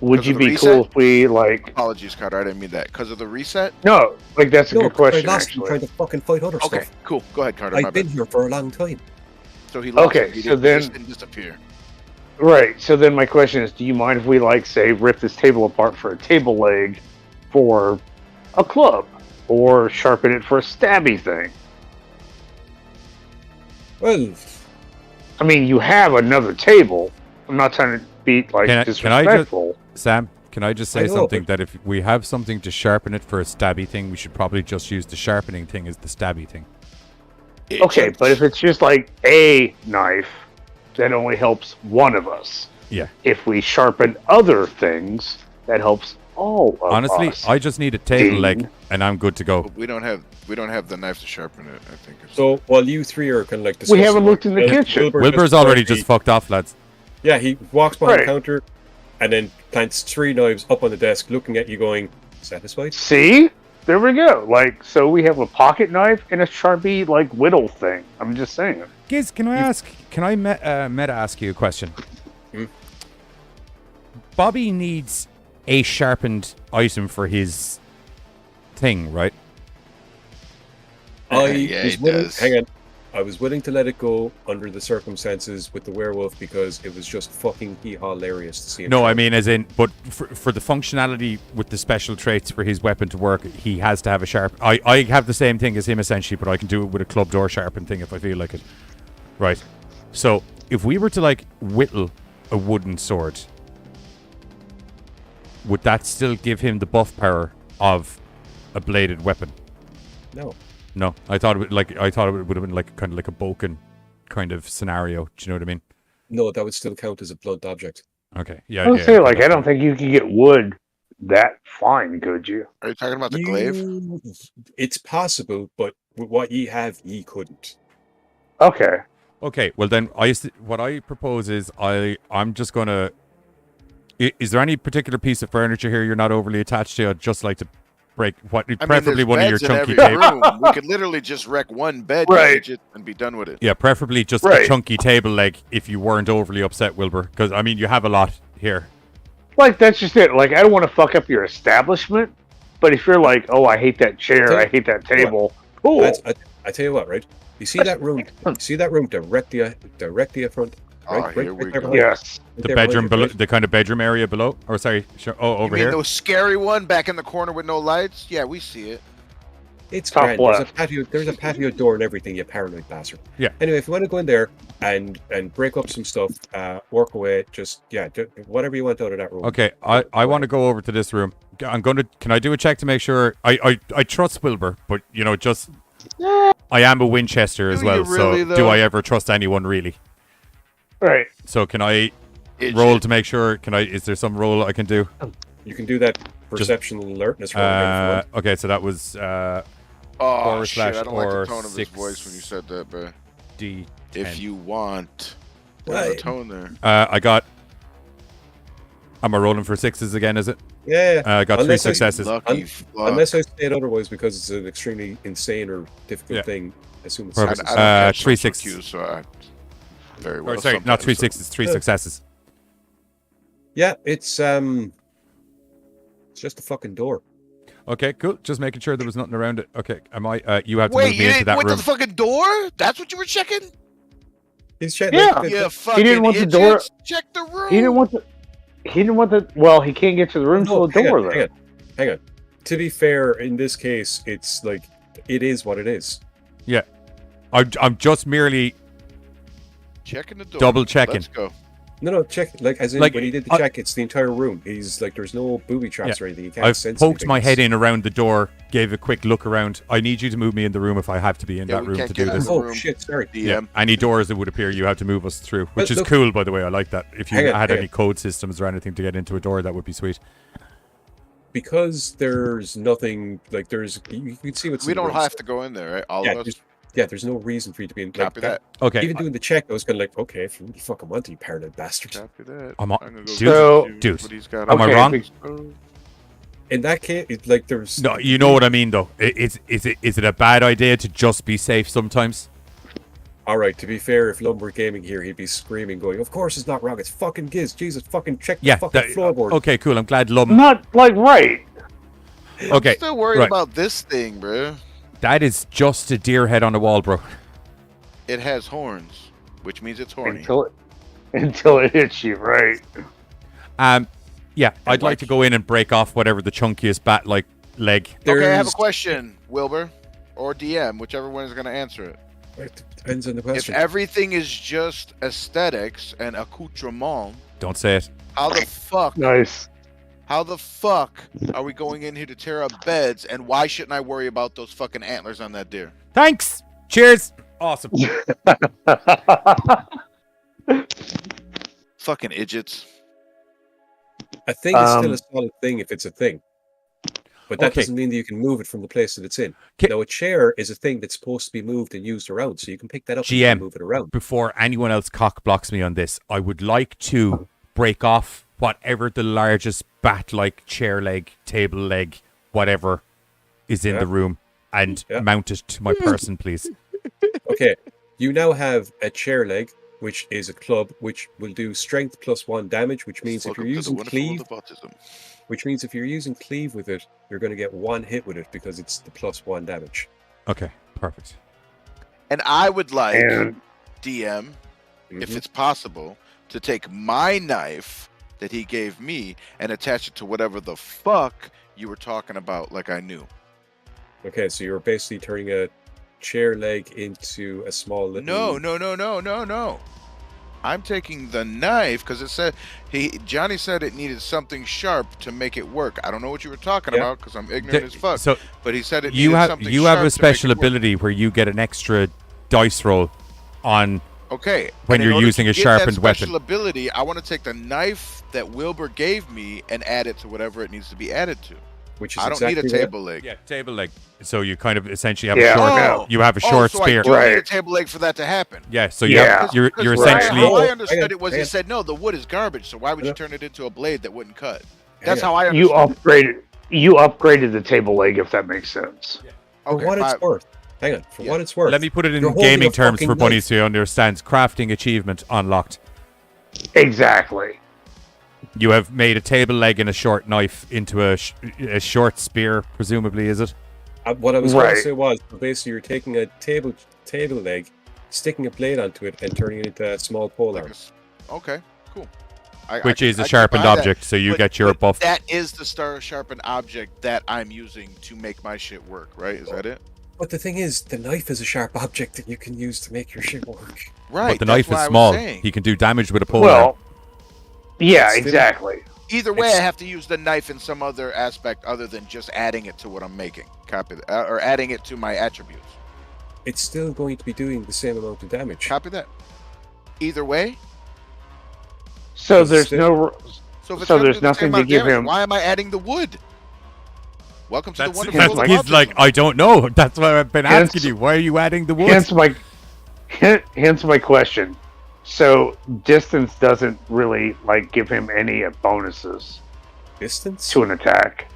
Would you be cool if we, like... Apologies, Carter, I didn't mean that. Because of the reset? No, like, that's a good question, I lost actually. trying to fucking fight other stuff. Okay, cool. Go ahead, Carter. I've been here for a long time. So he lost Okay, it. He so didn't disappear. Right, so then my question is, do you mind if we, like, say, rip this table apart for a table leg for a club? Or sharpen it for a stabby thing? Well... I mean, you have another table. I'm not trying to be, like, disrespectful. Sam, can I just say something? That if we have something to sharpen it for a stabby thing, we should probably just use the sharpening thing as the stabby thing. Okay, but if it's just, like, a knife... that only helps one of us. Yeah. If we sharpen other things, that helps all of us. Honestly, I just need a table leg, and I'm good to go. But we don't have the knife to sharpen it. I think. So while you three are kind of like discussing, we haven't looked in the kitchen. Wilbur's already just fucked off, lads. Yeah, he walks behind the counter, and then plants 3 knives up on the desk, looking at you, going, "Satisfied?" See, there we go. Like, so we have a pocket knife and a Sharpie like whittle thing. I'm just saying. Giz, can I meta ask you a question? Bobby needs a sharpened item for his thing, right? I was willing to let it go under the circumstances with the werewolf because it was just fucking hilarious to see him. No, I mean as in, but for the functionality with the special traits for his weapon to work, he has to have a sharp... I have the same thing as him essentially, but I can do it with a club door sharpen thing if I feel like it. Right. So, if we were to, like, whittle a wooden sword, would that still give him the buff power of a bladed weapon? No. No, I thought it would have been like kind of like a Boken kind of scenario. Do you know what I mean? No, that would still count as a blunt object. Okay, yeah. I would say, like, I don't think you can get wood that fine, could you? Are you talking about the glaive? It's possible, but with what ye have, ye couldn't. Okay. Okay, well then, what I propose is I'm just gonna. Is there any particular piece of furniture here you're not overly attached to? I'd just like to break preferably one of your chunky tables. We could literally just wreck one bed and be done with it. Yeah, preferably just a chunky table leg if you weren't overly upset, Wilbur. Because I mean, you have a lot here. like that's just it. Like I don't want to fuck up your establishment, but if you're like, oh, I hate that chair, I hate that table. Cool. I tell you what, right? You see that room? You see that room directly in front? Right, here we go. Yes. The bedroom below, the kind of bedroom area below, or sorry, over here. The scary one back in the corner with no lights? Yeah, we see it. It's Top grand. left. There's a patio door and everything, you paranoid bastard. Yeah. Anyway, if you want to go in there and break up some stuff, work away, whatever you want out of that room. Okay, I want to go over to this room. Can I do a check to make sure? I trust Wilbur, but just I am a Winchester as well, really, so do I ever trust anyone really? Right. So can I roll to make sure? Is there some roll I can do? You can do that perception and alertness roll. Okay, so that was Oh shit! I don't like the tone of his 6 voice when you said that, bro. D10. If you want, Right. the tone there. I got. Am I rolling for 6s again? Is it? Yeah. I got 3 successes. Lucky fuck. Unless I say it otherwise, because it's an extremely insane or difficult thing. I assume it's Perfect. I don't catch 3 social 6s. cues, so I very well. Or sorry, not 3 sometimes, 6s, 3 successes. Yeah, it's just a fucking door. Okay, cool. Just making sure there was nothing around it. Okay, you have to Wait, move you me into didn't that went room. to the fucking door? That's what you were checking? He's checking. Yeah. Yeah, fucking didn't want the door- idiots. Check the room. He didn't want the. Well, he can't get to the room till the door. Hang on. To be fair, in this case, it's like it is what it is. Yeah, I'm just merely Checking the door. double checking. Let's go. No, check. Like, as in, Like, when he did the check, it's the entire room. He's like, there's no booby traps or anything. You can't I've sense poked my anything. head in around the door, gave a quick look around. I need you to move me in the room if I have to be in Yeah, that we room can't to do get in this. the Oh room. shit! Sorry. Yeah, DM. any doors that would appear, you have to move us through, which is look- cool, by the way. I like that. If you Hang on, had hang any on. code systems or anything to get into a door, that would be sweet. Because there's nothing like there's. You can see what's. We in the don't room. have to go in there, right? All Yeah, of us. there's no reason for you to be in. Copy that. Okay, Even doing the check, I was kind of like, okay, if you fucking want to, you paranoid bastard. Copy that. I'm on- gonna dude, So- dude, what he's got am I on. wrong? In that case, it's like there's. No, you know what I mean, though. Is it a bad idea to just be safe sometimes? All right. To be fair, if Lumber Gaming here, he'd be screaming, going, "Of course it's not wrong. It's fucking Giz. Jesus, fucking check the Yeah. fucking floorboard." Okay, cool. I'm glad Lum. Not like right. Okay, I'm still worried right. about this thing, bro. That is just a deer head on a wall, bro. It has horns, which means it's horny. Until it hits you, right? Yeah, I'd like to go in and break off whatever the chunkiest bat-like leg. Okay, I have a There's- question, Wilbur, or DM, whichever one is going to answer it. It depends on the If question. everything is just aesthetics and accoutrement, Don't say it. how the fuck? Nice. How the fuck are we going in here to tear up beds? And why shouldn't I worry about those fucking antlers on that deer? Thanks. Cheers. Awesome. Fucking idiots. A thing is still a solid thing if it's a thing. But that Okay. doesn't mean that you can move it from the place that it's in. Ki- Now, a chair is a thing that's supposed to be moved and used around, so you can pick that up GM. and move it around. Before anyone else cock blocks me on this, I would like to break off whatever the largest bat-like chair leg, table leg, whatever is in Yeah. the room and Yeah. mount it to my person, please. Okay, you now have a chair leg, which is a club, which will do strength +1 damage, which means if Welcome you're to the using wonderful cleave, world of autism. which means if you're using cleave with it, you're going to get one hit with it because it's the +1 damage. Okay, perfect. And I would like And DM, if Mhm. it's possible, to take my knife that he gave me and attach it to whatever the fuck you were talking about, like I knew. Okay, so you're basically turning a chair leg into a small little. No. I'm taking the knife because it said Johnny said it needed something sharp to make it work. I don't know what you were talking Yeah. about because I'm ignorant as fuck. So But he said it you needed have something you have sharp a to make special it work. ability where you get an extra dice roll on Okay. when and in you're order using to a get sharpened that special weapon. ability, I want to take the knife that Wilbur gave me and add it to whatever it needs to be added to. Which is I don't need a exactly table leg. Yeah, table leg. So you kind of essentially have Yeah. a short. Oh. You have a short so spear. I do need a Right. table leg for that to happen. Yeah. So Yeah. you're Because essentially. how I Hang understood on, it was hang he on. said, no, the wood is garbage, so why would you turn it into a blade that wouldn't cut? Hang That's on. how I you understood. upgraded the table leg, if that makes sense. For what it's worth. Hang on. For what it's worth. Let me put it in You're holding gaming a terms fucking for bunnies knife. who understands. Crafting achievement unlocked. Exactly. You have made a table leg and a short knife into a short spear, presumably, is it? What I was going to say was, basically, you're taking a table leg, sticking a blade onto it, and turning it into a small polearm. Okay, cool. Which is a sharpened object, so you get your buff. That is the sharpened object that I'm using to make my shit work, right? Is that it? But the thing is, the knife is a sharp object that you can use to make your shit work. Right. But the knife is small. He can do damage with a polearm. Well, yeah, exactly. Either way, I have to use the knife in some other aspect other than just adding it to what I'm making. Copy that. Or adding it to my attributes. It's still going to be doing the same amount of damage. Copy that. Either way. So there's no. So there's nothing to give him. Why am I adding the wood? Welcome to the wonderful world of He's objects. like, I don't know. That's why I've been asking you. Why are you adding the wood? Hence my question. So distance doesn't really give him any bonuses. Distance to an attack.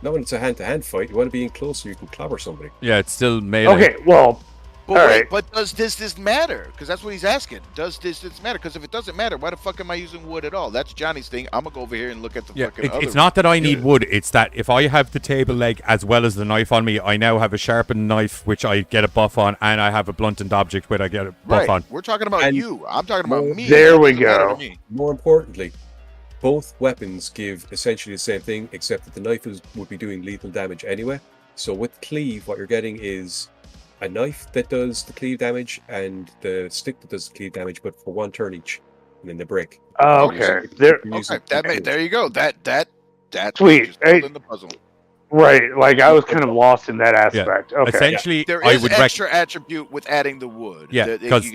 No, when it's a hand-to-hand fight, you want to be in close so you can clobber somebody. Yeah, it's still melee. Okay, well, But does distance matter? Because that's what he's asking. Does distance matter? Because if it doesn't matter, why the fuck am I using wood at all? That's Johnny's thing. I'm gonna go over here and look at the fucking other. It's not that I need wood. It's that if I have the table leg as well as the knife on me, I now have a sharpened knife, which I get a buff on, and I have a blunted object, which I get a buff on. We're talking about you. I'm talking about me. There we go. More importantly, both weapons give essentially the same thing, except that the knife would be doing lethal damage anyway. So with cleave, what you're getting is a knife that does the cleave damage and the stick that does the cleave damage, but for one turn each, and then the break. Okay. There you go. That sweet. In the puzzle. Right. I was kind of lost in that aspect. Yeah. Okay. Essentially, there is extra attribute with adding the wood. Yeah, because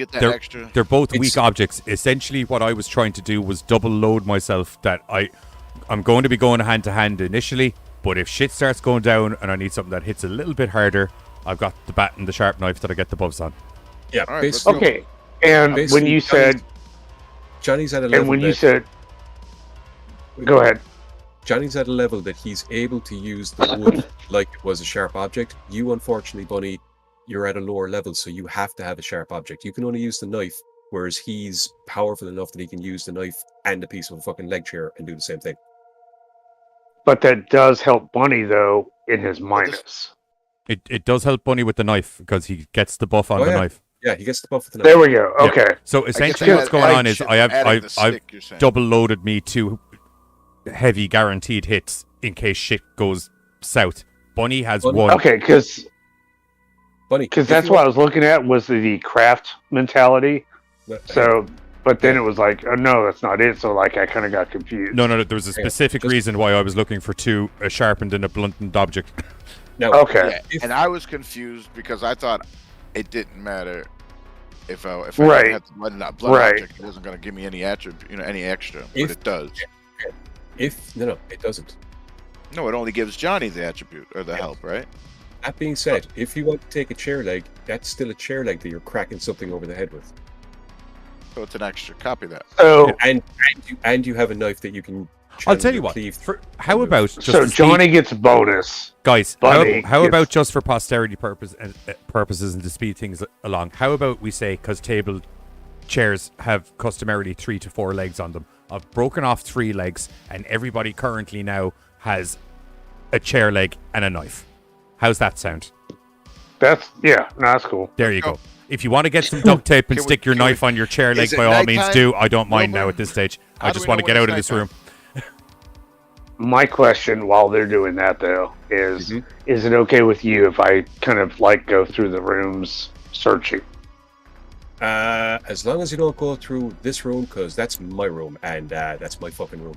they're both weak objects. Essentially, what I was trying to do was double load myself. That I'm going to be going hand to hand initially, but if shit starts going down and I need something that hits a little bit harder, I've got the bat and the sharp knife that I get the buffs on. Yeah. Right, okay. And when you said Johnny's at a level, and when you said, go ahead. Johnny's at a level that he's able to use the wood like it was a sharp object. You, unfortunately, Bunny, you're at a lower level, so you have to have a sharp object. You can only use the knife, whereas he's powerful enough that he can use the knife and a piece of a fucking leg chair and do the same thing. But that does help Bunny, though, in his minus. It does help Bunny with the knife because he gets the buff on the knife. Yeah, he gets the buff with the knife. There we go. Okay. Yeah. So essentially, what's going on is I've double loaded me 2 heavy guaranteed hits in case shit goes south. Bunny has 1. Okay, because that's what I was looking at was the craft mentality. So, but then it was like, oh no, that's not it. So I kind of got confused. No, there was a specific reason why I was looking for 2, a sharpened and a blunted object. No. Okay. Yeah, and I was confused because I thought it didn't matter if I had the blood object, it wasn't going to give me any attribute, any extra, but it does. No, it doesn't. No, it only gives Johnny the attribute or the help, right? That being said, if you want to take a chair leg, that's still a chair leg that you're cracking something over the head with. So it's an extra. Copy that. So and you have a knife that you can. I'll tell you what. How about just so Johnny gets bonus, guys? How about just for posterity purposes and to speed things along? How about we say because table chairs have customarily 3 to 4 legs on them. I've broken off 3 legs, and everybody currently now has a chair leg and a knife. How's that sound? That's cool. There you go. If you want to get some duct tape and stick your knife on your chair leg, by all means do. I don't mind now at this stage. I just want to get out of this room. My question while they're doing that, though, is is it okay with you if I kind of go through the rooms searching? As long as you don't go through this room, because that's my room, and that's my fucking room.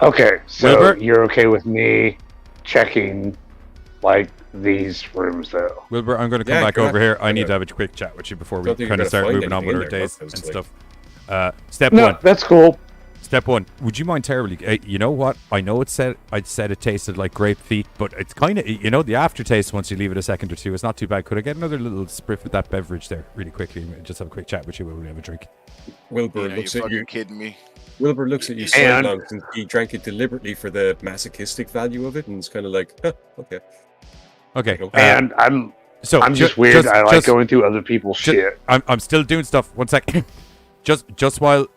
Okay, so Wilbur? You're okay with me checking, these rooms, though? Wilbur, I'm going to come back over here. I need to have a quick chat with you before we kind of start moving on with our days and stuff. Step 1. That's cool. Step 1. Would you mind terribly? You know what? I know I said it tasted like grape feet, but it's kind of the aftertaste once you leave it a second or two. It's not too bad. Could I get another little spriff of that beverage there, really quickly? Just have a quick chat with you while we have a drink. Wilbur looks at you. Kidding me? Wilbur looks at you so long since he drank it deliberately for the masochistic value of it, and it's kind of like, okay. Okay. And I'm just weird. I like going through other people's shit. I'm still doing stuff. 1 sec. just while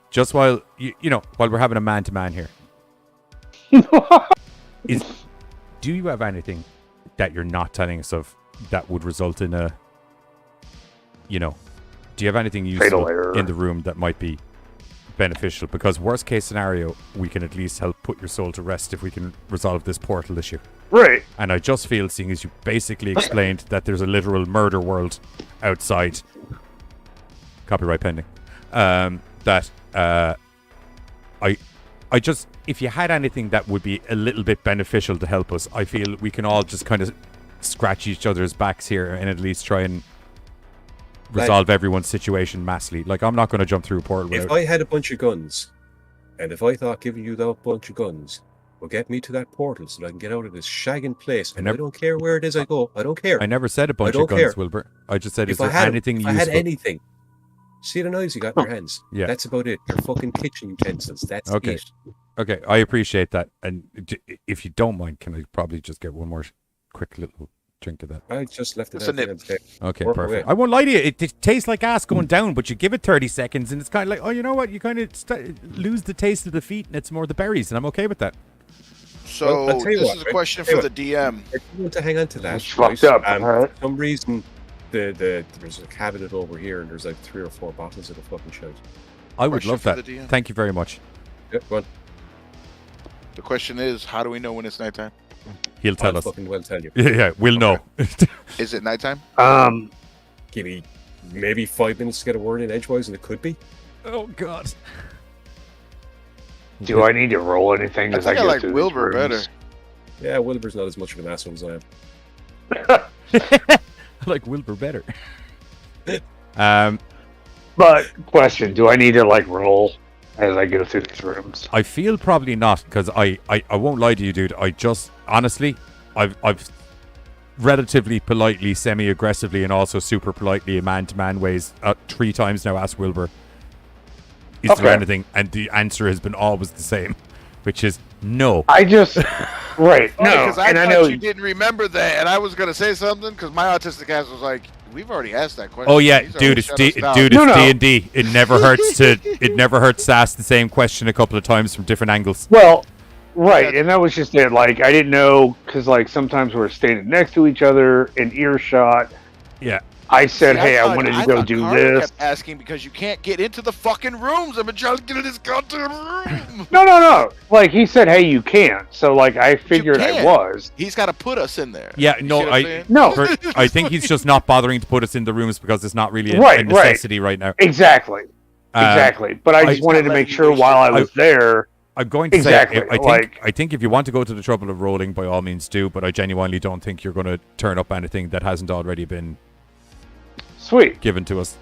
just while while we're having a man-to-man here, do you have anything that you're not telling us of that would result in a, do you have anything useful in the room that might be beneficial? Because worst case scenario, we can at least help put your soul to rest if we can resolve this portal issue. Right. And I just feel, seeing as you basically explained that there's a literal murder world outside, copyright pending, that I just, if you had anything that would be a little bit beneficial to help us, I feel we can all just kind of scratch each other's backs here and at least try and resolve everyone's situation massively. Like, I'm not going to jump through a portal. If I had a bunch of guns, and if I thought giving you that bunch of guns will get me to that portal so that I can get out of this shagging place, and I don't care where it is I go. I don't care. I never said a bunch of guns, Wilbur. I just said, is there anything useful? If I had anything. See the knives you got in your hands? Yeah. That's about it. They're fucking kitchen utensils. That's it. Okay, I appreciate that. And if you don't mind, can I probably just get one more quick little drink of that? I just left it It's a nip. Okay, perfect. I won't lie to you. It tastes like ass going down, but you give it 30 seconds and it's kind of like, oh, you know what? You kind of lose the taste of the feet and it's more the berries, and I'm okay with that. So this is a question for the DM. If you want to hang on to that, it's fucked up. For some reason, there's a cabinet over here and there's like 3 or 4 bottles of the fucking shit. I would love that. Thank you very much. Yeah, go on. The question is, how do we know when it's nighttime? He'll tell us. Fucking well tell you. Yeah, we'll know. Is it nighttime? Give me maybe 5 minutes to get a word in edgewise, and it could be. Oh God. Do I need to roll anything as I go like through Wilbur these rooms? better. Yeah, Wilbur's not as much of an asshole as I am. I like Wilbur better. But question: do I need to like roll as I go through these rooms? I feel probably not, because I won't lie to you, dude. I just honestly, I've relatively politely, semi-aggressively, and also super politely in man-to-man ways 3 times now asked Wilbur, is there anything? And the answer has been always the same, which is no. I just right no, because I and thought I know you didn't remember that, and I was gonna say something because my autistic ass was like, "We've already asked that question." Oh yeah, dude, it's D&D. It never hurts to ask the same question a couple of times from different angles. Well, right, and that was just it. Like, I didn't know, because like sometimes we're standing next to each other in earshot. Yeah. I said, hey, I wanted to go do Carter this. kept asking because you can't get into the fucking rooms. I've been trying to get in this goddamn room. No. Like, he said, hey, you can't. So, like, I figured I was. He's got to put us in there. Yeah, I think he's just not bothering to put us in the rooms because it's not really a necessity right now. Exactly. But I just wanted to make sure while I was there. I'm going to say, I think if you want to go to the trouble of rolling, by all means do, but I genuinely don't think you're going to turn up anything that hasn't already been given to us.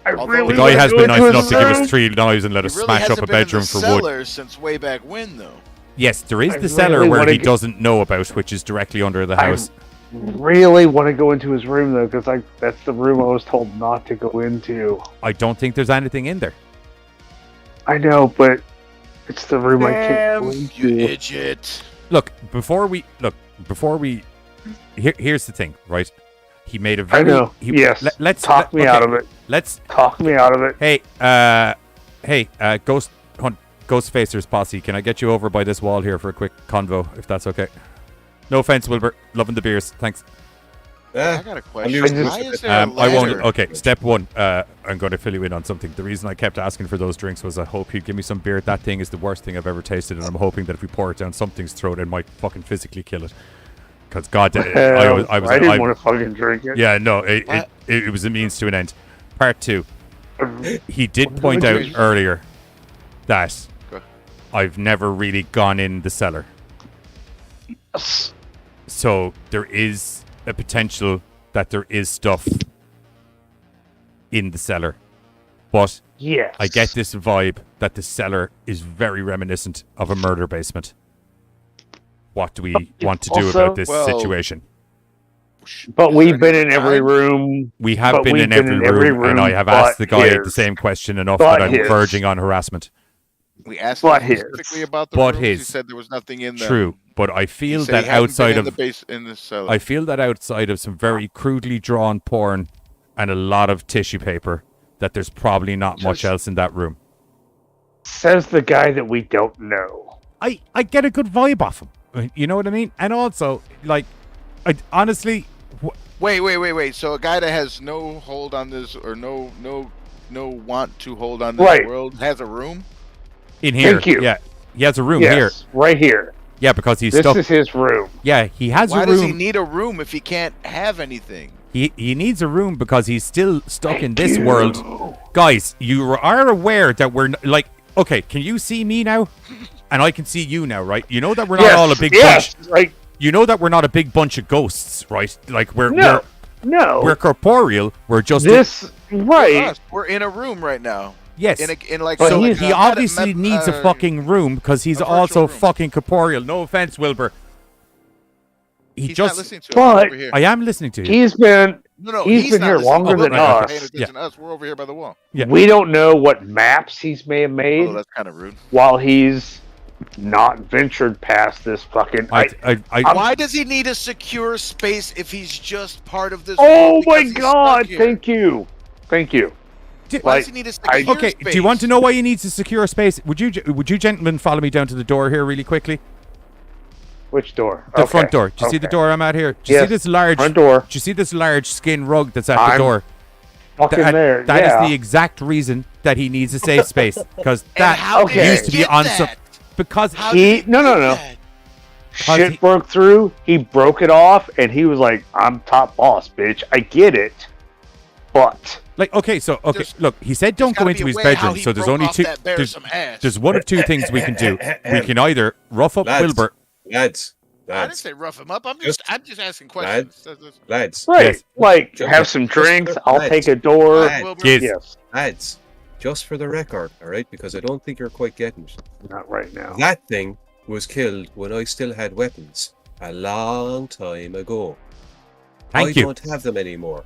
The guy has been nice enough to give us 3 knives and let us smash up a bedroom for wood. Since way back when, though. Yes, there is the cellar where he doesn't know about, which is directly under the house. I really want to go into his room, though, because that's the room I was told not to go into. I don't think there's anything in there. I know, but it's the room I can't go into. You idiot. Look, before we here's the thing, right? He made a very. I know. Let's talk me out of it. Let's talk me out of it. Hey, Ghostfacer's posse. Can I get you over by this wall here for a quick convo, if that's okay? No offense, Wilbur. Loving the beers. Thanks. I got a question. Why is there a I won't. ladder? Okay, step 1. I'm going to fill you in on something. The reason I kept asking for those drinks was I hope you'd give me some beer. That thing is the worst thing I've ever tasted, and I'm hoping that if we pour it down something's throat, it might fucking physically kill it. Because God, I didn't want to fucking drink it. Yeah, no, it was a means to an end. Part 2. He did point out earlier that I've never really gone in the cellar. So there is a potential that there is stuff in the cellar. But yes, I get this vibe that the cellar is very reminiscent of a murder basement. What do we want to do about this situation? But we've been in every room. We have been in every room, and I have asked the guy the same question enough that I'm verging on harassment. We asked him specifically about the rooms. He said there was nothing in there. True, but I feel that outside of in the cellar. I feel that outside of some very crudely drawn porn and a lot of tissue paper, that there's probably not much else in that room. Says the guy that we don't know. I get a good vibe off him. You know what I mean? And also, like, honestly... Wait. So a guy that has no hold on this, or no want to hold on this world, has a room? In here. Thank you. Yeah. He has a room yes, here. Right here. Yeah, because he's this stuck. This is his room. Yeah, he has a room. Why does he need a room if he can't have anything? He needs a room because he's still stuck in this world. Guys, you are aware that we're like, okay, can you see me now? And I can see you now, right? You know that we're not all a big bunch. Right. You know that we're not a big bunch of ghosts, right? Like we're corporeal. We're just We're in a room right now. Yes. In like, so he obviously needs a fucking room because he's also fucking corporeal. No offense, Wilbur. He's not listening to us over here. I am listening to you. He's been he's been here longer than us. Us. We're over here by the wall. Yeah. We don't know what maps he's may have made. Oh, that's kind of rude. While he's not ventured past this fucking. Why does he need a secure space if he's just part of this? Oh my God! Thank you. Why does he need a secure space? Do you want to know why he needs a secure space? Would you gentlemen follow me down to the door here really quickly? Which door? The front door. Do you see the door I'm at here? Do you see this large front door? Do you see this large skin rug that's at the door? There. That is the exact reason that he needs a safe space, because that used to be on some. Because no. Shit broke through. He broke it off, and he was like, "I'm top boss, bitch. I get it, but." Like, look, he said don't go into his bedroom, so there's only two. There's one of two things we can do. We can either rough up Wilbur. Lads. I didn't say rough him up. I'm just asking questions. Lads. Right. Yes. Like, have some drinks. I'll take a door. Yes. Lads. Just for the record, all right? Because I don't think you're quite getting it. Not right now. That thing was killed when I still had weapons. A long time ago. Thank you. I don't have them anymore.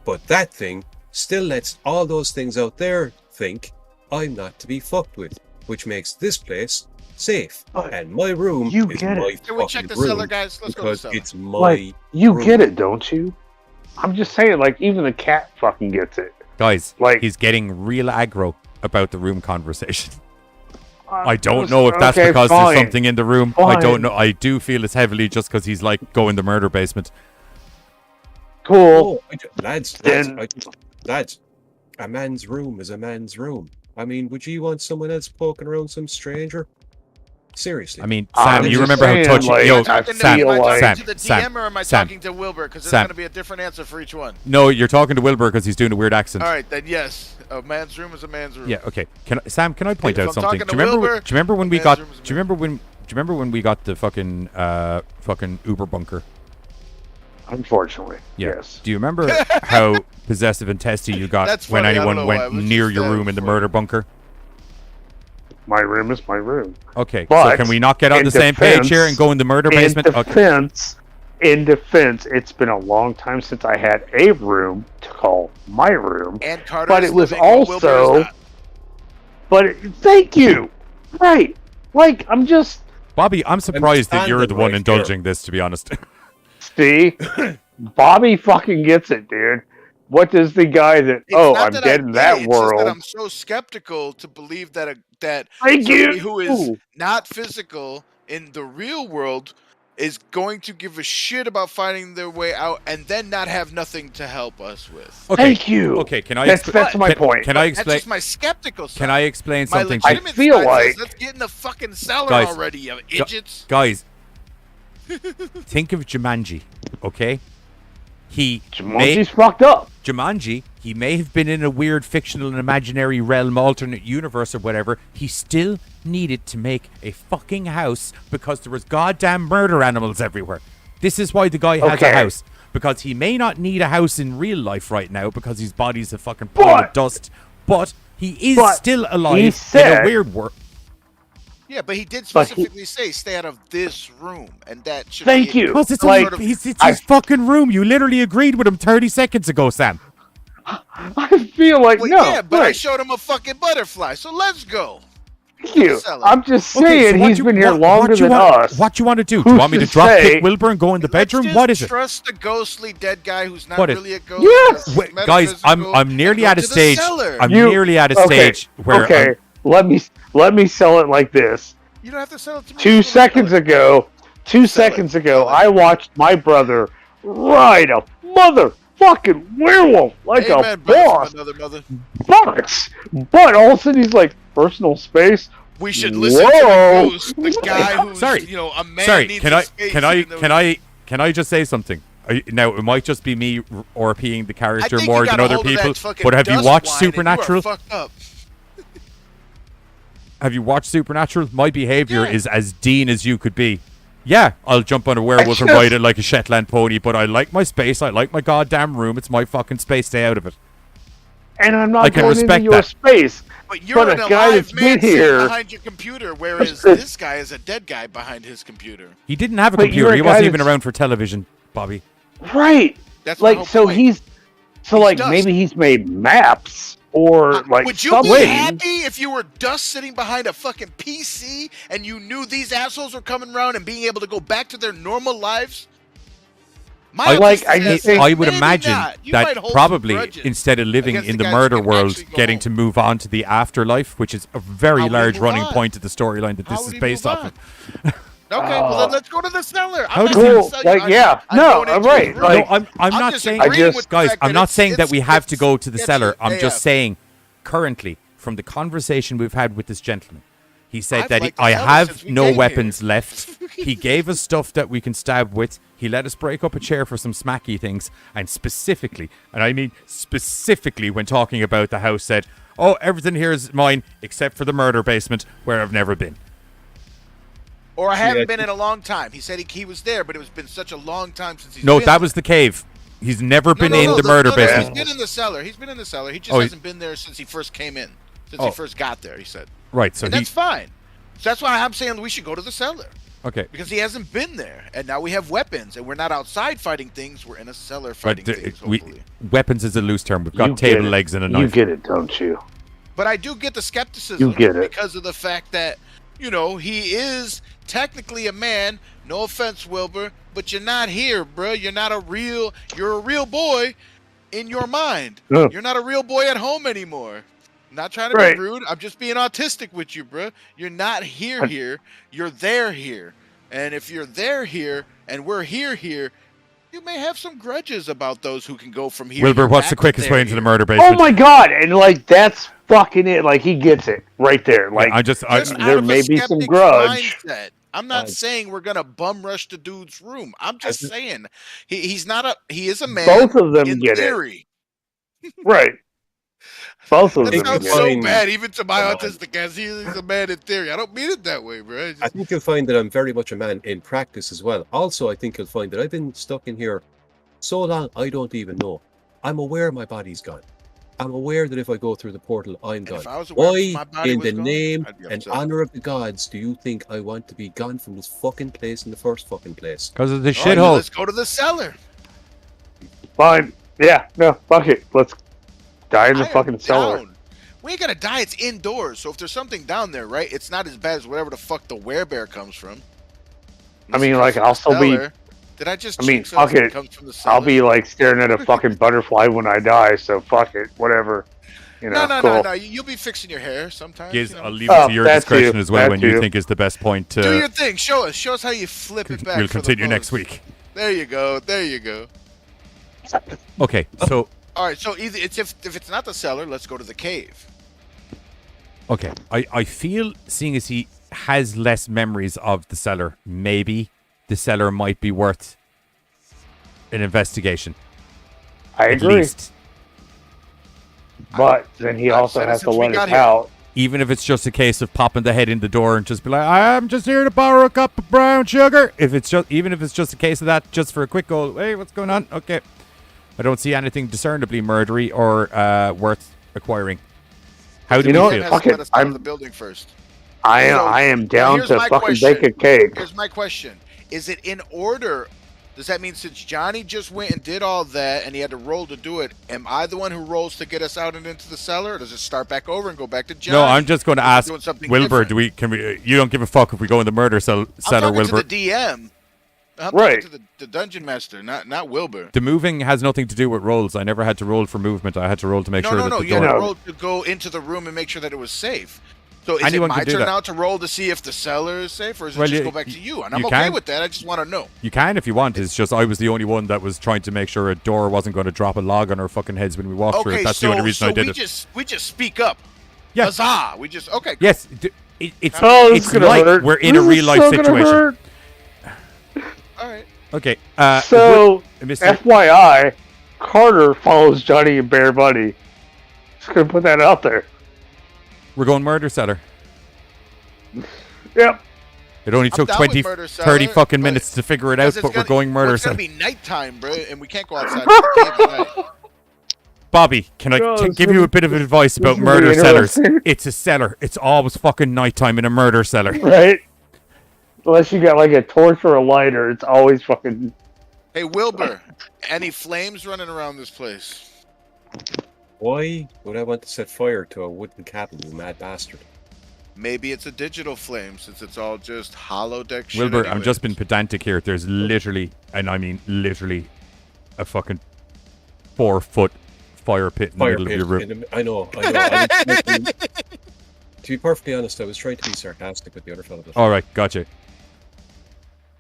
But that thing still lets all those things out there think I'm not to be fucked with. Which makes this place safe, and my room is my Can we check the cellar, guys? Let's go to the cellar. It's my room. Get it, don't you? I'm just saying, like, even the cat fucking gets it. Guys, like, he's getting real aggro about the room conversation. I don't know if that's because there's something in the room. I don't know. I do feel it's heavily just because he's like going the murder basement. Cool. Lads, a man's room is a man's room. I mean, would you want someone else poking around some stranger? Seriously. I mean, Sam, you remember how touchy... Am I talking to the DM or am I talking to Wilbur? Because there's going to be a different answer for each one. No, you're talking to Wilbur because he's doing a weird accent. All right, then yes. A man's room is a man's room. Yeah, okay. Sam, can I point out something? Do you remember when we got... Do you remember when we got the fucking Uber bunker? Unfortunately, yes. Do you remember how possessive and testy you got when anyone went near your room in the murder bunker? My room is my room. Okay, but so can we not get on the same page here and go in the murder basement? In defense, it's been a long time since I had a room to call my room. And Carter, but it was also. Thank you. Right, like I'm just. Bobby, I'm surprised that you're the one indulging this. To be honest. See, Bobby fucking gets it, dude. What does the guy that? I'm dead in that world. Just that I'm so skeptical to believe that somebody who is not physical in the real world is going to give a shit about finding their way out and then not have nothing to help us with. Okay. Thank you. Okay, can I? That's my point. Can I explain? That's just my skeptical side. Can I explain something? I feel like let's get in the fucking cellar already, you idiots. Guys, think of Jumanji, okay? Jumanji's fucked up. Jumanji, he may have been in a weird fictional and imaginary realm, alternate universe or whatever. He still needed to make a fucking house because there was goddamn murder animals everywhere. This is why the guy has a house. Because he may not need a house in real life right now because his body's a fucking pile of dust. But he is still alive in a weird world. Yeah, but he did specifically say stay out of this room, and that should Thank you. Because it's his fucking room. You literally agreed with him 30 seconds ago, Sam. I feel like I showed him a fucking butterfly, so let's go. Thank you. I'm just saying he's been here longer than us. What you want to do? Do you want me to drop kick Wilbur and go in the bedroom? What is it? Trust the ghostly dead guy who's not really a ghost. Yes, guys, I'm nearly at a stage. I'm nearly at a stage where. let me sell it like this. You don't have to sell it to me. 2 seconds ago, I watched my brother ride a motherfucking werewolf like a boss. But all of a sudden he's like, personal space. We should listen to the ghost, the guy who's, a man. Sorry, needs can I just say something? Now it might just be me RPing the character more than other people, but have you watched Supernatural? Have you watched Supernatural? My behavior is as Dean as you could be. Yeah, I'll jump on a werewolf and ride it like a Shetland pony, but I like my space. I like my goddamn room. It's my fucking space. Stay out of it. And I'm not going into your space. But you're an alive man sitting behind your computer, whereas this guy is a dead guy behind his computer. He didn't have a computer. He wasn't even around for television, Bobby. Right. That's like, so point. Maybe he's made maps. Or would you be happy if you were Dust sitting behind a fucking PC and you knew these assholes were coming around and being able to go back to their normal lives? I would imagine that probably instead of living in the murder world, getting to move on to the afterlife, which is a very large running point of the storyline that this is based off of. Okay, well then let's go to the cellar. I'm not saying, guys, I'm not saying that we have to go to the cellar. I'm just saying, currently, from the conversation we've had with this gentleman, he said that I have no weapons left. He gave us stuff that we can stab with. He let us break up a chair for some smacky things, and specifically, and I mean specifically, when talking about the house, said, "Oh, everything here is mine except for the murder basement, where I've never been." Or I haven't been in a long time. He said he was there, but it was been such a long time since he's been. No, that there. Was the cave. He's never been in the murder basement. He's been in the cellar. He's been in the cellar. He just hasn't been there since he first came in. Since he first got there, he said. Right, so that's fine. So that's why I'm saying we should go to the cellar. Okay. Because he hasn't been there, and now we have weapons, and we're not outside fighting things. We're in a cellar fighting things, hopefully. Weapons is a loose term. We've got table legs and a knife. You get it, don't you? But I do get the skepticism because of the fact that, he is technically a man. No offense, Wilbur, but you're not here, bro. You're a real boy in your mind. Oh. You're not a real boy at home anymore. I'm not trying to be rude. I'm just being autistic with you, bro. You're not here. You're there here. And if you're there here and we're here, you may have some grudges about those who can go from here. Wilbur, what's the quickest way into the murder basement? Oh my god! And that's fucking it. He gets it right there. There may be some grudge. Mindset. I'm not saying we're gonna bum rush the dude's room. I'm just saying he is a man. Both of them get theory. It. Right. Both of them. That sounds so bad, even to my autistic ass. He's a man in theory. I don't mean it that way, bro. I think you'll find that I'm very much a man in practice as well. Also, I think you'll find that I've been stuck in here so long I don't even know. I'm aware my body's gone. I'm aware that if I go through the portal, I'm gone. Why, in the name and honor of the gods, do you think I want to be gone from this fucking place in the first fucking place? Because of the shithole. Let's go to the cellar. Fine. Yeah. No. Fuck it. Let's die in the fucking cellar. We ain't gonna die. It's indoors. So if there's something down there, right, it's not as bad as whatever the fuck the werebear comes from. I'll still be. Did I just? Fuck it. I'll be staring at a fucking butterfly when I die. So fuck it. Whatever. No. You'll be fixing your hair sometime. I'll leave it to your discretion as well when you think is the best point to. Do your thing. Show us how you flip it back. We'll continue next week. There you go. Okay. So. All right, so either if it's not the cellar, let's go to the cave. Okay, I feel, seeing as he has less memories of the cellar, maybe the cellar might be worth an investigation. I agree. But then he also has to let us out. Even if it's just a case of popping the head in the door and just be like, I'm just here to borrow a cup of brown sugar. Even if it's just a case of that, just for a quick go, hey, what's going on? Okay. I don't see anything discernibly murdery or worth acquiring. How do you feel? Okay, I'm the building first. I am down to fucking bake a cake. Here's my question: is it in order? Does that mean since Johnny just went and did all that and he had to roll to do it, am I the one who rolls to get us out and into the cellar, or does it start back over and go back to Johnny? No, I'm just going to ask Wilbur. Different? You don't give a fuck if we go in the murder cellar, Wilbur? To the DM. I'm right. To the dungeon master, not Wilbur. The moving has nothing to do with rolls. I never had to roll for movement. I had to roll to make sure that the door... You had to roll to go into the room and make sure that it was safe. So is anyone it my can do turn that. now to roll to see if the seller is safe, or is it just go back to you? And I'm you okay can. with that. I just want to know. You can if you want. It's just I was the only one that was trying to make sure a door wasn't going to drop a log on our fucking heads when we walked through it. That's the only reason I did it. We just speak up. Yeah. Huzzah! We just okay. Yes. It's like hurt. We're in a real life situation. All right. Okay. So, Mr. FYI, Carter follows Johnny and Bear Buddy. Just gonna put that out there. We're going murder seller. Yep. It only took 20, 30 fucking minutes to figure it out, but we're going murder seller. It's gonna be nighttime, bro, and we can't go outside. At night. Bobby, can I give you a bit of advice about murder sellers? It's a cellar. It's always fucking nighttime in a murder cellar. Right? Unless you got like a torch or a lighter, it's always fucking... Hey, Wilbur, any flames running around this place? Why would I want to set fire to a wooden cabin, you mad bastard? Maybe it's a digital flame, since it's all just holodeck shit. Wilbur, anyway. I'm just being pedantic here. There's literally, and I mean literally, a fucking 4-foot fire pit in the middle of your room. I know. To be perfectly honest, I was trying to be sarcastic with the other fellow. All right, gotcha.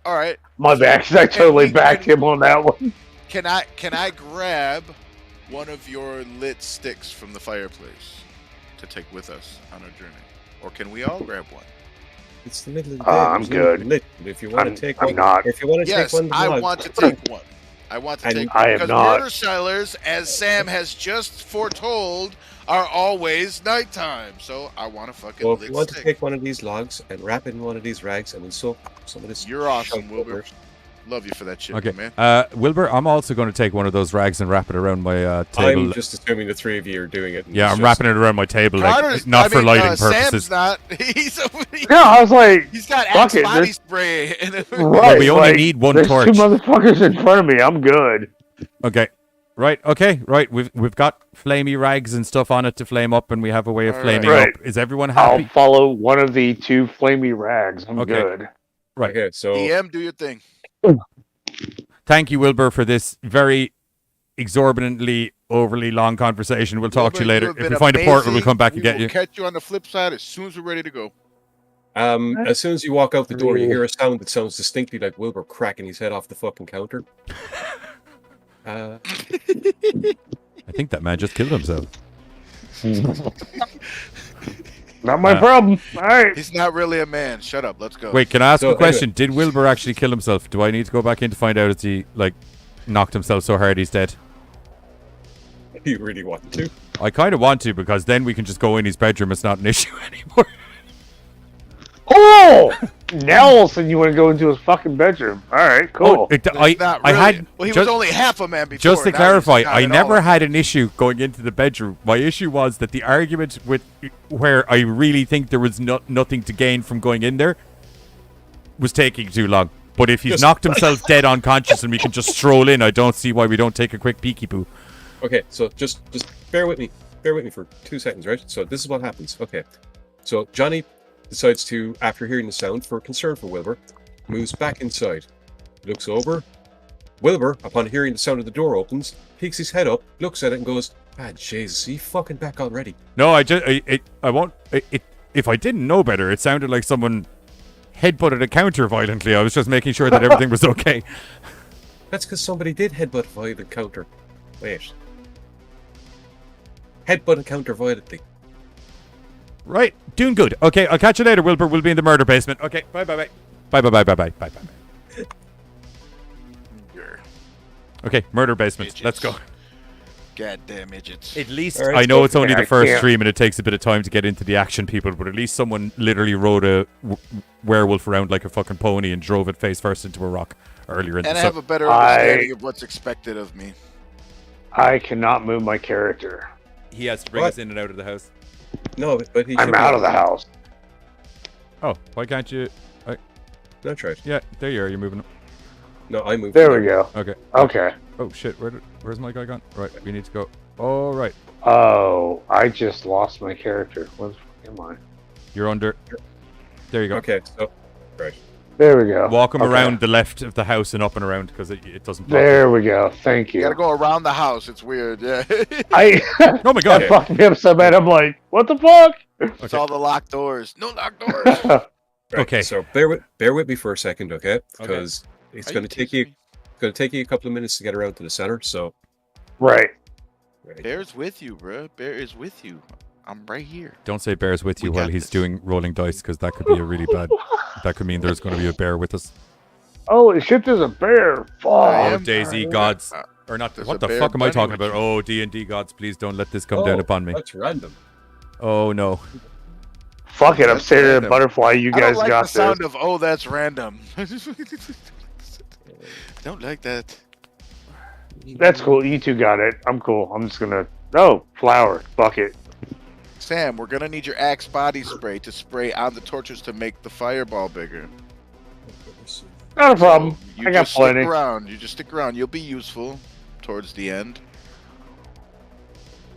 All right. My bad, 'cause I totally backed him on that one. Can I grab one of your lit sticks from the fireplace to take with us on our journey, or can we all grab one? It's the middle of the day. I'm good. Lit. If you want to take one, I'm not. If you want to Yes, take one, I want to take one. I want to take one. I am Because not. murder sellers, as Sam has just foretold, are always nighttime. So I want to fucking well, if lit you want stick. to take one of these logs and wrap it in one of these rags and then soak some of this. You're awesome, shunk Wilbur. over. Love you for that shit, Okay, man. Wilbur, I'm also going to take one of those rags and wrap it around my table. I'm just assuming the three of you are doing it. Yeah, I'm wrapping it around my table, Carter's, not for lighting Sam's purposes. not. He's Yeah, I was like, he's got fuck Axe it, body there's- spray. right, we only need one there's torch. two motherfuckers in front of me. I'm good. Okay. Right, okay, right. We've got flamey rags and stuff on it to flame up, and we have a way of flaming Right. up. Is everyone I'll happy? follow one of the two flamey rags. I'm Okay. good. Right. Okay, so DM, do your thing. Thank you, Wilbur, for this very exorbitantly, overly long conversation. We'll talk to you later. have If been we find a portal, we'll amazing. come back and We get will you. Catch you on the flip side as soon as we're ready to go. as soon as you walk out the door, you hear a sound that sounds distinctly like Wilbur cracking his head off the fucking counter. I think that man just killed himself. Not my problem. All right. He's not really a man. Shut up. Let's go. Wait, can I ask So, a question? Did Wilbur actually kill himself? Do I need to go back in to find out if he knocked himself so hard he's dead? You really want to? I kind of want to, because then we can just go in his bedroom. It's not an issue anymore. Oh! Now all of a sudden you want to go into his fucking bedroom. All right, cool. Not I really. had. Well, he just, was only half a man before. just to now clarify, he's not I at never all. had an issue going into the bedroom. My issue was that the argument with where I really think there was nothing to gain from going in there was taking too long. But if he's knocked himself dead unconscious and we can just stroll in, I don't see why we don't take a quick peeky poo. Okay, so just bear with me. Bear with me for 2 seconds, right? So this is what happens. Okay. So Johnny decides to, after hearing the sound, for concern for Wilbur, moves back inside. Looks over. Wilbur, upon hearing the sound of the door opens, peeks his head up, looks at it and goes, "Ah, Jesus, he fucking back already." No, I won't. If I didn't know better, it sounded like someone headbutted a counter violently. I was just making sure that everything was okay. That's because somebody did headbutt via the counter. Wait. Headbutt a counter violently. Right, doing good. Okay, I'll catch you later, Wilbur. We'll be in the murder basement. Okay, bye. Okay, murder basement. Midgets. Let's go. Goddamn midgets. At least All right, I know it's only okay, the I first can't. stream and it takes a bit of time to get into the action, people. But at least someone literally rode a werewolf around like a fucking pony and drove it face first into a rock earlier in And the I have a better I- understanding of what's expected of me. I cannot move my character. He has to bring What? us in and out of the house. No, but he I'm should out be- of the house. Oh, why can't you? No, try it. Yeah, there you are. You're moving. No, I moved. There we go. Okay. Okay. Oh shit, where's my guy gone? Right, we need to go. All right, Oh, I just lost my character. Where the fuck am I? you're under. There you go. Okay, so right. There we go. Walk him Okay. around the left of the house and up and around because it doesn't. Pop There we go. Thank You you. gotta go around the house. It's weird. Yeah. I Oh my god! that fucked me up so bad. I'm like, what the fuck? It's all the locked doors. No locked doors. Right, Okay. So bear with me for a second, okay? Because it's going to take you a couple of minutes to get around to the center. So Right. Bear's with you, bro. Bear is with you. I'm right here. Don't say bear's with you We while got he's this. doing rolling dice, because that could be a really bad. That could mean there's going to be a bear with us. Holy shit, there's a bear. Fuck. I Oh, am- Daisy gods. Or not. There's What a the bear fuck am I bunny talking with about? you. Oh, D&D gods, please don't let this come down upon me. That's random. Oh, no. Fuck it, I'm That's saying to the random. butterfly, you I don't guys like got the sound this. of "oh, that's random." Don't like that. That's cool. You two got it. I'm cool. I'm just gonna. Oh, flower. Fuck it. Sam, we're gonna need your Axe body spray to spray on the torches to make the fireball bigger. Not a problem. You I got just stick plenty. around. You just stick around. You'll be useful towards the end.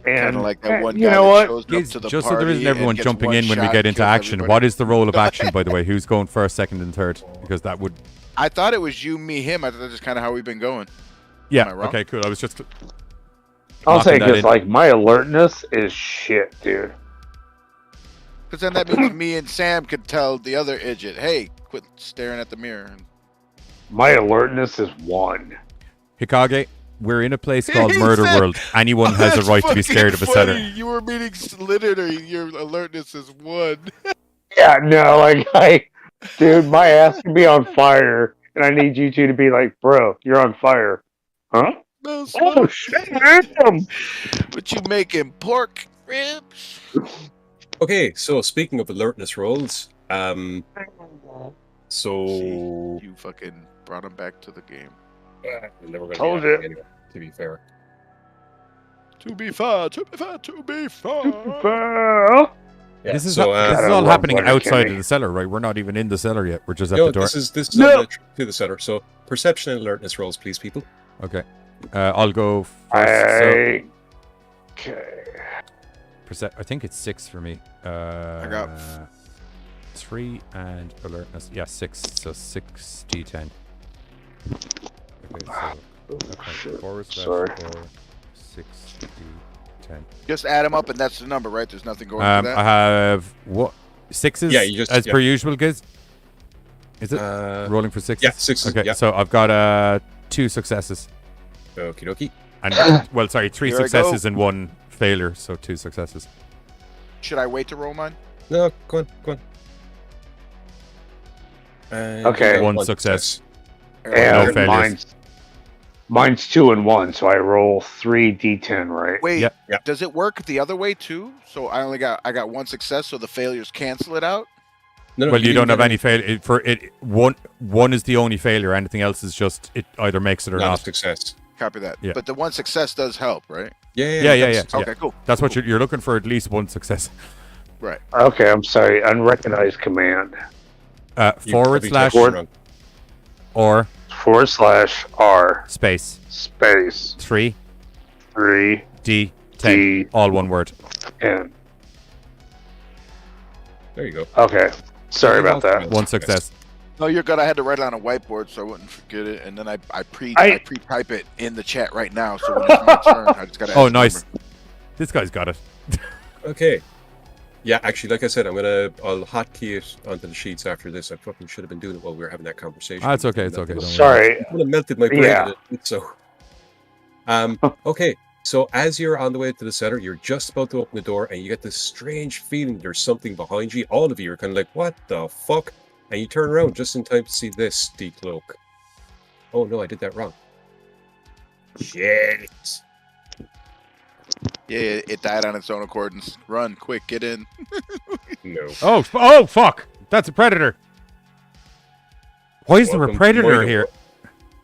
And Kind of like that one you guy know that what? shows up Kids, to the just so there party isn't and everyone gets jumping one in when we shot get and into kills action. everybody. What is the role of action, by the way? Who's going first, second, and third? Because that would... I thought it was you, me, him. I thought that's just kind of how we've been going. Yeah, Am I wrong? okay, cool. I was just... I'll say knocking that because in. like my alertness is shit, dude. Because then that means me and Sam could tell the other idiot, "Hey, quit staring at the mirror." My alertness is 1. Hikage, we're in a place called Murder said- World. Anyone has a That's right to be fucking scared of a funny. setter. You were meaning literally your alertness is 1. Yeah, no, like dude, my ass can be on fire, and I need you two to be like, bro, you're on fire, huh? No, Oh shit, damn. What you making? Pork ribs? Okay, so speaking of alertness rolls, so See, you fucking brought him back to the game. never gonna Told be you. happening anyway, to be fair. To be fair, to be fair, to be fair. Well, Yeah, This is, so, this is I all love happening butter outside candy. of the cellar, right? We're not even in the cellar yet. We're just at no, the door. this is No. on the trip to the center. So perception and alertness rolls, please, people. Okay. I'll go first. okay. I think it's 6 for me. I got 3 and alertness. Yeah, 6. So 6 D10. Okay, so forward slash Sorry. 4, 6 D10. Just add them up, and that's the number, right? There's nothing going I for that. have what 6s? Yeah, you just- as yeah. per usual, Giz. Is it rolling for 6s? yeah, 6s, Okay, yeah. so I've got 2 successes Okie dokie. and well, sorry, 3 Here I go. successes and 1 failure, so 2 successes. Should I wait to roll mine? No, go on. And Okay. you got One success. And No failures. mine's 2 and 1, so I roll 3 D10, right? Wait, Yep. Yep. does it work the other way too? So I got 1 success, so the failures cancel it out. No, Well, you don't didn't have get any failure. For it, one is the only failure. Anything else is just it either makes it or not a not. success. Copy that. Yeah. But the 1 success does help, right? Yeah. Yeah. Okay, cool. That's what you're looking for. At least 1 success. Right. Okay, I'm sorry. Unrecognized command. You Forward probably slash typed it wrong. or /R space space 3 3 D10. D All one word. N. There you go. Okay, sorry about that. 1 success. No, you're good. I had to write it on a whiteboard so I wouldn't forget it, and then I pre-type it in the chat right now. So when it's my turn, I just gotta. Oh, add the nice. number. This guy's got it. Okay. Yeah, actually, like I said, I'll hotkey it onto the sheets after this. I fucking should have been doing it while we were having that conversation. Ah, it's okay. It's okay. Don't worry. Sorry. I would have melted my brain. Yeah. in it, so. Okay. So as you're on the way to the center, you're just about to open the door, and you get this strange feeling there's something behind you. All of you are kind of like, "What the fuck?" And you turn around just in time to see this decloak. Oh no, I did that wrong. Shit. Yeah, it died on its own accord. And run, quick, get in. No. Oh, fuck! That's a predator. Why is there a Welcome to predator Moida here? World.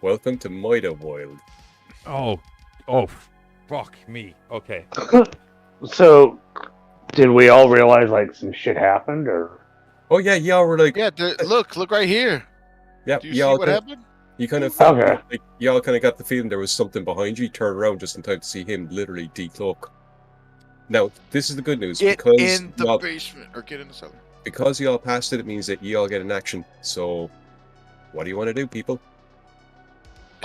Welcome to Moida Wild. Oh, fuck me. Okay. So, did we all realize like some shit happened, or? Oh yeah, y'all were like, Yeah, look right here. yeah, Do you see y'all what kind happened? you kind of felt Okay. like y'all kind of got the feeling there was something behind you. You turn around just in time to see him literally decloak. Now, this is the good news Get because in the y'all, basement or get in the cellar. because y'all passed it. It means that y'all get an action. So, what do you want to do, people?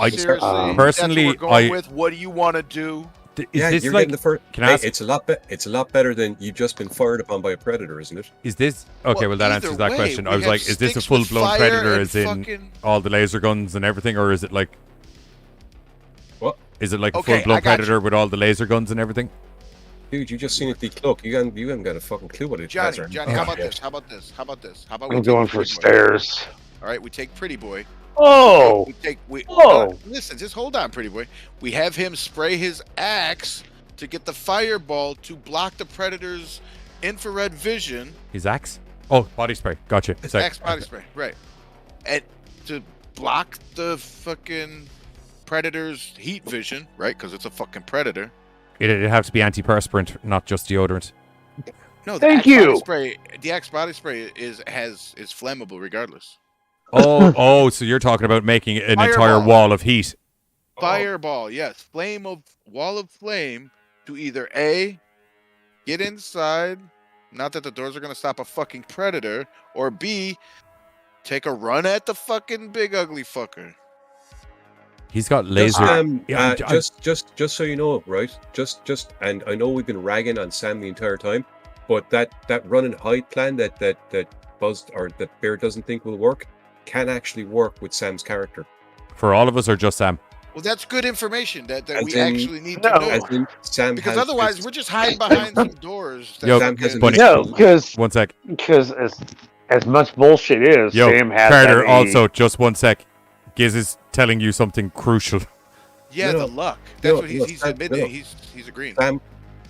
I Seriously, personally, that's what we're going I- with. What do you want to do? Yeah, this you're like? getting the first. Can I ask? It's a lot better than you've just been fired upon by a predator, isn't it? Is this okay? Well, that either answers that way, question. we I was have like, is this a sticks with full-blown fire predator, and as in fucking- all the laser guns and everything, or is it like? What? Is it like a Okay, full-blown I got predator with all the laser guns and everything? Dude, you just seen it decloak. You haven't got a fucking clue what it has. Johnny, how about this? How about this? How about this? How about we I'm take going for Pretty Boy? stairs. All right, we take Pretty Boy. Oh, No, listen, just hold on, Pretty Boy. We have him spray his axe to get the fireball to block the predator's infrared vision. His axe? Oh, body spray. Gotcha. Sorry. Axe body spray, right? And to block the fucking predator's heat vision, right? Because it's a fucking predator. It'd have to be antiperspirant, not just deodorant. No, Thank Axe you. Body spray, the Axe body spray is flammable regardless. Oh, so you're talking about making an entire Fireball. wall of heat. Fireball, yes, wall of flame to either A, get inside, not that the doors are gonna stop a fucking predator, or B, take a run at the fucking big ugly fucker. He's got laser. Just so you know, right? Just, and I know we've been ragging on Sam the entire time, but that run and hide plan that Buzz or that Bear doesn't think will work can actually work with Sam's character. For all of us, or just Sam? Well, that's good information that As we in- actually need to know. As in Sam Because has otherwise, this- we're just hiding behind some doors. that Yo, Sam fucking- has Bunny. no, because One sec. as much bullshit is, Yo, Sam has Carter, that also, just one sec. Giz is telling you something crucial. Yeah, No, the luck. That's no, what no, he's Sam, admitting. no. He's agreeing.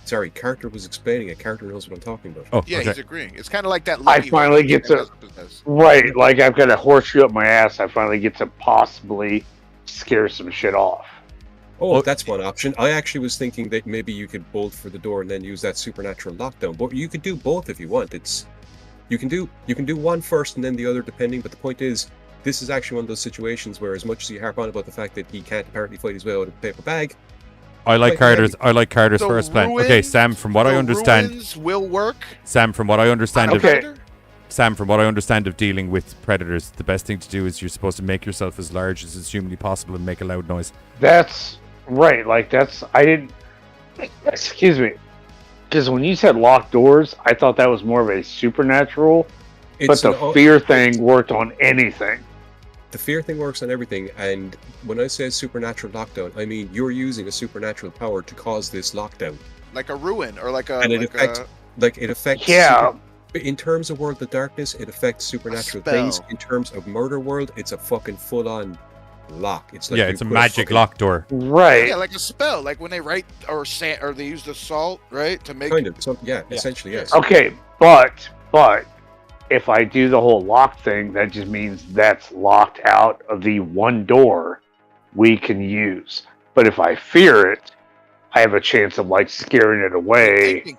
Sorry, Carter was explaining it. Carter knows what I'm talking about. Oh, Yeah, okay. he's agreeing. It's kind of like that. I lucky finally horse get that to possess. right. Like I've got a horseshoe up my ass. I finally get to possibly scare some shit off. Oh, that's one option. I actually was thinking that maybe you could bolt for the door and then use that supernatural lockdown. But you could do both if you want. You can do one first and then the other depending. But the point is, this is actually one of those situations where, as much as you harp on about the fact that he can't apparently fight his way out of a paper bag, I like Carter's The first plan. Okay, ruins- Sam, from what I the understand, ruins will work. Sam, from what I understand on a of predator? Sam, from what I understand of dealing with predators, the best thing to do is you're supposed to make yourself as large as is humanly possible and make a loud noise. That's right. Like I didn't. Excuse me. Because when you said locked doors, I thought that was more of a supernatural. But the fear thing worked on anything. The fear thing works on everything, and when I say supernatural lockdown, I mean you're using a supernatural power to cause this lockdown. Like a ruin or like a. And it like affects. Yeah. In terms of World of Darkness, it affects supernatural things. In terms of Murder World, it's a fucking full-on lock. It's like It's a magic lock door. Right. Yeah, like a spell, like when they write or they use the salt, right, to make. Kind of. So, yeah, essentially, yes. Okay, but if I do the whole lock thing, that just means that's locked out of the one door we can use. But if I fear it, I have a chance of like scaring it away.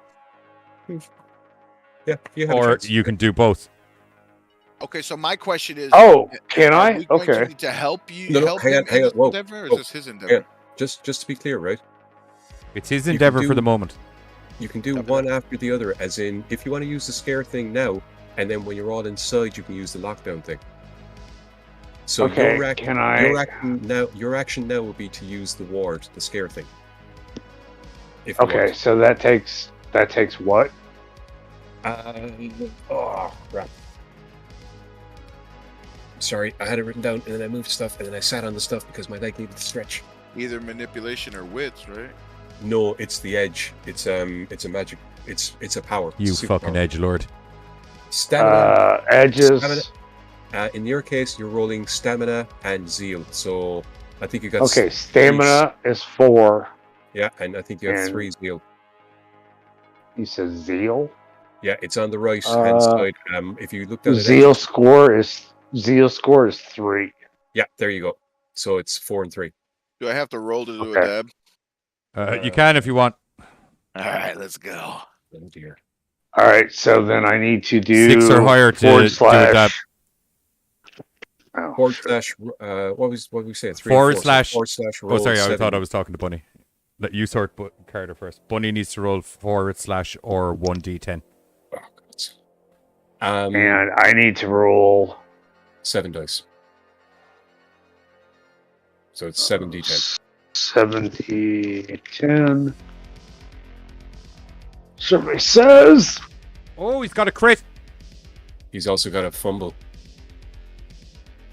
Yeah, you have a Or chance. you can do both. Okay, so my question is. Oh, can are I? we going to Okay. need to help you. No, help hang him on, hang in on, this whoa, endeavor, or is whoa, this his hang endeavor? on. Just to be clear, right? It's his You can endeavor for do- the moment. You can do one after the other, as in, if you want to use the scare thing now, and then when you're all inside, you can use the lockdown thing. So Okay, your action, can I- your action now would be to use the ward, the scare thing. If you Okay, want. so that takes what? Oh crap! Sorry, I had it written down, and then I moved stuff, and then I sat on the stuff because my leg needed to stretch. Either manipulation or wits, right? No, it's the edge. It's a magic. It's a power. You Superpower. fucking edgelord. Stamina. Edges. Stamina. In your case, you're rolling stamina and zeal. So I think you got. Okay, stamina is 4. Yeah, and I think you have And- 3 zeal. You said zeal? Yeah, it's on the right hand side. If you look down at Zeal score is 3. Yeah, there you go. So it's 4 and 3. Do I have to roll to do Okay. a dab? You can if you want. All right, let's go. Oh dear. All right, so then I need to do 6 or higher to forward do slash. that. Oh, Forward shit. slash. What was we say? 3 Forward and 4, slash- So forward slash. Oh, Roll sorry, I 7. thought I was talking to Bunny. Let you sort Carter first. Bunny needs to roll / or 1d10. Oh, God. And I need to roll 7 dice. So it's 7d10. 70, 10. Survey says. Oh, he's got a crit. He's also got a fumble.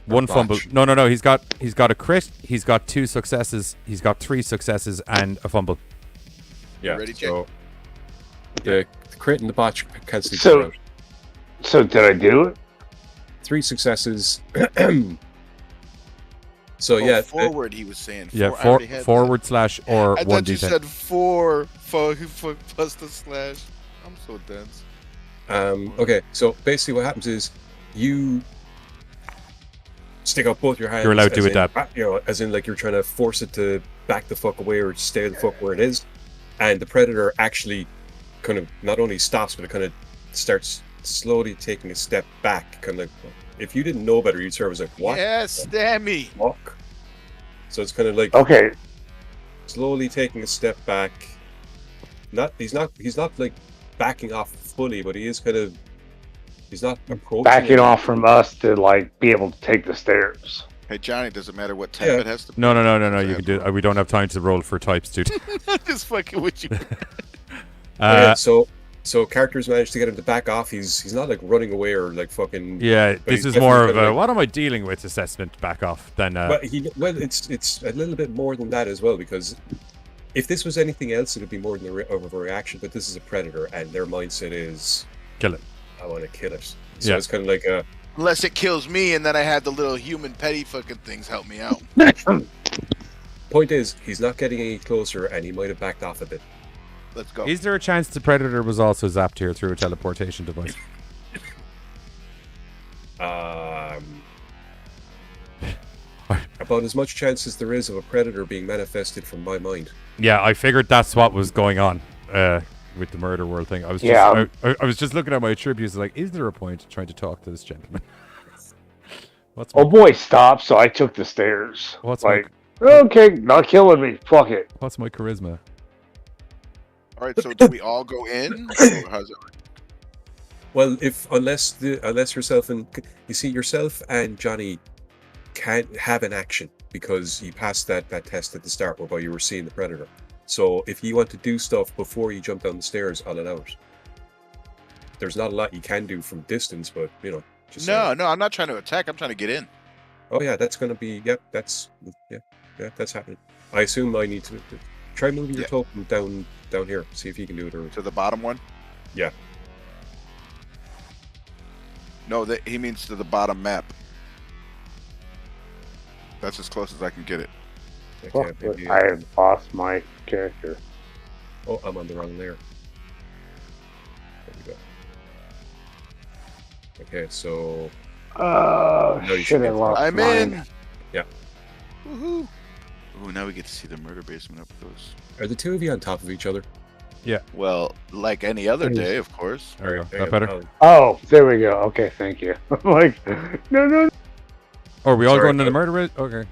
One fumble. No. He's got a crit. He's got 2 successes. He's got 3 successes and a fumble. Yeah. Ready, so the crit and the botch cancel each So- other out. So did I do it? 3 successes. So forward. He was saying. Yeah, I already had forward slash or that. I 1d10. thought you said 4 plus the slash. I'm so dense. Okay, so basically what happens is you stick out both your hands. You're allowed to do as it in, you know, as in like you're trying to force it to back the fuck away or stay the fuck where it is, and the predator actually kind of not only stops but it kind of starts slowly taking a step back. Kind of like, if you didn't know better, you'd sort of was like, what? Yes, damn me. Fuck. So it's kind of like Okay. slowly taking a step back. He's not like backing off fully, but he is kind of. He's not approaching. Backing off from us to like be able to take the stairs. Hey Johnny, does it matter what type it has to be? No. You can do it. We don't have time to roll for types, dude. Just fucking with you. So characters manage to get him to back off. He's not like running away or like fucking. Yeah, but this he's is more of definitely a kinda what am I dealing with assessment back off than. But it's a little bit more than that as well, because if this was anything else, it would be more than of a reaction. But this is a predator, and their mindset is kill it. I want to kill it. So it's kind of like a. Unless it kills me, and then I had the little human petty fucking things help me out. Point is, he's not getting any closer, and he might have backed off a bit. Let's go. Is there a chance the predator was also zapped here through a teleportation device? About as much chance as there is of a predator being manifested from my mind. Yeah, I figured that's what was going on with the murder world thing. I was just, I was just looking at my attributes like, is there a point trying to talk to this gentleman? Oh boy, stop! So I took the stairs. What's like? Okay, not killing me. Fuck it. What's my charisma? All right, so do we all go in? Or how's it? Well, unless yourself and you see yourself and Johnny can't have an action because you passed that test at the start whereby you were seeing the predator. So if you want to do stuff before you jump down the stairs, I'll allow it. There's not a lot you can do from distance, but you know. Just no, I'm not trying to attack. I'm trying to get in. Oh yeah, that's gonna be that's happening. I assume I need to try moving your token down here. See if you can do it. Or to the bottom one. Yeah. No, he means to the bottom map. That's as close as I can get it. I have lost my character. Oh, I'm on the wrong layer. There we go. Okay, so. Shit! I lost I'm mine. in. Yeah. Woohoo! Ooh, now we get to see the murder basement up close. Are the two of you on top of each other? Yeah. Well, like any other day, of course. There you go. That better? Oh, there we go. Okay, thank you. I'm like, no. Oh, are we all going to the murder rate? Okay.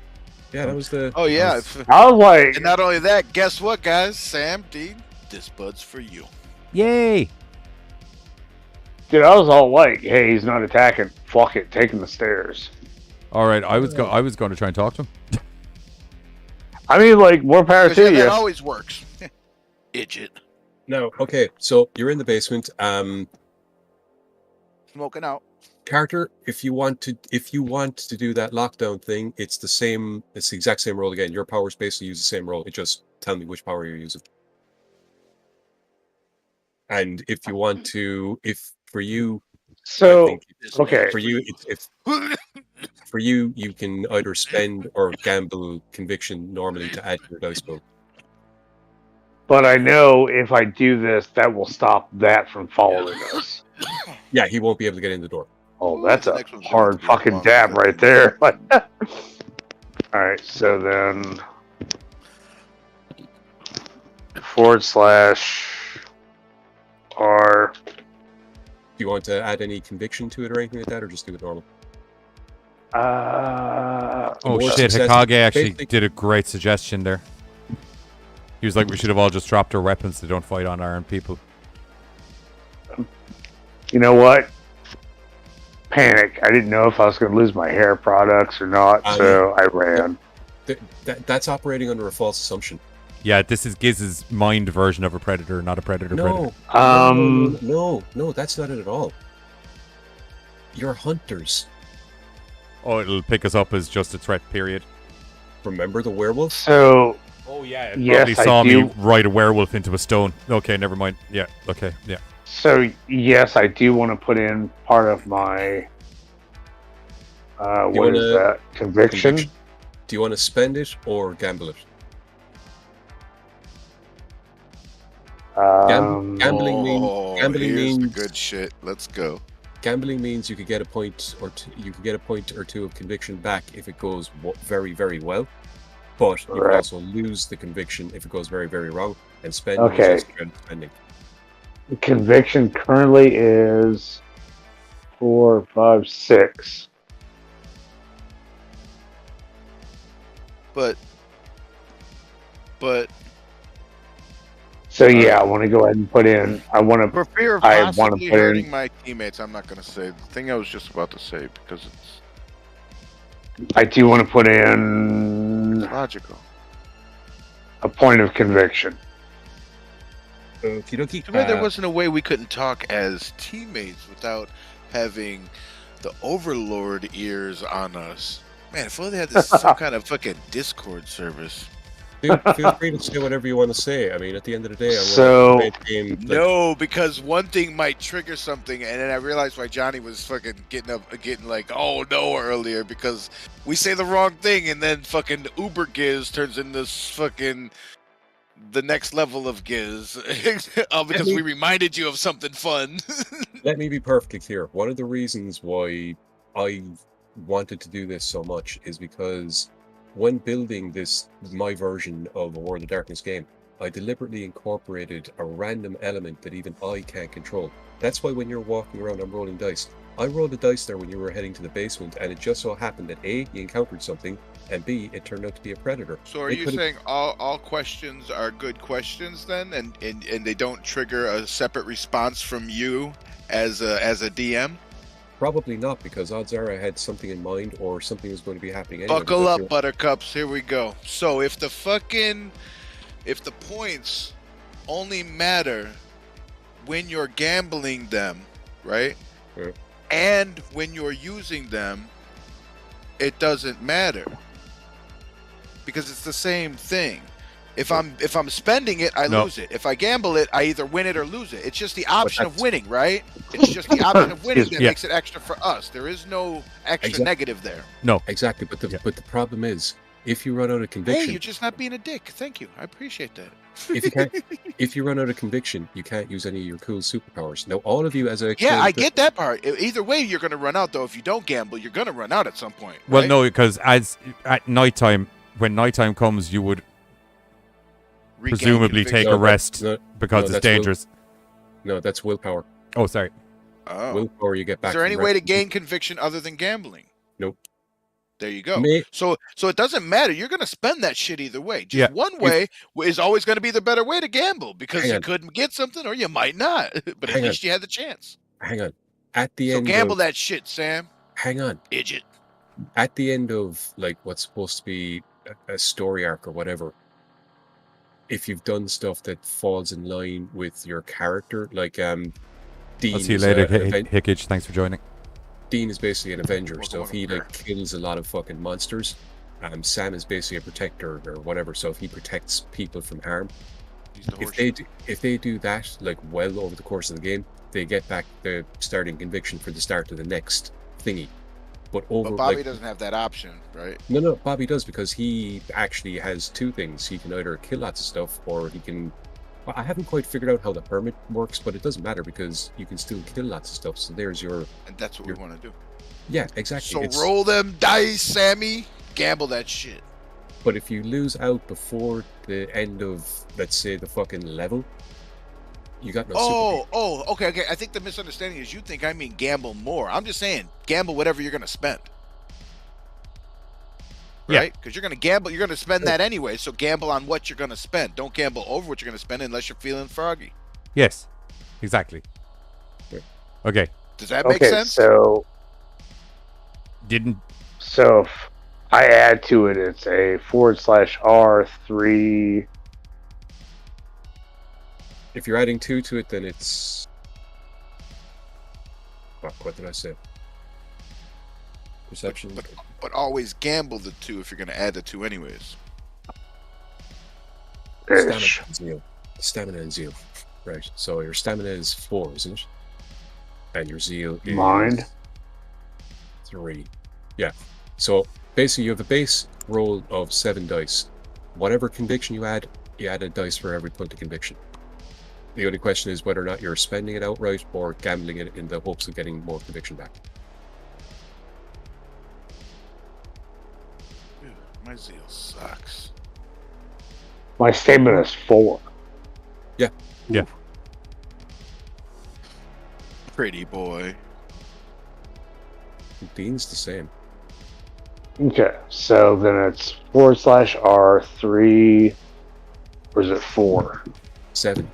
Yeah, that was the. Oh yeah. I was like. And not only that, guess what, guys? Sam, D, this bud's for you. Yay! Dude, I was all like, "Hey, he's not attacking. Fuck it, taking the stairs." All right, I was going to try and talk to him. I mean, like, more power to you. That always works. Idiot. No, okay. So you're in the basement. Smoking out. Character, if you want to do that lockdown thing, it's the exact same roll again. Your powers basically use the same roll. It just tell me which power you're using. And if you want to, for you, you can either spend or gamble conviction normally to add to your dice pool. But I know if I do this, that will stop that from following us. Yeah, he won't be able to get in the door. Oh, that's a hard fucking dab right there. Alright, so then /R. Do you want to add any conviction to it or anything like that, or just do it normal? Oh shit, Hikage actually did a great suggestion there. He was like, we should have all just dropped our weapons. They don't fight unarmed people. You know what? Panic. I didn't know if I was going to lose my hair products or not, so I ran. That's operating under a false assumption. Yeah, this is Giz's mind version of a predator, not a predator. No, that's not it at all. You're hunters. Oh, it'll pick us up as just a threat, period. Remember the werewolf? So... Oh, yeah, it yes, probably saw me ride a werewolf into a stone. Okay, never mind. Yeah, okay, yeah. So, yes, I do want to put in part of my... what is that? Conviction? Do you want to spend it or gamble it? Gambling means good shit. Let's go. Gambling means you could get a point or two of conviction back if it goes very, very well, but you can also lose the conviction if it goes very, very wrong. And spending is just spending. The conviction currently is 4, 5, 6. But. So yeah, I want to go ahead and put in. For fear of possibly hurting my teammates, I'm not going to say the thing I was just about to say because it's. I do want to put in. Logical. A point of conviction. Okie dokie. There wasn't a way we couldn't talk as teammates without having the Overlord ears on us. Man, if only they had some kind of fucking Discord service. Dude, feel free to say whatever you want to say. I mean, at the end of the day, no, because one thing might trigger something, and then I realized why Johnny was fucking getting like, oh no, earlier because we say the wrong thing, and then fucking Uber Giz turns into fucking the next level of Giz because we reminded you of something fun. Let me be perfectly clear. One of the reasons why I wanted to do this so much is because when building my version of a World of Darkness game, I deliberately incorporated a random element that even I can't control. That's why when you're walking around, I'm rolling dice. I rolled a dice there when you were heading to the basement, and it just so happened that A, you encountered something, and B, it turned out to be a predator. So are you saying all questions are good questions then, and they don't trigger a separate response from you as a DM? Probably not, because odds are I had something in mind or something was going to be happening anyway. Buckle up, buttercups. Here we go. So if the points only matter when you're gambling them, right? Yeah. And when you're using them, it doesn't matter. Because it's the same thing. If I'm spending it, I lose it. If I gamble it, I either win it or lose it. It's just the option of winning, right? It's just the option of winning that makes it extra for us. There is no extra negative there. No, exactly. But the problem is, if you run out of conviction, hey, you're just not being a dick. Thank you. I appreciate that. If you run out of conviction, you can't use any of your cool superpowers. Now, all of you as a I get that part. Either way, you're going to run out. Though, if you don't gamble, you're going to run out at some point. Well, right? no, because at nighttime, when nighttime comes, you would presumably take a rest because it's dangerous. No, that's willpower. Oh, sorry. Oh. Willpower you get back. Is there any way to gain conviction other than gambling? Nope. There you go. So it doesn't matter. You're going to spend that shit either way. Just one way is always going to be the better way to gamble because you couldn't get something or you might not. But at least you had the chance. Hang on. At the end. So gamble that shit, Sam. Hang on. Idiot. At the end of like what's supposed to be a story arc or whatever, if you've done stuff that falls in line with your character, like Dean. I'll see you later, Hickage. Thanks for joining. Dean is basically an Avenger, so if he kills a lot of fucking monsters, Sam is basically a protector or whatever. So if he protects people from harm, if they do that like well over the course of the game, they get back the starting conviction for the start of the next thingy. But Bobby doesn't have that option, right? No, Bobby does because he actually has two things. He can either kill lots of stuff or he can. I haven't quite figured out how the hermit works, but it doesn't matter because you can still kill lots of stuff. So there's your. And that's what we want to do. Yeah, exactly. So roll them dice, Sammy. Gamble that shit. But if you lose out before the end of, let's say, the fucking level, you got no. Okay. I think the misunderstanding is you think I mean gamble more. I'm just saying gamble whatever you're going to spend. Right? Because you're going to gamble, you're going to spend that anyway. So gamble on what you're going to spend. Don't gamble over what you're going to spend unless you're feeling froggy. Yes, exactly. Okay. Does that make sense? So I add to it. It's a /R3. If you're adding 2 to it, then it's... what did I say? Perception. But always gamble the 2 if you're going to add the 2 anyways. Stamina and zeal. Right. So your stamina is 4, isn't it? And your zeal is... Mind? 3. Yeah. So basically you have a base roll of 7 dice. Whatever conviction you add a dice for every point of conviction. The only question is whether or not you're spending it outright or gambling it in the hopes of getting more conviction back. Dude, my zeal sucks. My stamina is 4. Yeah. Yeah. Pretty boy. Dean's the same. Okay, so then it's /R3, or is it 4? 7.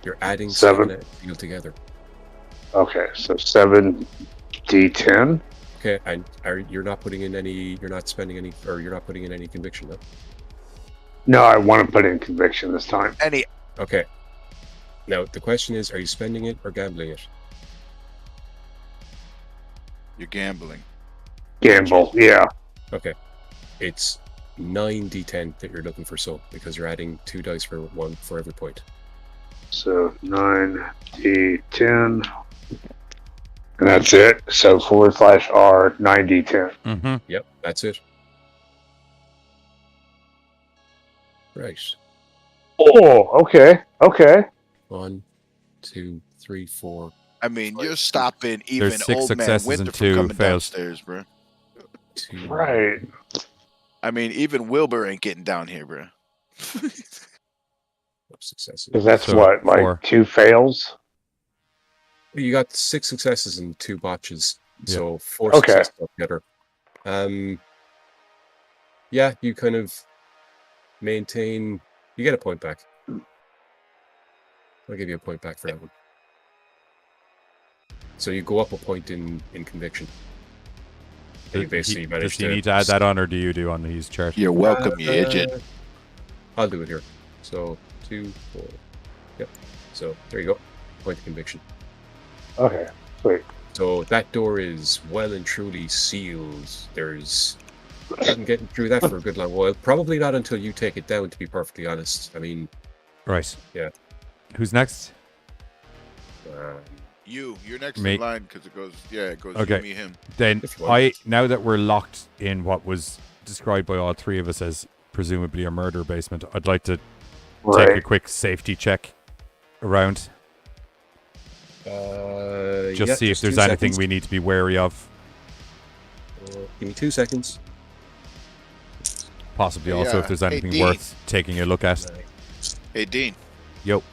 You're adding 7 and zeal together. Okay, so 7d10. Okay, and you're not putting in any, you're not spending any, or you're not putting in any conviction, though? No, I want to put in conviction this time. Any. Okay. Now, the question is, are you spending it or gambling it? You're gambling. Gamble, yeah. Okay. It's 9d10 that you're looking for, so, because you're adding 2 dice for every point. So 9d10. And that's it. So /R 9d10. Mm-hmm. Yep, that's it. Right. Oh, okay. Okay. 1, 2, 3, 4. I mean, you're stopping even There's 6 old man successes Winter and from 2 coming fails. downstairs, bro. 2. Right. I mean, even Wilbur ain't getting down here, bro. Successes. Because that's So, what, like 4. 2 fails? You got 6 successes and 2 botches, so 4 Okay. successes altogether. Yeah, you kind of maintain. You get a point back. I'll give you a point back for that one. So you go up a point in conviction. And you basically manage Does he to... need to add that on, or do you do on his chart? You're welcome, you idiot. I'll do it here. So 2, 4. Yep. So there you go. Point of conviction. Okay, sweet. So that door is well and truly sealed. There's nothing getting through that for a good long while. Probably not until you take it down, to be perfectly honest. I mean... Right. Yeah. Who's next? You're next Me. in line because it goes, it goes Okay. you, me, him. Then now that we're locked in what was described by all 3 of us as presumably a murder basement, I'd like to take a quick safety check around. Just see if there's anything we need to be wary of. Give me 2 seconds. Possibly also if there's anything Dean. worth taking a look at. Hey, Dean. Yo.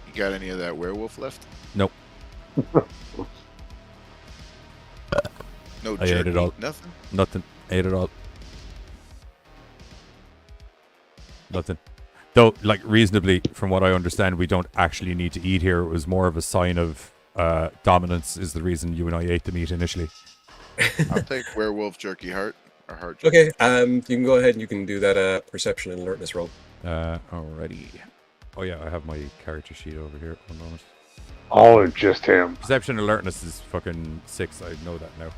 You got any of that werewolf left? Nope. No I ate jerky, it all. nothing? Nothing. Ate it all. Nothing. Though, like, reasonably, from what I understand, we don't actually need to eat here. It was more of a sign of dominance is the reason you and I ate the meat initially. I'll take werewolf jerky heart. Or heart jerky. Okay, you can go ahead and you can do that perception and alertness roll. Alrighty. Oh yeah, I have my character sheet over here. 1 moment. All or just him? Perception alertness is fucking 6. I know that now.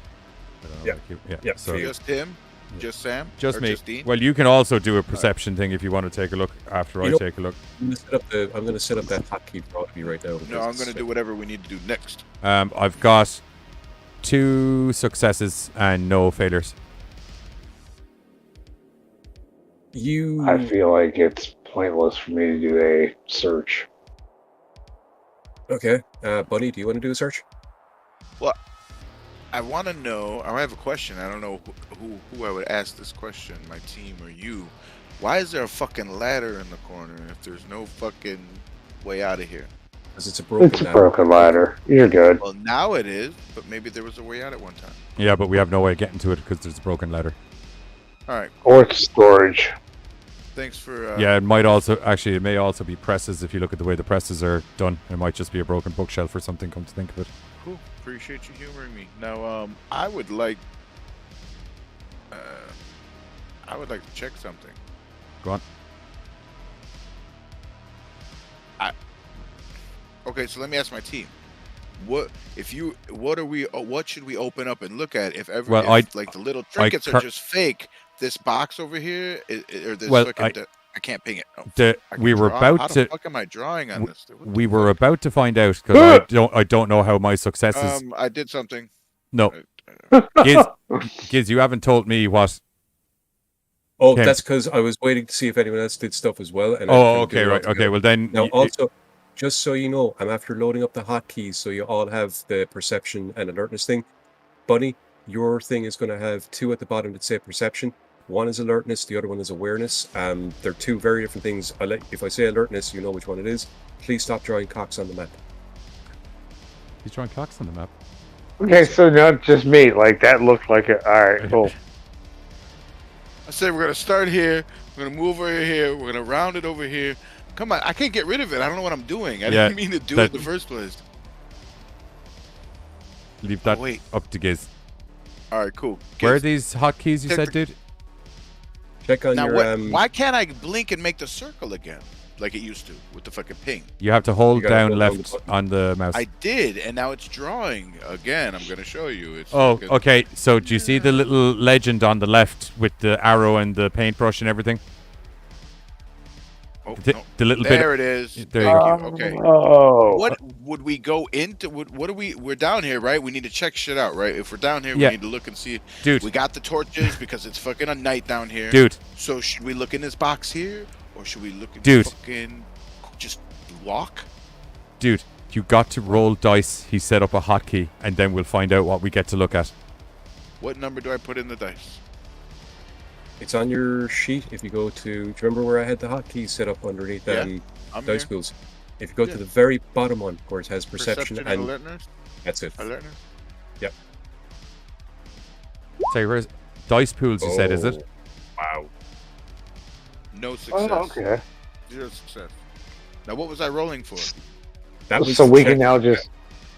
I don't know, Yeah. So Just him? Just Sam? just or me. Just Dean? Well, you can also do a perception thing if you want to take a look after I take a look. I'm going to set up that hotkey for all of you right now. No, I'm going to do whatever we need to do next. I've got 2 successes and no failures. I feel like it's pointless for me to do a search. Okay. Bunny, do you want to do a search? Well, I want to know, I have a question. I don't know who I would ask this question, my team or you. Why is there a fucking ladder in the corner if there's no fucking way out of here? Because it's a broken ladder. It's a broken ladder. You're good. Well, now it is, but maybe there was a way out at one time. Yeah, but we have no way of getting to it because there's a broken ladder. All right. Or it's storage. Thanks for... yeah, it may also be presses if you look at the way the presses are done. It might just be a broken bookshelf or something, come to think of it. Cool. Appreciate you humoring me. Now, I would like... I would like to check something. Go on. Okay, so let me ask my team. What should we open up and look at if like the little trinkets are just fake? This box over here, or this I can't ping it. Oh, we were about How to. the fuck am I drawing on this? We were about to find out because I don't know how my successes. I did something. No, Giz, you haven't told me what. Oh, that's because I was waiting to see if anyone else did stuff as well. And okay, right. Okay, well then. Now, also, just so you know, I'm after loading up the hotkeys so you all have the perception and alertness thing. Bunny, your thing is going to have 2 at the bottom that say perception. One is alertness, the other one is awareness. They're 2 very different things. If I say alertness, you know which one it is. Please stop drawing cocks on the map. He's drawing cocks on the map. Okay, so not just me. Like, that looked like it. Alright, cool. I said we're going to start here. We're going to move over here. We're going to round it over here. Come on, I can't get rid of it. I don't know what I'm doing. I didn't mean to do it in the first place. Leave that up to Giz. All right, cool. Giz. Where are these hotkeys you said, dude? Check on your... Why can't I blink and make the circle again? Like it used to with the fucking ping. You have to hold down left on the mouse. I did, and now it's drawing again. I'm going to show you. It's okay. So do you see the little legend on the left with the arrow and the paintbrush and everything? Oh, the little there bit. It is. There you go. Okay. Oh. What would we go into? What are we? We're down here, right? We need to check shit out, right? If we're down here, we need to look and see. Dude. We got the torches because it's fucking a night down here. Dude. So should we look in this box here, or should we look at fucking just walk? Dude, you got to roll dice. He set up a hotkey, and then we'll find out what we get to look at. What number do I put in the dice? It's on your sheet. If you go to, do you remember where I had the hotkeys set up underneath dice pools? If you go to the very bottom one where it has perception and alertness, that's it. Alertness. Yep. Say, where's dice pools? You said, is it? Wow. No success. Oh, okay. 0 success. Now, what was I rolling for? That was so we can now just.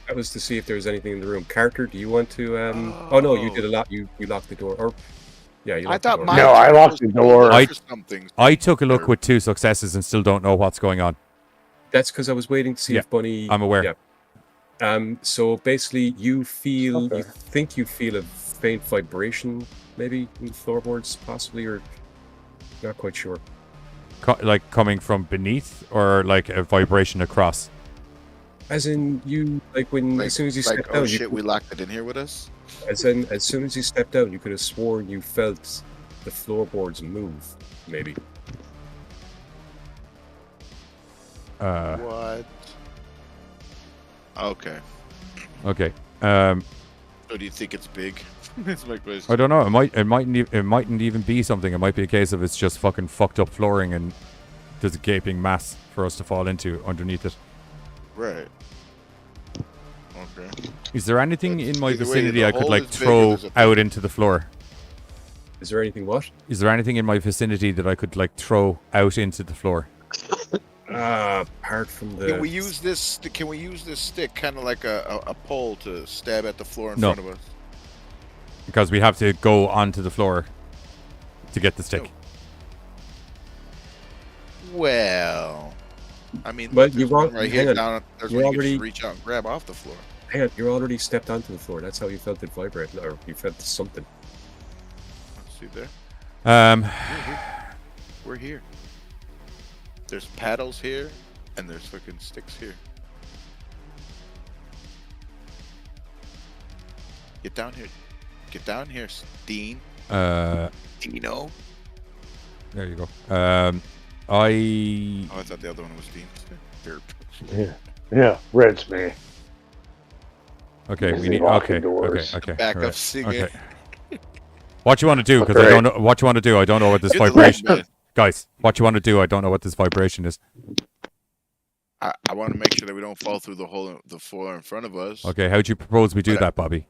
That was to see if there was anything in the room. Carter, do you want to? Oh no, you did a lot. You locked the door. Or yeah, you locked the door. No, I locked the door. I took a look with 2 successes and still don't know what's going on. That's because I was waiting to see if Bunny. I'm aware. Yeah. So basically, you think you feel a faint vibration, maybe in the floorboards, possibly, or not quite sure. Like coming from beneath, or like a vibration across. As in, you as soon as you stepped down, we locked it in here with us. As soon as you stepped down, you could have sworn you felt the floorboards move, maybe. What? Okay. Okay. So do you think it's big? That's my question. I don't know. It mightn't even be something. It might be a case of it's just fucking fucked up flooring and there's a gaping mass for us to fall into underneath it. Right. Okay. Is there anything in my vicinity I could like throw out into the floor? Is there anything what? Is there anything in my vicinity that I could like throw out into the floor? Apart from the. Can we use this? Can we use this stick kind of like a pole to stab at the floor in front of us? Because we have to go onto the floor to get the stick. Well, I mean, you've right here down. There's where you can just reach out and grab off the floor. Hang on, you already stepped onto the floor. That's how you felt it vibrate, or you felt something. Let's see there. We're here. There's paddles here, and there's fucking sticks here. Get down here. Get down here, Dean. Dino. There you go. I thought the other one was Dean. Yeah, Red's me. Okay, we need. Okay. Back right. up singing. Okay. What you want to do? Because I don't know what you want to do. I don't know what this vibration. Guys, what you want to do? I don't know what this vibration is. I want to make sure that we don't fall through the floor in front of us. Okay, how'd you propose we do that, Bobby?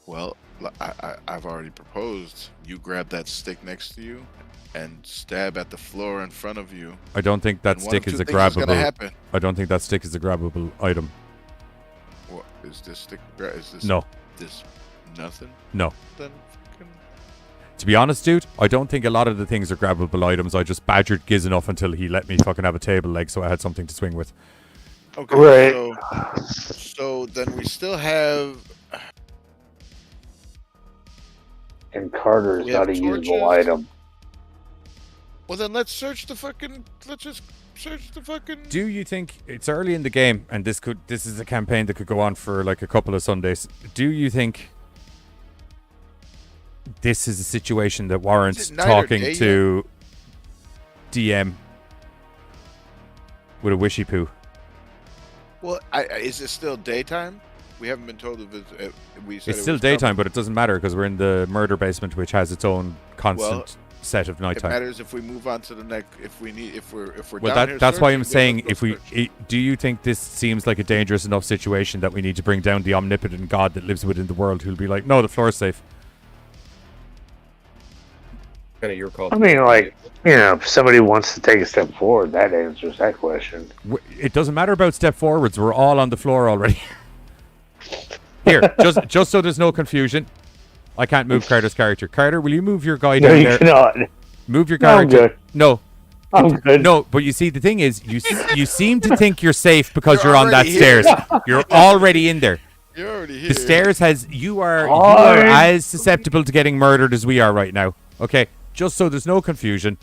Well, I've already proposed. You grab that stick next to you and stab at the floor in front of you. I don't think that stick is a grabbable. I don't think that stick is a grabbable item. What is this stick? Is this no? This nothing? No. Then To be honest, dude, I don't think a lot of the things are grabbable items. I just badgered Giz enough until he let me fucking have a table leg, so I had something to swing with. Okay, so then we still have. And Carter's not a usable item. Well, then let's search the fucking. Let's just search the fucking. Do you think it's early in the game, and this is a campaign that could go on for like a couple of Sundays? Do you think this is a situation that warrants talking to DM with a wishy poo? Well, is it still daytime? We haven't been told if it's still daytime, but it doesn't matter because we're in the murder basement, which has its own constant set of nighttime. It matters if we move on to the next. If we're well, down here. That's why I'm saying do you think this seems like a dangerous enough situation that we need to bring down the omnipotent God that lives within the world, who'll be like, no, the floor's safe. Kind of your call. I mean, like, if somebody wants to take a step forward, that answers that question. It doesn't matter about step forwards. We're all on the floor already. Here, just so there's no confusion, I can't move Carter's character. Carter, will you move your guy down there? No, you cannot. Move your character. No, I'm good. No, but you see, the thing is, you seem to think you're safe because you're on that stairs. You're already in there. You're already here. The stairs you are as susceptible to getting murdered as we are right now. Okay, just so there's no confusion.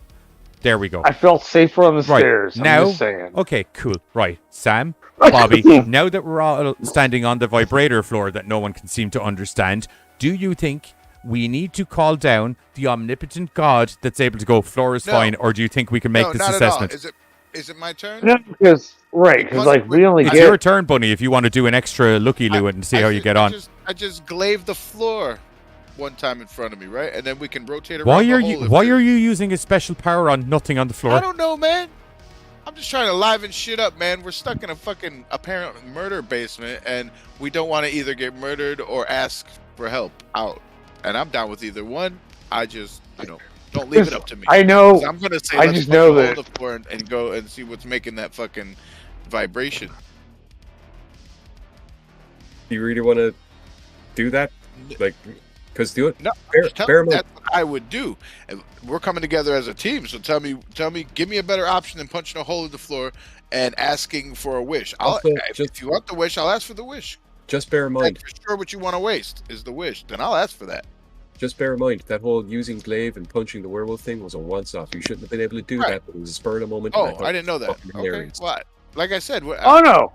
There we go. I felt safer on the stairs. Now, I'm just saying. Okay, cool. Right, Sam, Bobby, now that we're all standing on the vibrator floor that no one can seem to understand, do you think we need to call down the omnipotent God that's able to go, floor is fine, or do you think we can make this assessment? Is it my turn? No, because like we only it's get your turn, Bunny, if you want to do an extra looky-loo and see how you get on. I just glaive the floor one time in front of me, right? And then we can rotate around Why are you using a special power on nothing on the floor? I don't know, man. I'm just trying to liven shit up, man. We're stuck in a fucking apparent murder basement, and we don't want to either get murdered or ask for help out. And I'm down with either one. I just, don't leave it up to me. I know. I'm gonna say, I just know that. Hold the floor and go and see what's making that fucking vibration. Do you really want to do that? Like, because do it. No, that's what I would do. And we're coming together as a team. So tell me, give me a better option than punching a hole in the floor and asking for a wish. If you want the wish, I'll ask for the wish. Just bear in mind. For sure, what you want to waste is the wish. Then I'll ask for that. Just bear in mind that whole using glaive and punching the werewolf thing was a once-off. You shouldn't have been able to do that, but it was a spur of the moment. Oh, I didn't know that. Okay, well, like I said, no,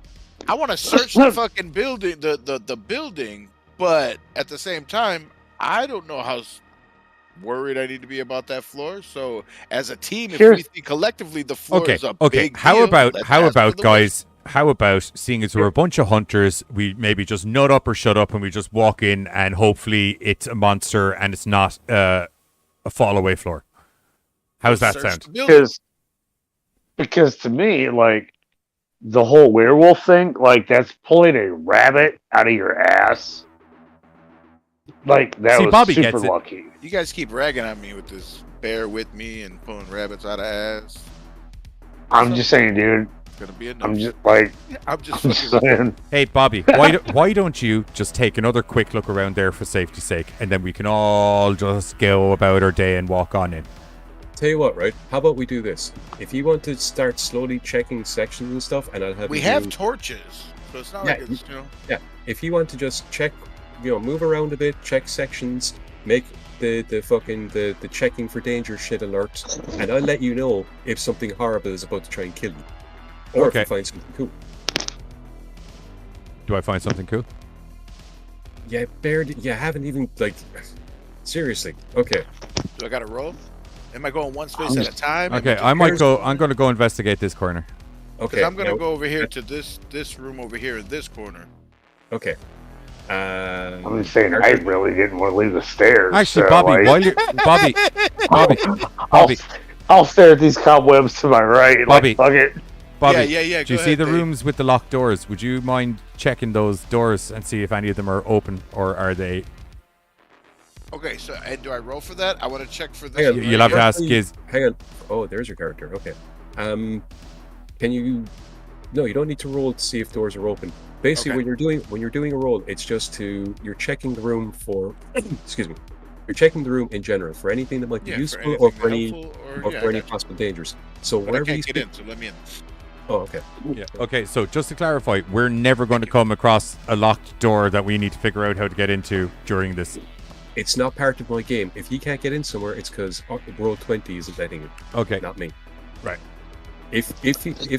I want to search the fucking building, the building, but at the same time, I don't know how worried I need to be about that floor. So, as a team, if we think collectively the floor is a big deal, how about guys? How about, seeing as we're a bunch of hunters, we maybe just nut up or shut up and we just walk in and hopefully it's a monster and it's not a fall away floor. How's that sound? Because to me, like, the whole werewolf thing, like, that's pulling a rabbit out of your ass. Like, that was Bobby super lucky. You guys keep ragging on me with this bear with me and pulling rabbits out of ass. I'm just saying, dude. Gonna be enough. I'm just saying. Hey, Bobby, why don't you just take another quick look around there for safety's sake, and then we can all just go about our day and walk on in. Tell you what, right? How about we do this? If you want to start slowly checking sections and stuff, and I'll have we have torches, so it's not like it's Yeah, if you want to just check, move around a bit, check sections, make the checking for danger shit alert, and I'll let you know if something horrible is about to try and kill you. Or if you find something cool. Do I find something cool? Yeah, you haven't even, like, seriously. Okay. Do I gotta roll? Am I going one space at a time? Okay, I'm going to go investigate this corner. Okay. I'm gonna go over here to this room over here in this corner. Okay. I'm just saying, I really didn't want to leave the stairs. Actually, so, Bobby, I'll stare at these cobwebs to my right. Bobby, fuck it. Bobby, yeah. Do you see the rooms with the locked doors? Would you mind checking those doors and see if any of them are open, or are they? Okay, so and do I roll for that? I want to check for this. You'll have to ask Giz. Hang on. Oh, there's your character. Okay. Can you? No, you don't need to roll to see if doors are open. Basically, when you're doing a roll, it's just you're checking the room for. Excuse me. You're checking the room in general for anything that might be useful or for any possible dangers. So but wherever I you can't get in, so let me in. Oh, okay. Yeah. Okay, so just to clarify, we're never going to come across a locked door that we need to figure out how to get into during this. It's not part of my game. If he can't get in somewhere, it's because Roll20 isn't letting him. Okay. Not me. Right. If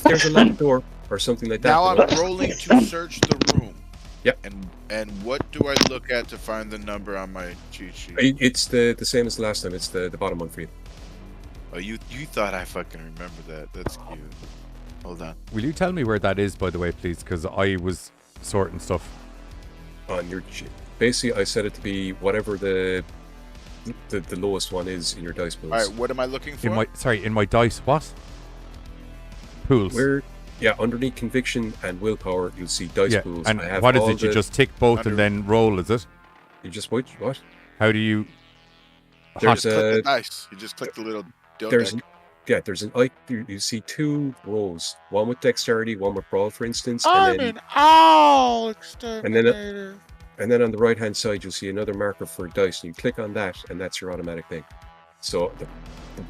there's a locked door or something like that. Now I'm rolling to search the room. Yep. And what do I look at to find the number on my cheat sheet? It's the same as the last time. It's the bottom one for you. Oh, you thought I fucking remember that. That's cute. Hold on. Will you tell me where that is, by the way, please? Because I was sorting stuff. On your basically, I set it to be whatever the lowest one is in your dice pools. All right, what am I looking for? In my dice, what? Pools. Underneath conviction and willpower, you'll see dice pools. And what is it? You just tick both and then roll, is it? You just what? How do you? There's click the dice. You just click the little. There's you see two rows, one with dexterity, one with brawl, for instance. I'm an owl exterminator. And then on the right hand side, you'll see another marker for dice. And you click on that, and that's your automatic thing. So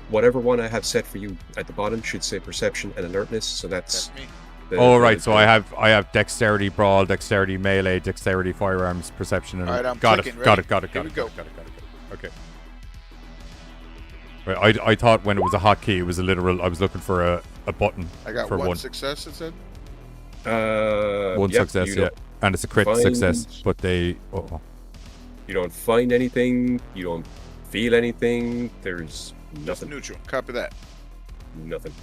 whatever one I have set for you at the bottom should say perception and alertness. So that's me. Right. So I have dexterity brawl, dexterity melee, dexterity firearms, perception, and all right, I'm got clicking, it. Okay. Right, I thought when it was a hotkey, it was a literal. I was looking for a button. I got for one success. It said. One success, yeah, and it's a crit success. But they. You don't find anything. You don't feel anything. There's nothing. Just neutral. Copy that. Nothing.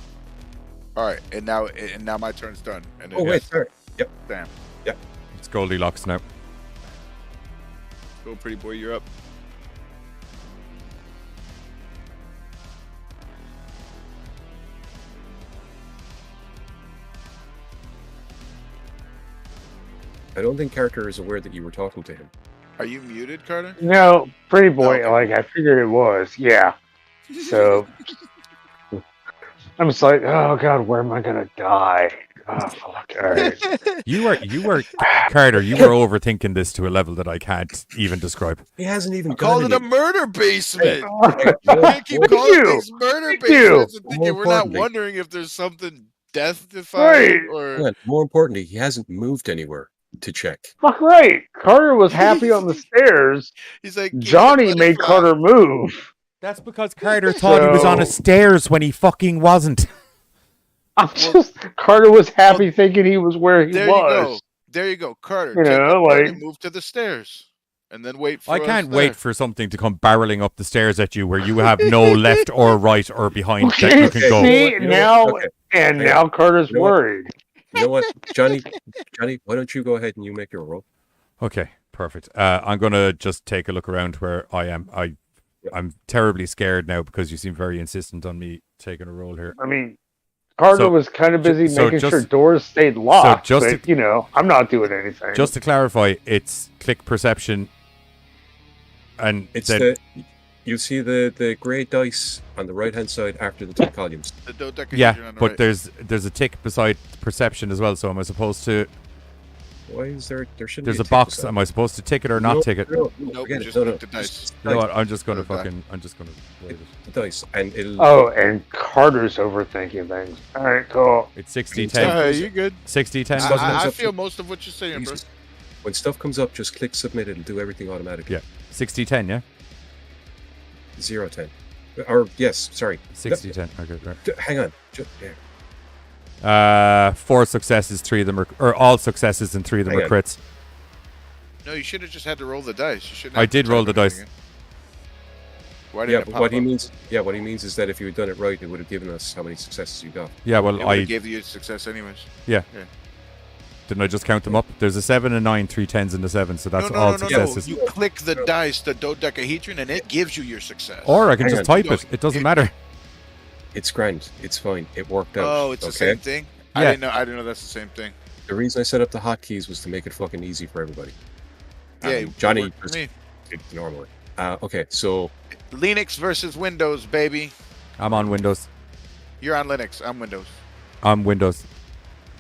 All right, and now my turn's done. And wait, sorry. Yep. Damn. Yep. It's Goldilocks now. Go, pretty boy, you're up. I don't think Carter is aware that you were talking to him. Are you muted, Carter? No, pretty boy. Like I figured it was. Yeah. So I'm just like, oh god, where am I gonna die? Oh fuck! All right. You were Carter. You were overthinking this to a level that I can't even describe. He hasn't even called it a murder basement. You keep calling these murder basements and thinking we're not wondering if there's something death-defying or. More importantly, he hasn't moved anywhere to check. Fuck right. Carter was happy on the stairs. He's like, Johnny made Carter move. That's because Carter thought he was on a stairs when he fucking wasn't. Carter was happy thinking he was where he was. There you go, Carter. Move to the stairs and then wait for I can't wait for something to come barreling up the stairs at you where you have no left or right or behind that you can go. See, now Carter's worried. You know what, Johnny, why don't you go ahead and you make your roll? Okay, perfect. I'm going to just take a look around where I am. I'm terribly scared now because you seem very insistent on me taking a roll here. I mean, Carter was kind of busy making sure doors stayed locked, but, I'm not doing anything. Just to clarify, it's click perception, and it's you see the grey dice on the right hand side after the two columns. Yeah, but there's a tick beside perception as well. So am I supposed to? Why is there shouldn't There's be a box. Beside. Am I supposed to tick it or not tick it? No, just click the dice. You know what? I'm just gonna wait it. The dice and it'll. Oh, and Carter's overthinking things. All right, cool. It's 60-10. You good? 60-10. I feel most of what you're saying, bro. When stuff comes up, just click submit. It'll do everything automatically. Yeah, 60-10. Yeah. 0-10. Or yes, sorry. 60-10. Okay, right. Hang on. 4 successes, 3 of them are all successes, and 3 of them are crits. No, you should have just had to roll the dice. You shouldn't. I did roll the dice. Why didn't but what he means is that if you had done it right, it would have given us how many successes you got. Yeah, well, I gave you a success anyways. Yeah. Didn't I just count them up? There's a 7, a 9, 3 10s, and a 7, so that's all successes. You click the dice, the dodecahedron, and it gives you your success. Or I can just type it. It doesn't matter. It's grand. It's fine. It worked out. Oh, it's the same thing? Yeah. I didn't know that's the same thing. The reason I set up the hotkeys was to make it fucking easy for everybody. Yeah, Johnny just did normally. Okay, so Linux versus Windows, baby. I'm on Windows. You're on Linux. I'm Windows. I'm Windows.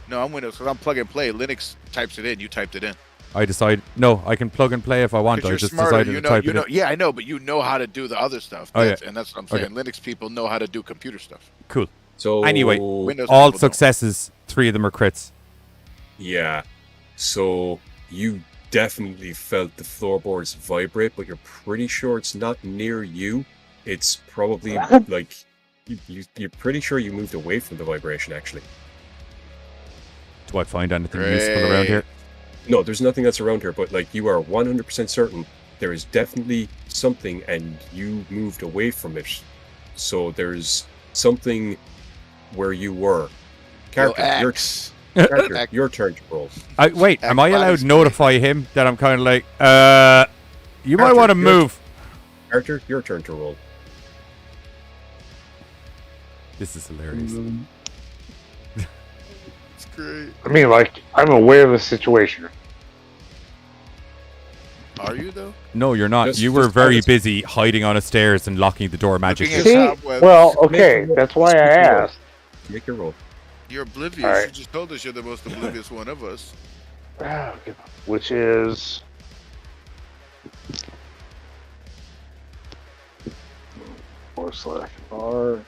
No, I'm Windows because I'm plug and play. Linux types it in. You typed it in. I decide, no, I can plug and play if I want. I You're just smarter. decided to type it in. Yeah, I know, but you know how to do the other stuff. Oh, yeah. And that's what I'm saying. Okay. Linux people know how to do computer stuff. Cool. So anyway, Windows all people successes, 3 of them are crits. Yeah. So you definitely felt the floorboards vibrate, but you're pretty sure it's not near you. It's probably like you're pretty sure you moved away from the vibration, actually. Do I find anything useful around here? No, there's nothing that's around here, but like you are 100% certain there is definitely something and you moved away from it. So there's something where you were. Character, your turn to roll. Wait, am I allowed to notify him that I'm kind of like, you might want to move. Character, your turn to roll. This is hilarious. It's great. I mean, like, I'm aware of the situation. Are you, though? No, you're not. You were very busy hiding on the stairs and locking the door magically. See? Well, okay, that's why I asked. Make your roll. You're oblivious. Right. You just told us you're the most oblivious one of us. Which is... /R.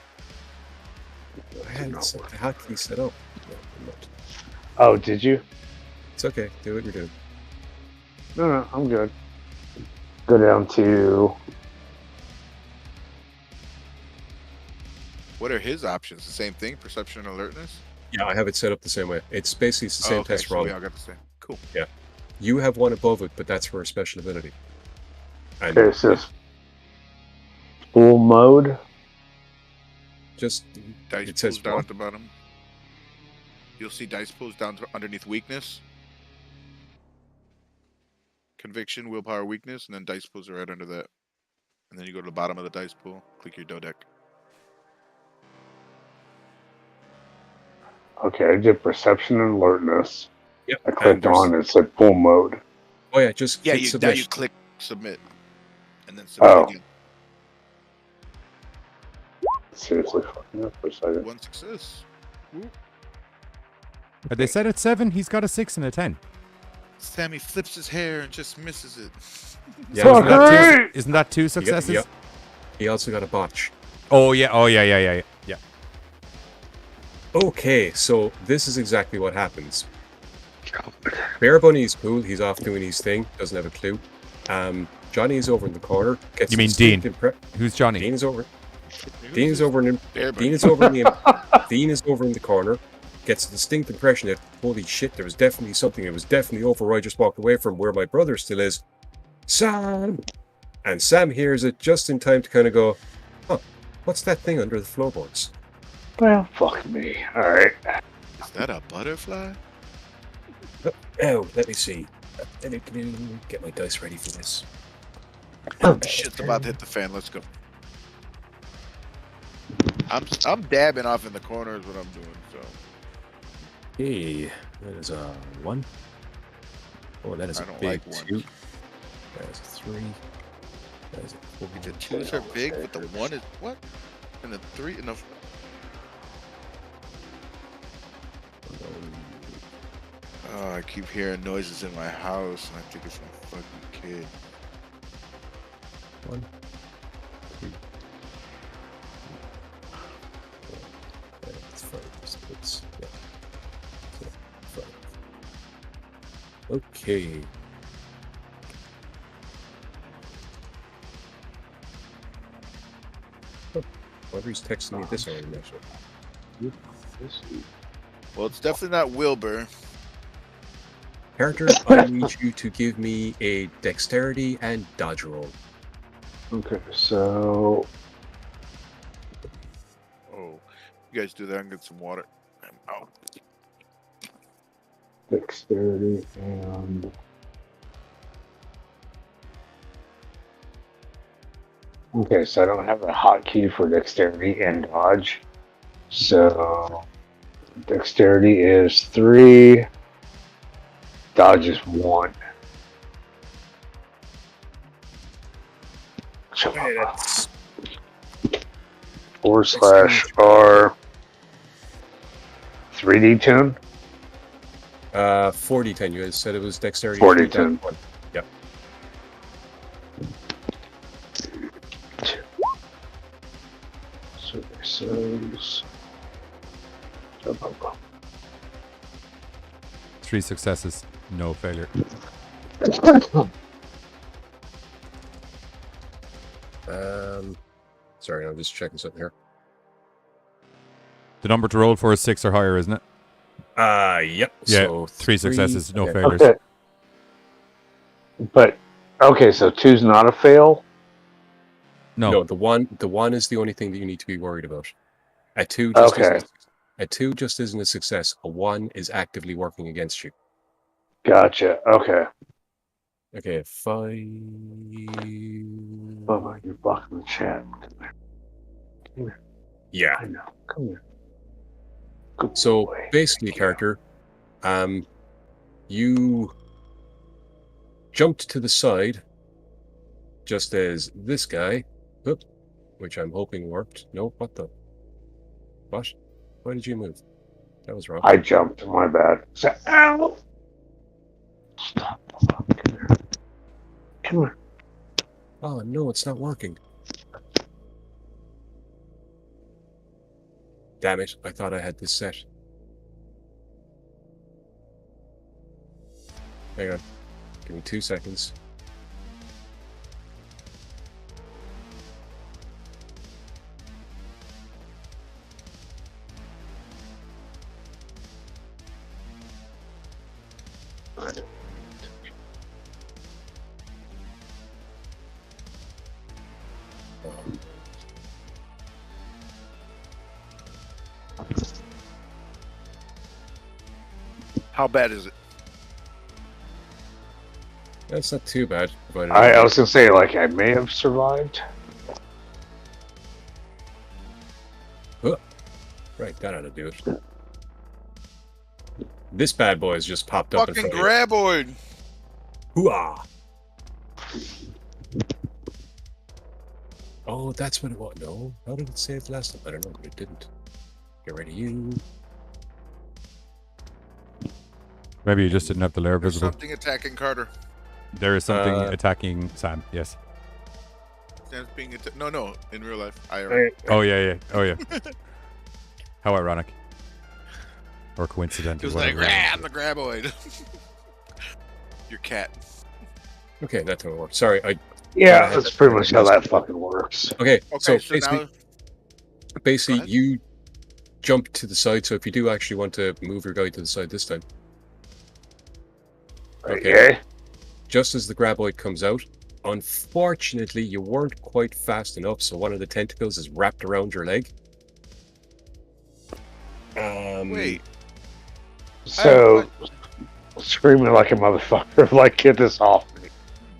I hadn't set the hotkey set up. Oh, did you? It's okay. Do what you're doing. No, I'm good. Go down to... What are his options? The same thing? Perception and alertness? Yeah, I have it set up the same way. It's basically the same test so wrong. we all got the same. Cool. Yeah. You have one above it, but that's for a special ability. And Okay, it says full mode. just Dice it says pools down what? at the bottom. You'll see dice pools down underneath weakness. Conviction, willpower, weakness, and then dice pools are right under that. And then you go to the bottom of the dice pool, click your deck. Okay, I did perception and alertness. Yep. I clicked on it, it said full mode. Oh yeah, just Yeah, click now submission. you click submit. And then submit Oh. again. Seriously, fucking up for a second. One success. Woo. They said it's 7. He's got a 6 and a 10. Sammy flips his hair and just misses it. Yeah, isn't that 2 successes? Yep. He also got a botch. Oh yeah. Okay, so this is exactly what happens. Bear Bunny's cool. He's off doing his thing. Doesn't have a clue. Johnny is over in the corner. Gets You mean distinct Dean? Who's Johnny? Dean is over. Dean is over in the corner. Gets a distinct impression that holy shit, there was definitely something. It was definitely over where I just walked away from, where my brother still is. Sam, and Sam hears it just in time to kind of go, "Huh, what's that thing under the floorboards?" Well, fuck me. Alright. Is that a butterfly? Oh, let me see. Let me get my dice ready for this. Shit's about to hit the fan. Let's go. I'm dabbing off in the corner is what I'm doing. So. Hey, that is a 1. Oh, that is a big 2. That is a 3. That is a 4. The 2s are big, but the 1 is what? And the 3 and the. Oh, I keep hearing noises in my house, and I think it's my fucking kid. 1, 2, 4, 5, 6, yeah. 5. Okay. Whoever's texting me this already mentioned. Well, it's definitely not Wilbur. Character, I need you to give me a dexterity and dodge roll. Okay, so... Oh, you guys do that and get some water. I'm out. Dexterity and... Okay, so I don't have a hotkey for dexterity and dodge. So... Dexterity is 3. Dodge is 1. Okay, that's... /R 3D tune. 40-10. You guys said it was dexterity. 40-10. Yep. So this is... 3 successes, no failure. Sorry, I'm just checking something here. The number to roll for is 6 or higher, isn't it? Yep. Yeah, So 3 successes, no okay. failures. Okay. But, okay, so 2's not a fail? No. The one is the only thing that you need to be worried about. A 2 just isn't a success. A 1 is actively working against you. Gotcha. Okay. Okay, 5. Oh, you're blocking the chat. Come here. Yeah. I know. Come here. Good So boy. basically, character, you jumped to the side just as this guy, which I'm hoping worked. No, what the? What? Why did you move? That was wrong. I jumped. My bad. Ow! Stop. Come here. Come here. Oh no, it's not working. Damn it! I thought I had this set. Hang on. Give me 2 seconds. How bad is it? That's not too bad. I was gonna say, like, I may have survived. Right, that ought to do it. This bad boy has just popped up in Fucking front of you. graboid. Hooah! Oh, that's what it was. No, how did it say it last time? I don't know, but it didn't. Get ready, you. Maybe you just didn't have the layer There's visible. something attacking Carter. There is something attacking Sam, yes. Sam's being no, in real life. Oh, yeah. How ironic. Or coincidental. It was like, I'm the graboid. Your cat. Okay, that totally works. Sorry, Yeah, that's pretty much how that fucking works. Okay, so now... basically you jump to the side, so if you do actually want to move your guy to the side this time. Okay. Just as the graboid comes out, unfortunately you weren't quite fast enough, so one of the tentacles is wrapped around your leg. Wait. So, screaming like a motherfucker, like, get this off me.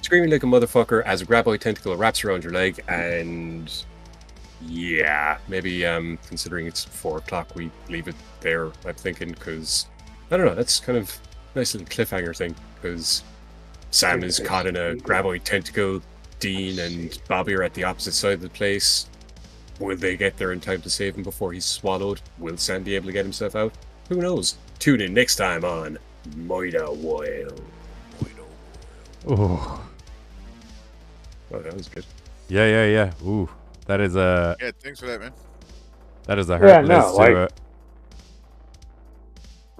Screaming like a motherfucker as a graboid tentacle wraps around your leg, and yeah, maybe considering it's 4 o'clock, we leave it there, I'm thinking, because, I don't know, that's kind of a nice little cliffhanger thing, because Sam is caught in a graboid tentacle, Dean and Bobby are at the opposite side of the place. Will they get there in time to save him before he's swallowed? Will Sam be able to get himself out? Who knows? Tune in next time on Moida Wild. Oh. Oh, that was good. Yeah. Ooh. That is a... Yeah, thanks for that, man. That is a hard list to...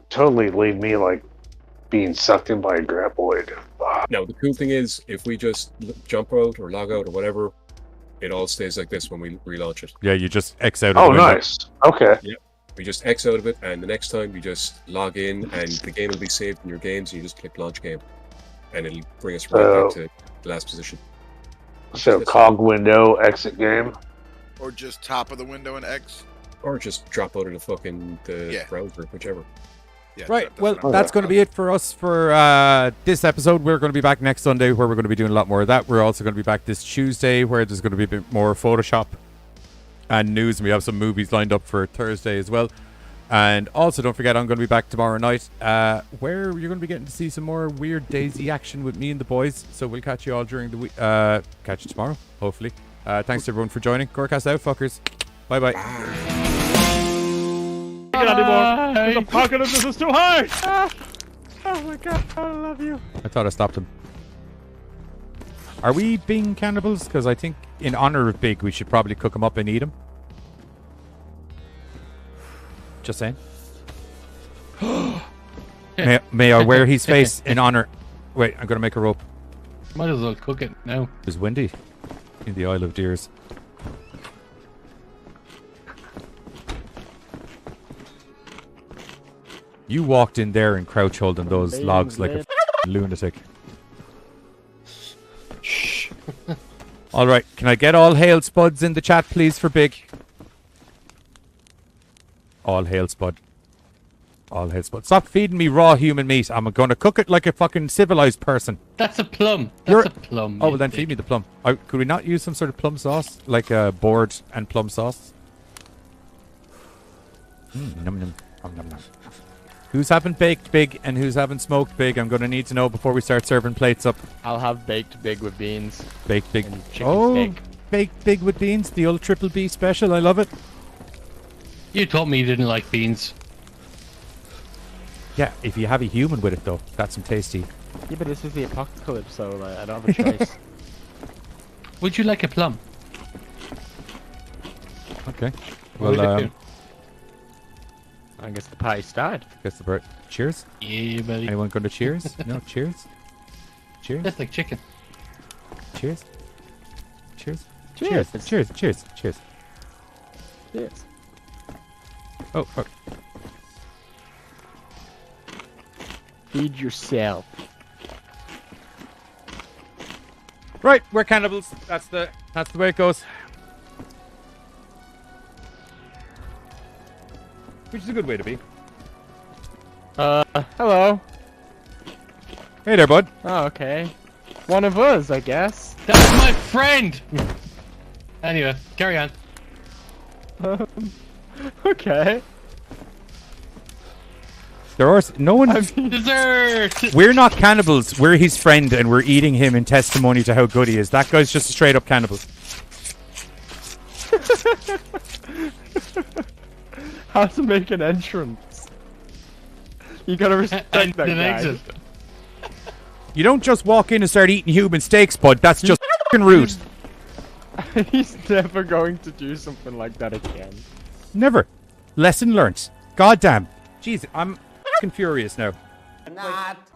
Totally leave me, like, being sucked in by a graboid. Now, the cool thing is, if we just jump out or log out or whatever, it all stays like this when we relaunch it. Yeah, you just X out of Oh, the window. nice. Okay. Yeah. We just X out of it, and the next time you just log in, and the game will be saved in your games, and you just click launch game. And it'll bring us right back to the last position. So, cog window, exit game. Or just top of the window and X. Or just drop out of the fucking browser, whichever. Yeah, Right, well, that's going to be it for us for this episode. We're going to be back next Sunday where we're going to be doing a lot more of that. We're also going to be back this Tuesday where there's going to be a bit more Photoshop and news. And we have some movies lined up for Thursday as well. And also, don't forget, I'm going to be back tomorrow night where you're going to be getting to see some more Weird Daisy action with me and the boys. So we'll catch you all during the week. Catch you tomorrow, hopefully. Thanks to everyone for joining. GoreCast out, fuckers. Bye-bye. Can't anymore. The apocalypse is too hard. Oh my god, I love you. I thought I stopped him. Are we being cannibals? Because I think in honor of Big, we should probably cook him up and eat him. Just saying. may I wear his face in honor? Wait, I'm going to make a rope. Might as well cook it now. It's windy in the Isle of Deers. You walked in there and crouch holding those logs like a lunatic. Shh. All right, can I get all hail Spuds in the chat, please, for Big? All hail Spud. All hail Spud. Stop feeding me raw human meat. I'm going to cook it like a fucking civilized person. That's a plum. That's a plum. Oh, well then feed me the plum. Could we not use some sort of plum sauce? Like a board and plum sauce? Num num. Num num. Who's having baked Big and who's having smoked Big? I'm going to need to know before we start serving plates up. I'll have baked Big with beans. Baked Big. And chicken steak. Baked Big with beans. The old triple B special. I love it. You told me you didn't like beans. Yeah, if you have a human with it though, that's some tasty. Yeah, but this is the apocalypse, so like, I don't have a choice. Would you like a plum? Okay. Well, I guess the pie started. Guess the bird. Cheers. Yeah, buddy. Anyone going to cheers? No, cheers. Cheers. That's like chicken. Cheers. Cheers. Cheers. Cheers. Cheers. Cheers. Yes. Oh. Feed yourself. Right, we're cannibals. That's the way it goes. Which is a good way to be. Hello. Hey there, bud. Oh, okay. One of us, I guess. That's my friend! Anyway, carry on. Okay. There are no one. Dessert! We're not cannibals. We're his friend, and we're eating him in testimony to how good he is. That guy's just a straight up cannibal. How to make an entrance? You gotta respect that guy. Exit. You don't just walk in and start eating human steaks, bud. That's just fucking rude. He's never going to do something like that again. Never. Lesson learnt. Goddamn. Jeez, I'm fucking furious now.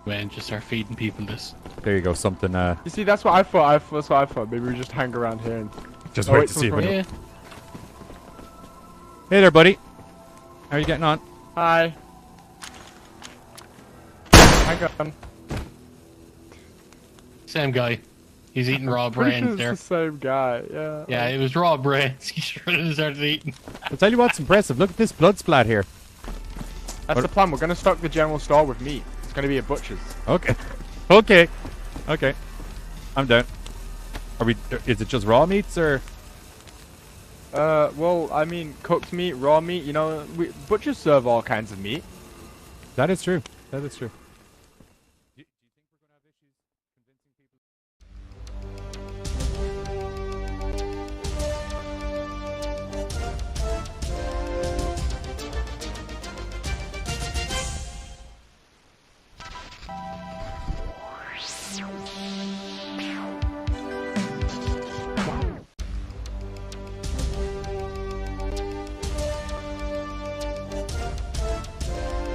Man, just start feeding people this. There you go. Something. You see, that's what I thought. That's what I thought. Maybe we just hang around here and Just wait to see if we. Yeah. Hey there, buddy. How are you getting on? Hi. Hang on. Same guy. He's eating raw Pretty sure brains it's there. the same guy. Yeah. Yeah, it was raw brains. He should have started eating. I'll tell you what's impressive. Look at this blood splat here. That's the plan. We're gonna stock the general store with meat. It's gonna be a butcher's. Okay. Okay. I'm down. Are we? Is it just raw meats or? Well, I mean, cooked meat, raw meat. You know, butchers serve all kinds of meat. That is true. That is true.